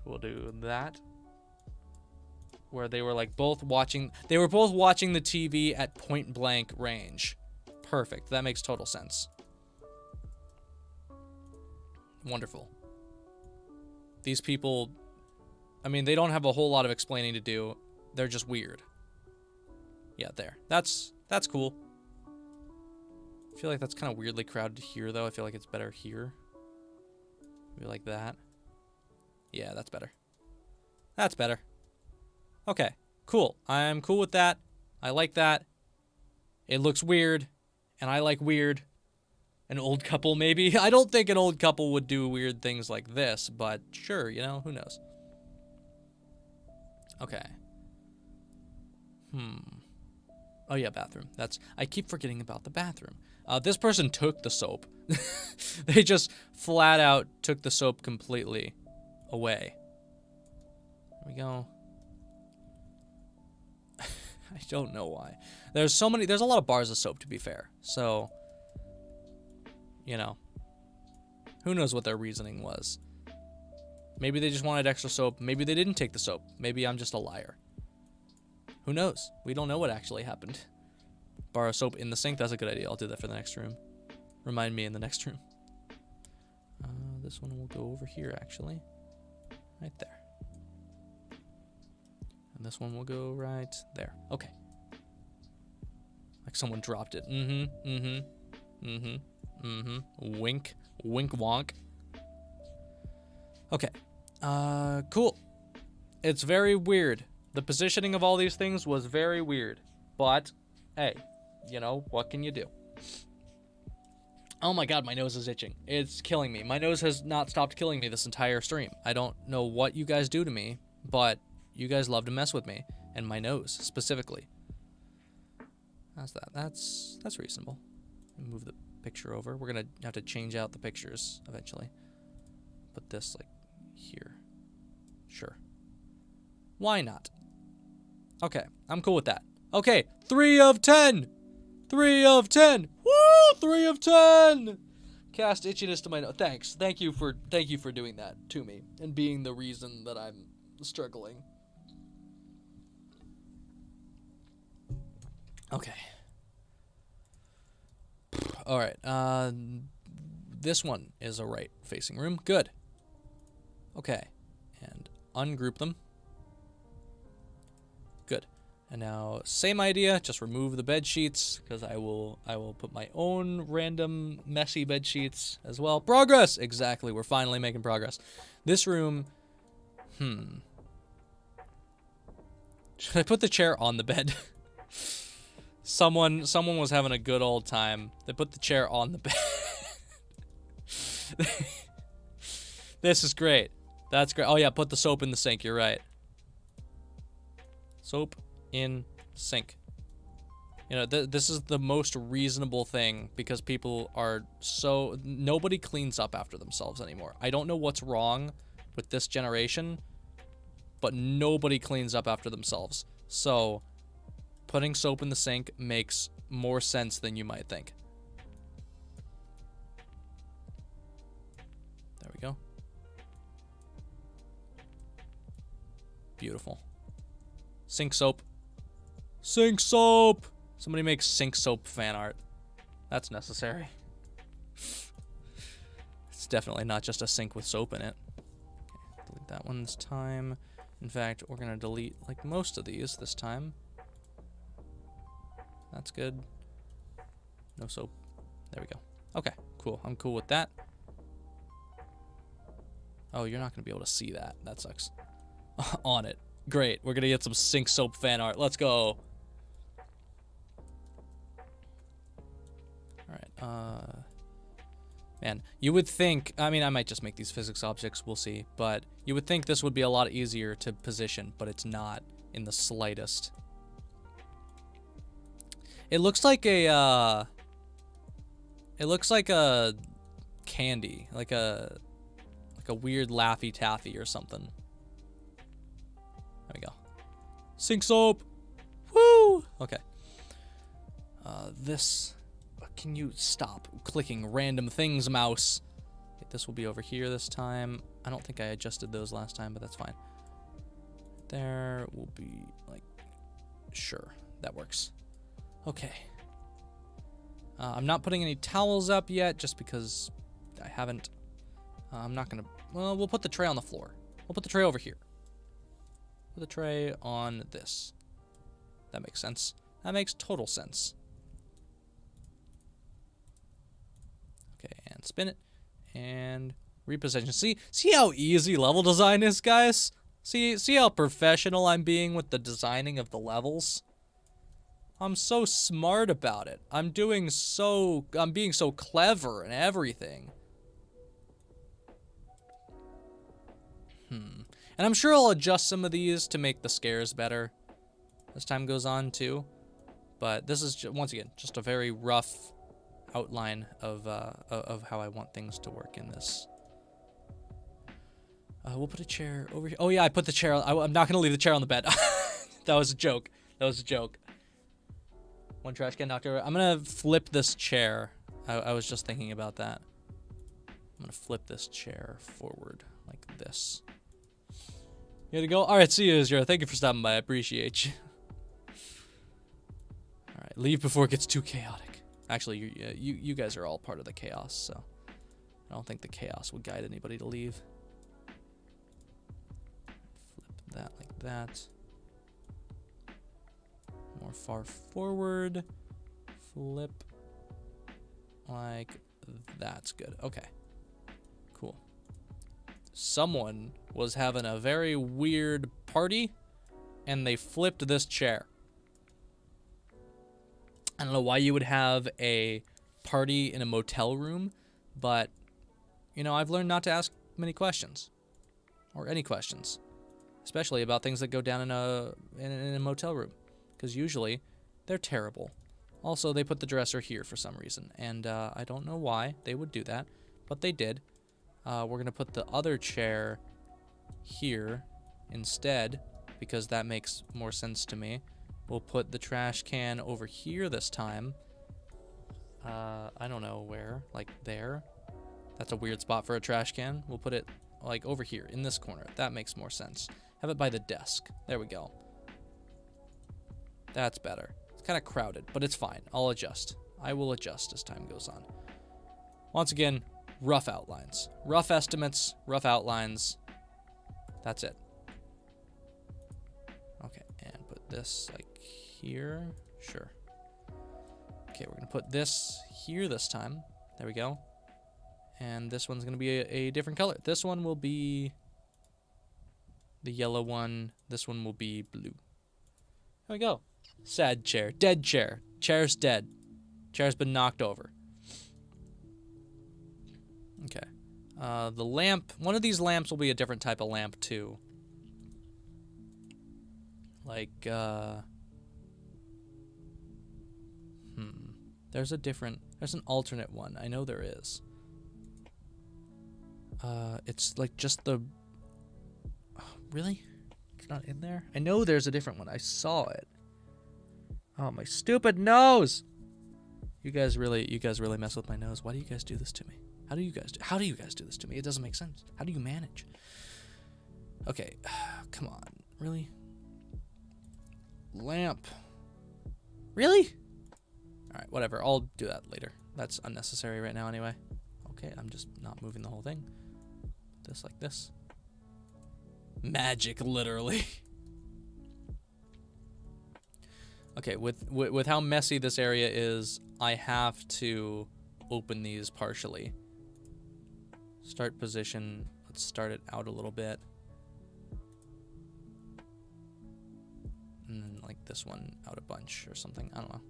We'll do that. Where they were like both watching the TV at point blank range. Perfect. That makes total sense. Wonderful. These people, I mean, they don't have a whole lot of explaining to do. They're just weird. Yeah, there. That's cool. I feel like that's kind of weirdly crowded here, though. I feel like it's better here. Maybe like that. Yeah, that's better. That's better. Okay, cool. I'm cool with that. I like that. It looks weird, and I like weird. An old couple, maybe? I don't think an old couple would do weird things like this, but sure, you know, who knows? Okay. Oh yeah, bathroom. I keep forgetting about the bathroom. This person took the soap. They just flat out took the soap completely away. There we go. I don't know why. There's a lot of bars of soap, to be fair. So, you know, who knows what their reasoning was. Maybe they just wanted extra soap. Maybe they didn't take the soap. Maybe I'm just a liar. Who knows? We don't know what actually happened. Bar of soap in the sink. That's a good idea. I'll do that for the next room. Remind me in the next room. This one will go over here, actually. Right there. And this one will go right there. Okay. Like someone dropped it. Wink. Wink wonk. Okay. Cool. It's very weird. The positioning of all these things was very weird. But, hey, you know, what can you do? Oh my god, my nose is itching. It's killing me. My nose has not stopped killing me this entire stream. I don't know what you guys do to me, but you guys love to mess with me. And my nose, specifically. How's that? That's reasonable. Move the picture over. We're gonna have to change out the pictures eventually. Put this, like, here. Sure. Why not? Okay, I'm cool with that. Okay, 3 of 10! 3 of 10! Woo! 3 of 10! Cast itchiness to my nose. Thanks. Thank you for doing that to me and being the reason that I'm struggling. Okay. All right. This one is a right-facing room. Good. Okay. And ungroup them. Good. And now, same idea, just remove the bed sheets, because I will put my own random messy bed sheets as well. Progress! Exactly, we're finally making progress. This room, should I put the chair on the bed? Someone was having a good old time. They put the chair on the bed. This is great. That's great. Oh yeah, put the soap in the sink, you're right. Soap in sink. You know, this is the most reasonable thing because people are nobody cleans up after themselves anymore. I don't know what's wrong with this generation, but nobody cleans up after themselves. So putting soap in the sink makes more sense than you might think. There we go. Beautiful. Sink soap. Sink soap! Somebody make sink soap fan art. That's necessary. It's definitely not just a sink with soap in it. Okay, delete that one this time. In fact, we're gonna delete like most of these this time. That's good. No soap. There we go. Okay, cool. I'm cool with that. Oh, you're not gonna be able to see that. That sucks. On it. Great. We're gonna get some sink soap fan art. Let's go. Alright, man, you would think, I mean, I might just make these physics objects, we'll see, but you would think this would be a lot easier to position, but it's not in the slightest. It looks like a candy, like a weird Laffy Taffy or something. There we go. Sink soap! Woo! Okay. This... Can you stop clicking random things, mouse? Okay, this will be over here this time. I don't think I adjusted those last time, but that's fine. There will be, like... Sure, that works. Okay. I'm not putting any towels up yet, just because I haven't... I'm not gonna... Well, we'll put the tray on the floor. We'll put the tray over here. Put the tray on this. That makes sense. That makes total sense. Okay, and spin it. And reposition. See how easy level design is, guys? See how professional I'm being with the designing of the levels? I'm so smart about it. I'm being so clever and everything. And I'm sure I'll adjust some of these to make the scares better as time goes on too. But this is once again just a very rough outline of how I want things to work in this. We'll put a chair over here. Oh yeah, I put the chair. I'm not gonna leave the chair on the bed. That was a joke. That was a joke. One trash can knocked over. I'm gonna flip this chair. I was just thinking about that. I'm gonna flip this chair forward like this. You gotta go? Alright, see you, Israel. Thank you for stopping by. I appreciate you. Alright, leave before it gets too chaotic. Actually, you guys are all part of the chaos, so I don't think the chaos would guide anybody to leave. Flip that like that. More far forward. Flip like that's good. Okay. Cool. Someone was having a very weird party and they flipped this chair. I don't know why you would have a party in a motel room, but you know, I've learned not to ask many questions or any questions, especially about things that go down in a motel room, because usually they're terrible. Also, they put the dresser here for some reason, and I don't know why they would do that, but they did. We're going to put the other chair here instead, because that makes more sense to me. We'll put the trash can over here this time. I don't know where, like there. That's a weird spot for a trash can. We'll put it like over here in this corner. That makes more sense. Have it by the desk. There we go. That's better. It's kind of crowded, but it's fine. I'll adjust. I will adjust as time goes on. Once again, rough outlines. Rough estimates, rough outlines. That's it. Okay, and put this like here. Sure. Okay, we're going to put this here this time. There we go. And this one's going to be a different color. This one will be the yellow one. This one will be blue. There we go. Sad chair. Dead chair. Chair's dead. Chair's been knocked over. Okay. The lamp. One of these lamps will be a different type of lamp, too. Like, There's an alternate one. I know there is. It's like just the... Oh, really? It's not in there? I know there's a different one. I saw it. Oh, my stupid nose! You guys really mess with my nose. Why do you guys do this to me? How do you guys do this to me? It doesn't make sense. How do you manage? Okay, come on. Really? Lamp. Really? Alright, whatever. I'll do that later. That's unnecessary right now anyway. Okay, I'm just not moving the whole thing. This like this. Magic, literally. Okay, with how messy this area is, I have to open these partially. Start position. Let's start it out a little bit. And then like this one out a bunch or something. I don't know.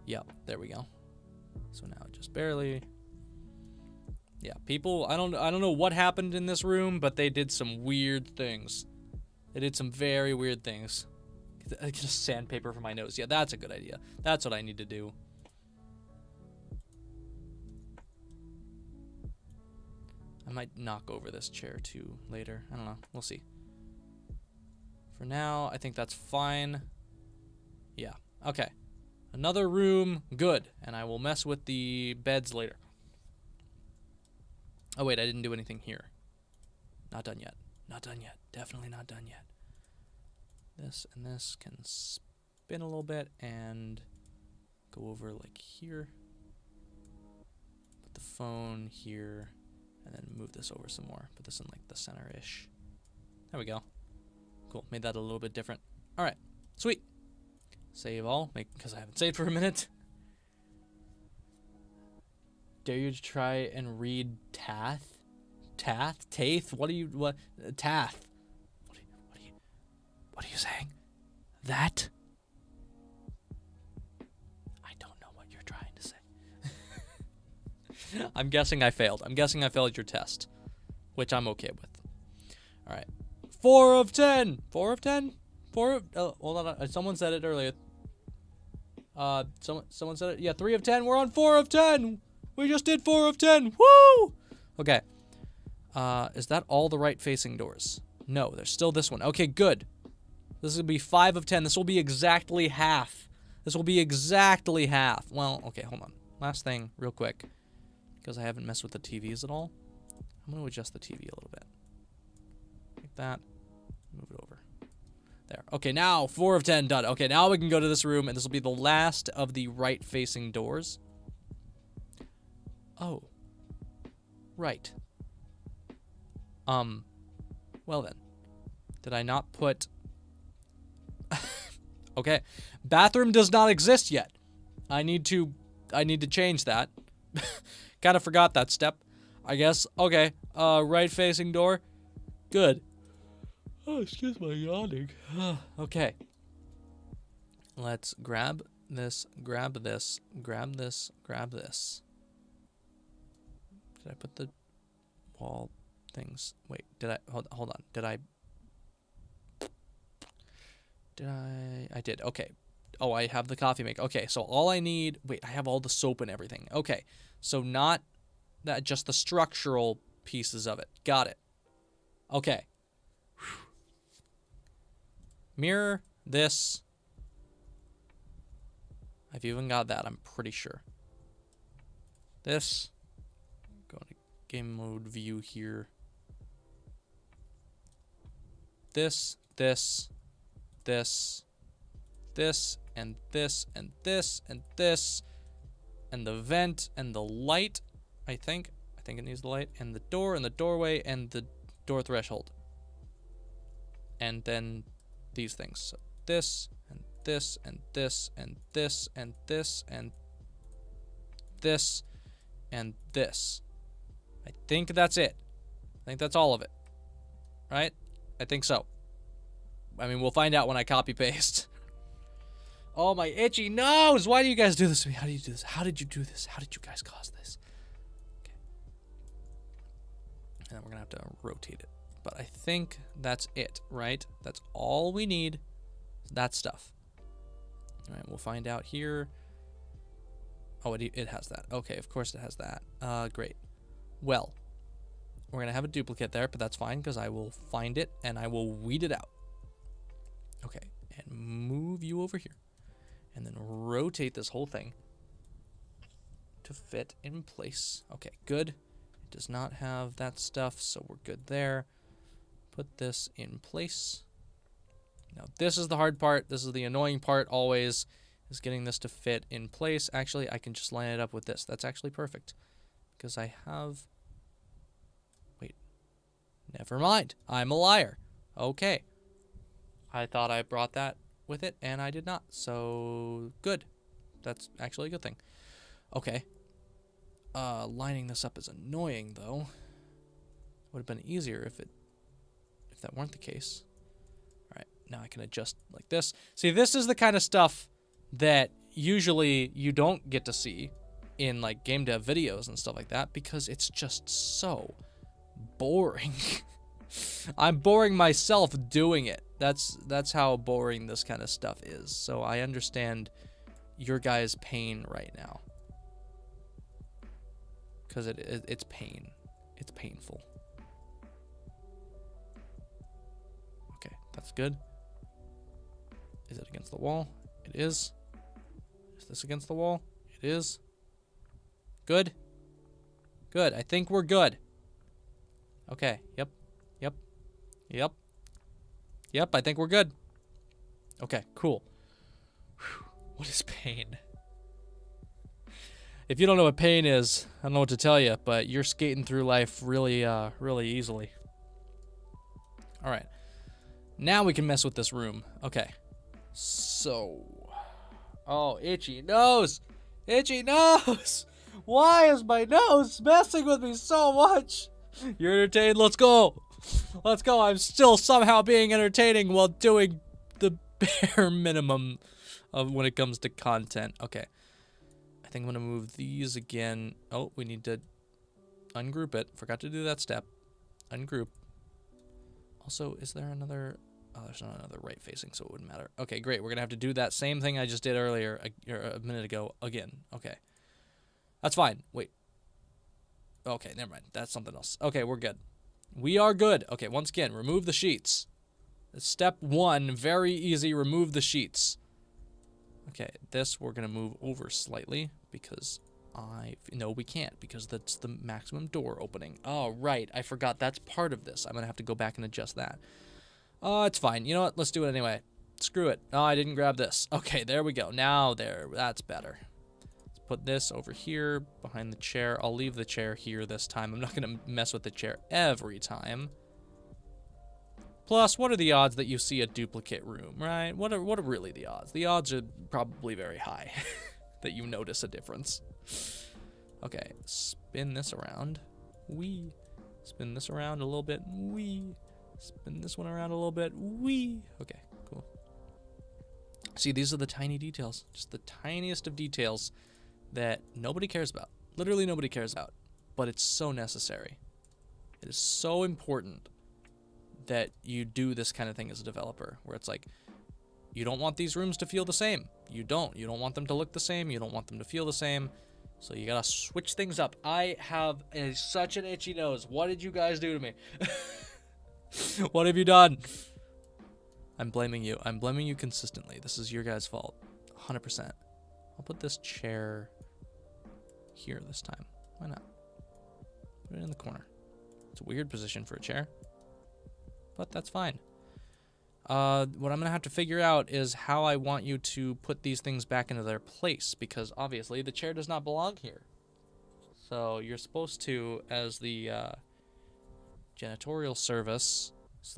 Yep, there we go. So now just barely. Yeah, people, I don't know what happened in this room, but they did some weird things. They did some very weird things. Get a sandpaper for my nose. Yeah, that's a good idea. That's what I need to do. I might knock over this chair too later. I don't know. We'll see. For now, I think that's fine. Yeah. Okay. Another room. Good. And I will mess with the beds later. Oh, wait. I didn't do anything here. Not done yet. Not done yet. Definitely not done yet. This and this can spin a little bit and go over like here. Put the phone here. And then move this over some more. Put this in like the center-ish. There we go. Cool. Made that a little bit different. All right. Sweet. Save all. Because I haven't saved for a minute. Dare you to try and read Tath? Tath? Tath? What are you... What? Tath. What are you saying? That? I don't know what you're trying to say. I'm guessing I failed. I'm guessing I failed your test. Which I'm okay with. Alright. 4 of 10! 4 of 10? 4 of... Oh, hold on. Someone said it earlier. Someone said it. Yeah, 3 of 10. We're on 4 of 10! We just did 4 of 10! Woo! Okay. Is that all the right-facing doors? No, there's still this one. Okay, good. This will be 5 of 10. This will be exactly half. This will be exactly half. Well, okay, hold on. Last thing, real quick. Because I haven't messed with the TVs at all. I'm going to adjust the TV a little bit. Like that. Move it over. There. Okay, now 4 of 10 done. Okay, now we can go to this room, and this will be the last of the right-facing doors. Oh. Right. Well then. Did I not put... Okay. Bathroom does not exist yet. I need to change that. Kind of forgot that step, I guess. Okay. Right-facing door. Good. Oh, excuse my yawning. Okay. Let's grab this, grab this, grab this, grab this. Did I put the wall things? Wait, did I? Hold on. Did I? I did. Okay. Oh, I have the coffee maker. Okay, so all I need... Wait, I have all the soap and everything. Okay, so not that, just the structural pieces of it. Got it. Okay. Whew. Mirror, this. I've even got that, I'm pretty sure. This. Go to game mode view here. This, this, this, this, and this, and this, and this, and the vent, and the light, I think it needs the light, and the door, and the doorway, and the door threshold. And then these things. So this, and this, and this, and this, and this, and this, and this. I think that's it. I think that's all of it. Right? I think so. I mean, we'll find out when I copy paste. Oh, my itchy nose! Why do you guys do this to me? How do you do this? How did you do this? How did you guys cause this? Okay. And then we're going to have to rotate it. But I think that's it, right? That's all we need. That stuff. All right, we'll find out here. Oh, it has that. Okay, of course it has that. Great. Well, we're going to have a duplicate there, but that's fine because I will find it and I will weed it out. Okay, and move you over here. And then rotate this whole thing to fit in place. Okay, good. It does not have that stuff, so we're good there. Put this in place. Now, this is the hard part. This is the annoying part always, is getting this to fit in place. Actually, I can just line it up with this. That's actually perfect. Because I have... Wait. Never mind. I'm a liar. Okay. I thought I brought that with it, and I did not. So, good. That's actually a good thing. Okay. Lining this up is annoying, though. Would have been easier if that weren't the case. Alright, now I can adjust like this. See, this is the kind of stuff that usually you don't get to see in, like, game dev videos and stuff like that, because it's just so boring. I'm boring myself doing it. That's how boring this kind of stuff is. So I understand your guys' pain right now. Because it's pain. It's painful. Okay, that's good. Is it against the wall? It It is. Is this against the wall? It is. Good. Good. I think we're good. Okay. Yep. Yep. Yep. Yep. I think we're good. Okay. Cool. Whew. What is pain? If you don't know what pain is, I don't know what to tell you, but you're skating through life really, really easily. All right. Now we can mess with this room. Okay. So. Oh, itchy nose. Itchy nose. Why is my nose messing with me so much? You're entertained? Let's go. Let's go. I'm still somehow being entertaining while doing the bare minimum of when it comes to content. Okay. I think I'm going to move these again. Oh, we need to ungroup it. Forgot to do that step. Ungroup. Also, is there another... Oh, there's not another right facing, so it wouldn't matter. Okay, great. We're going to have to do that same thing I just did earlier, a minute ago, again. Okay. That's fine. Wait. Okay, never mind. That's something else. Okay, we're good. We are good. Okay, once again, remove the sheets. Step 1, very easy, remove the sheets. Okay, this we're going to move over slightly because no, we can't because that's the maximum door opening. Oh, right. I forgot that's part of this. I'm going to have to go back and adjust that. It's fine. You know what? Let's do it anyway. Screw it. Oh, I didn't grab this. Okay, there we go. Now there. That's better. Let's put this over here behind the chair. I'll leave the chair here this time. I'm not going to mess with the chair every time. Plus, what are the odds that you see a duplicate room, right? What are really the odds? The odds are probably very high that you notice a difference. Okay, spin this around. Wee. Spin this around a little bit. Wee. Spin this one around a little bit. Wee. Okay, cool. See, these are the tiny details. Just the tiniest of details that nobody cares about. Literally nobody cares about. But it's so necessary. It is so important that you do this kind of thing as a developer, where it's like, you don't want these rooms to feel the same. You don't want them to look the same. You don't want them to feel the same. So you gotta switch things up. I have such an itchy nose. What did you guys do to me? What have you done? I'm blaming you. I'm blaming you consistently. This is your guys' fault. 100%. I'll put this chair here this time. Why not? Put it in the corner. It's a weird position for a chair, but that's fine. What I'm going to have to figure out is how I want you to put these things back into their place, because obviously the chair does not belong here. So you're supposed to, as the janitorial service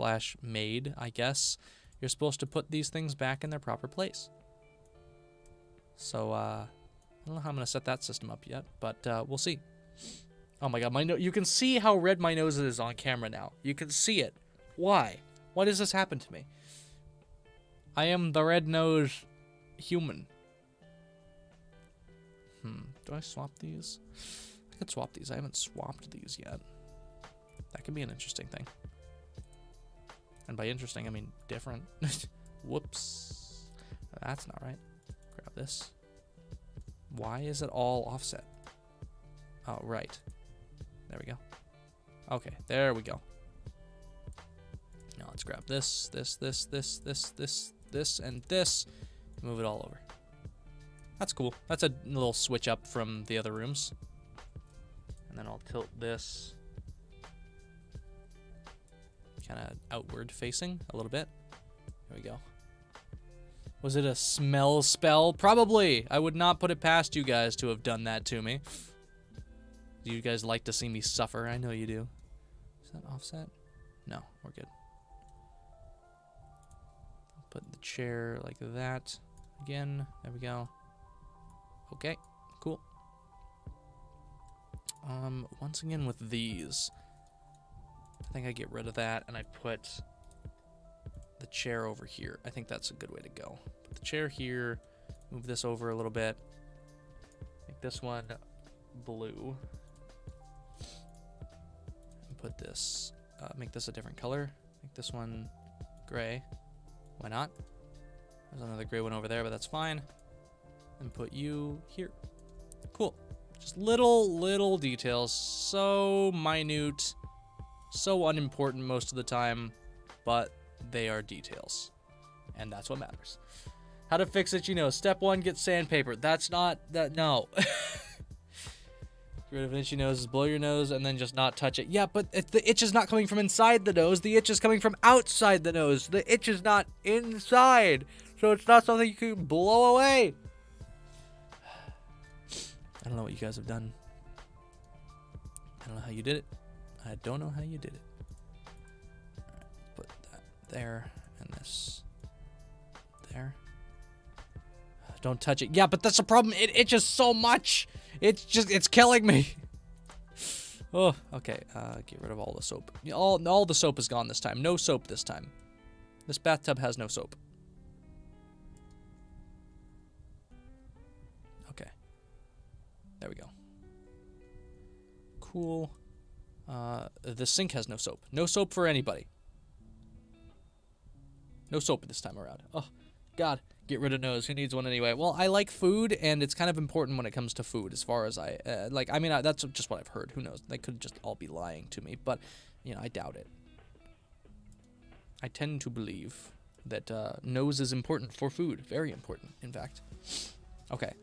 / maid, I guess, you're supposed to put these things back in their proper place. So I don't know how I'm going to set that system up yet, but we'll see. Oh my god, you can see how red my nose is on camera now. You can see it. Why? Why does this happen to me? I am the red-nosed human. Do I swap these? I could swap these. I haven't swapped these yet. That could be an interesting thing. And by interesting, I mean different. Whoops. That's not right. Grab this. Why is it all offset? Oh, right. There we go. Okay, there we go. Now let's grab this, and this. Move it all over. That's cool. That's a little switch up from the other rooms. And then I'll tilt this kind of outward facing a little bit. There we go. Was it a smell spell? Probably. I would not put it past you guys to have done that to me. Do you guys like to see me suffer? I know you do. Is that offset? No, we're good. Put the chair like that. Again, there we go. Okay, cool. Once again with these, I think I get rid of that and I put the chair over here. I think that's a good way to go. Put the chair here, move this over a little bit, make this one blue, and put this, make this a different color, make this one gray. Why not? There's another gray one over there, but that's fine. And put you here. Cool. Just little details. So minute. So unimportant most of the time. But they are details. And that's what matters. How to fix itchy nose. Step 1, get sandpaper. That's not, no. Get rid of an itchy nose is blow your nose and then just not touch it. Yeah, but the itch is not coming from inside the nose. The itch is coming from outside the nose. The itch is not inside. So it's not something you can blow away. I don't know what you guys have done. I don't know how you did it. I don't know how you did it. Put that there and this there. Don't touch it. Yeah, but that's the problem. It itches so much. It's killing me. Oh, okay. Get rid of all the soap. All the soap is gone this time. No soap this time. This bathtub has no soap. Okay. There we go. Cool. The sink has no soap. No soap for anybody. No soap this time around. Oh, God. Get rid of nose. Who needs one anyway? Well, I like food, and it's kind of important when it comes to food as far as I, like, I mean, that's just what I've heard. Who knows? They could just all be lying to me, but, you know, I doubt it. I tend to believe that nose is important for food. Very important, in fact. Okay.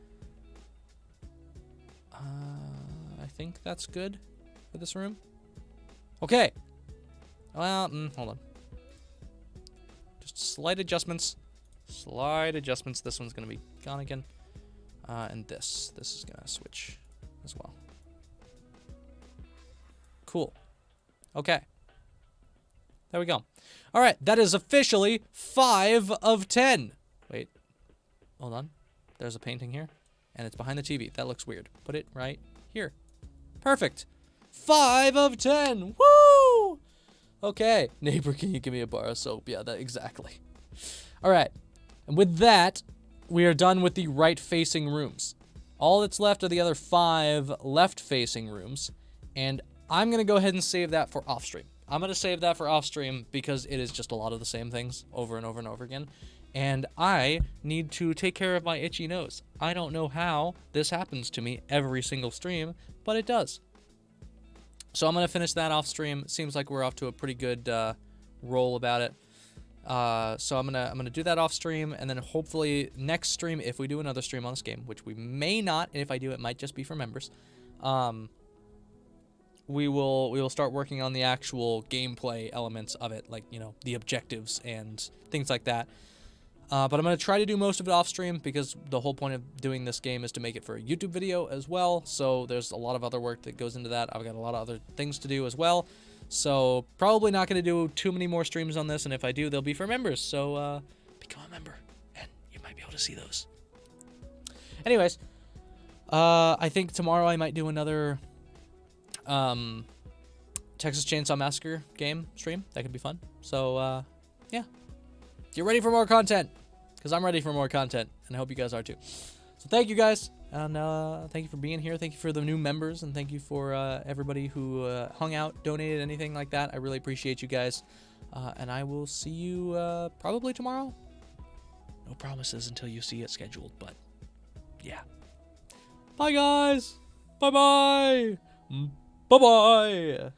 I think that's good for this room. Okay. Well, hold on. Just slight adjustments. Slight adjustments. This one's going to be gone again. And this is going to switch as well. Cool. Okay. There we go. All right. That is officially 5 of 10. Wait. Hold on. There's a painting here. And it's behind the TV. That looks weird. Put it right here. Perfect. 5 of 10. Woo! Okay. Neighbor, can you give me a bar of soap? Yeah, that exactly. All right. And with that, we are done with the right-facing rooms. All that's left are the other 5 left-facing rooms, and I'm going to go ahead and save that for off-stream. I'm going to save that for off-stream because it is just a lot of the same things over and over and over again, and I need to take care of my itchy nose. I don't know how this happens to me every single stream, but it does. So I'm going to finish that off-stream. Seems like we're off to a pretty good roll about it. So I'm gonna do that off stream, and then hopefully next stream, if we do another stream on this game, which we may not, and if I do, it might just be for members. We will start working on the actual gameplay elements of it, like, you know, the objectives and things like that. But I'm gonna try to do most of it off stream because the whole point of doing this game is to make it for a YouTube video as well. So there's a lot of other work that goes into that. I've got a lot of other things to do as well. So probably not going to do too many more streams on this, and if I do, they'll be for members. So become a member, and you might be able to see those. Anyways, I think tomorrow I might do another Texas Chainsaw Massacre game stream. That could be fun. So yeah, get ready for more content, because I'm ready for more content, and I hope you guys are too. So thank you guys. And thank you for being here. Thank you for the new members, and thank you for everybody who hung out, donated, anything like that. I really appreciate you guys. And I will see you probably tomorrow. No promises until you see it scheduled, but yeah. Bye, guys. Bye-bye. Bye-bye.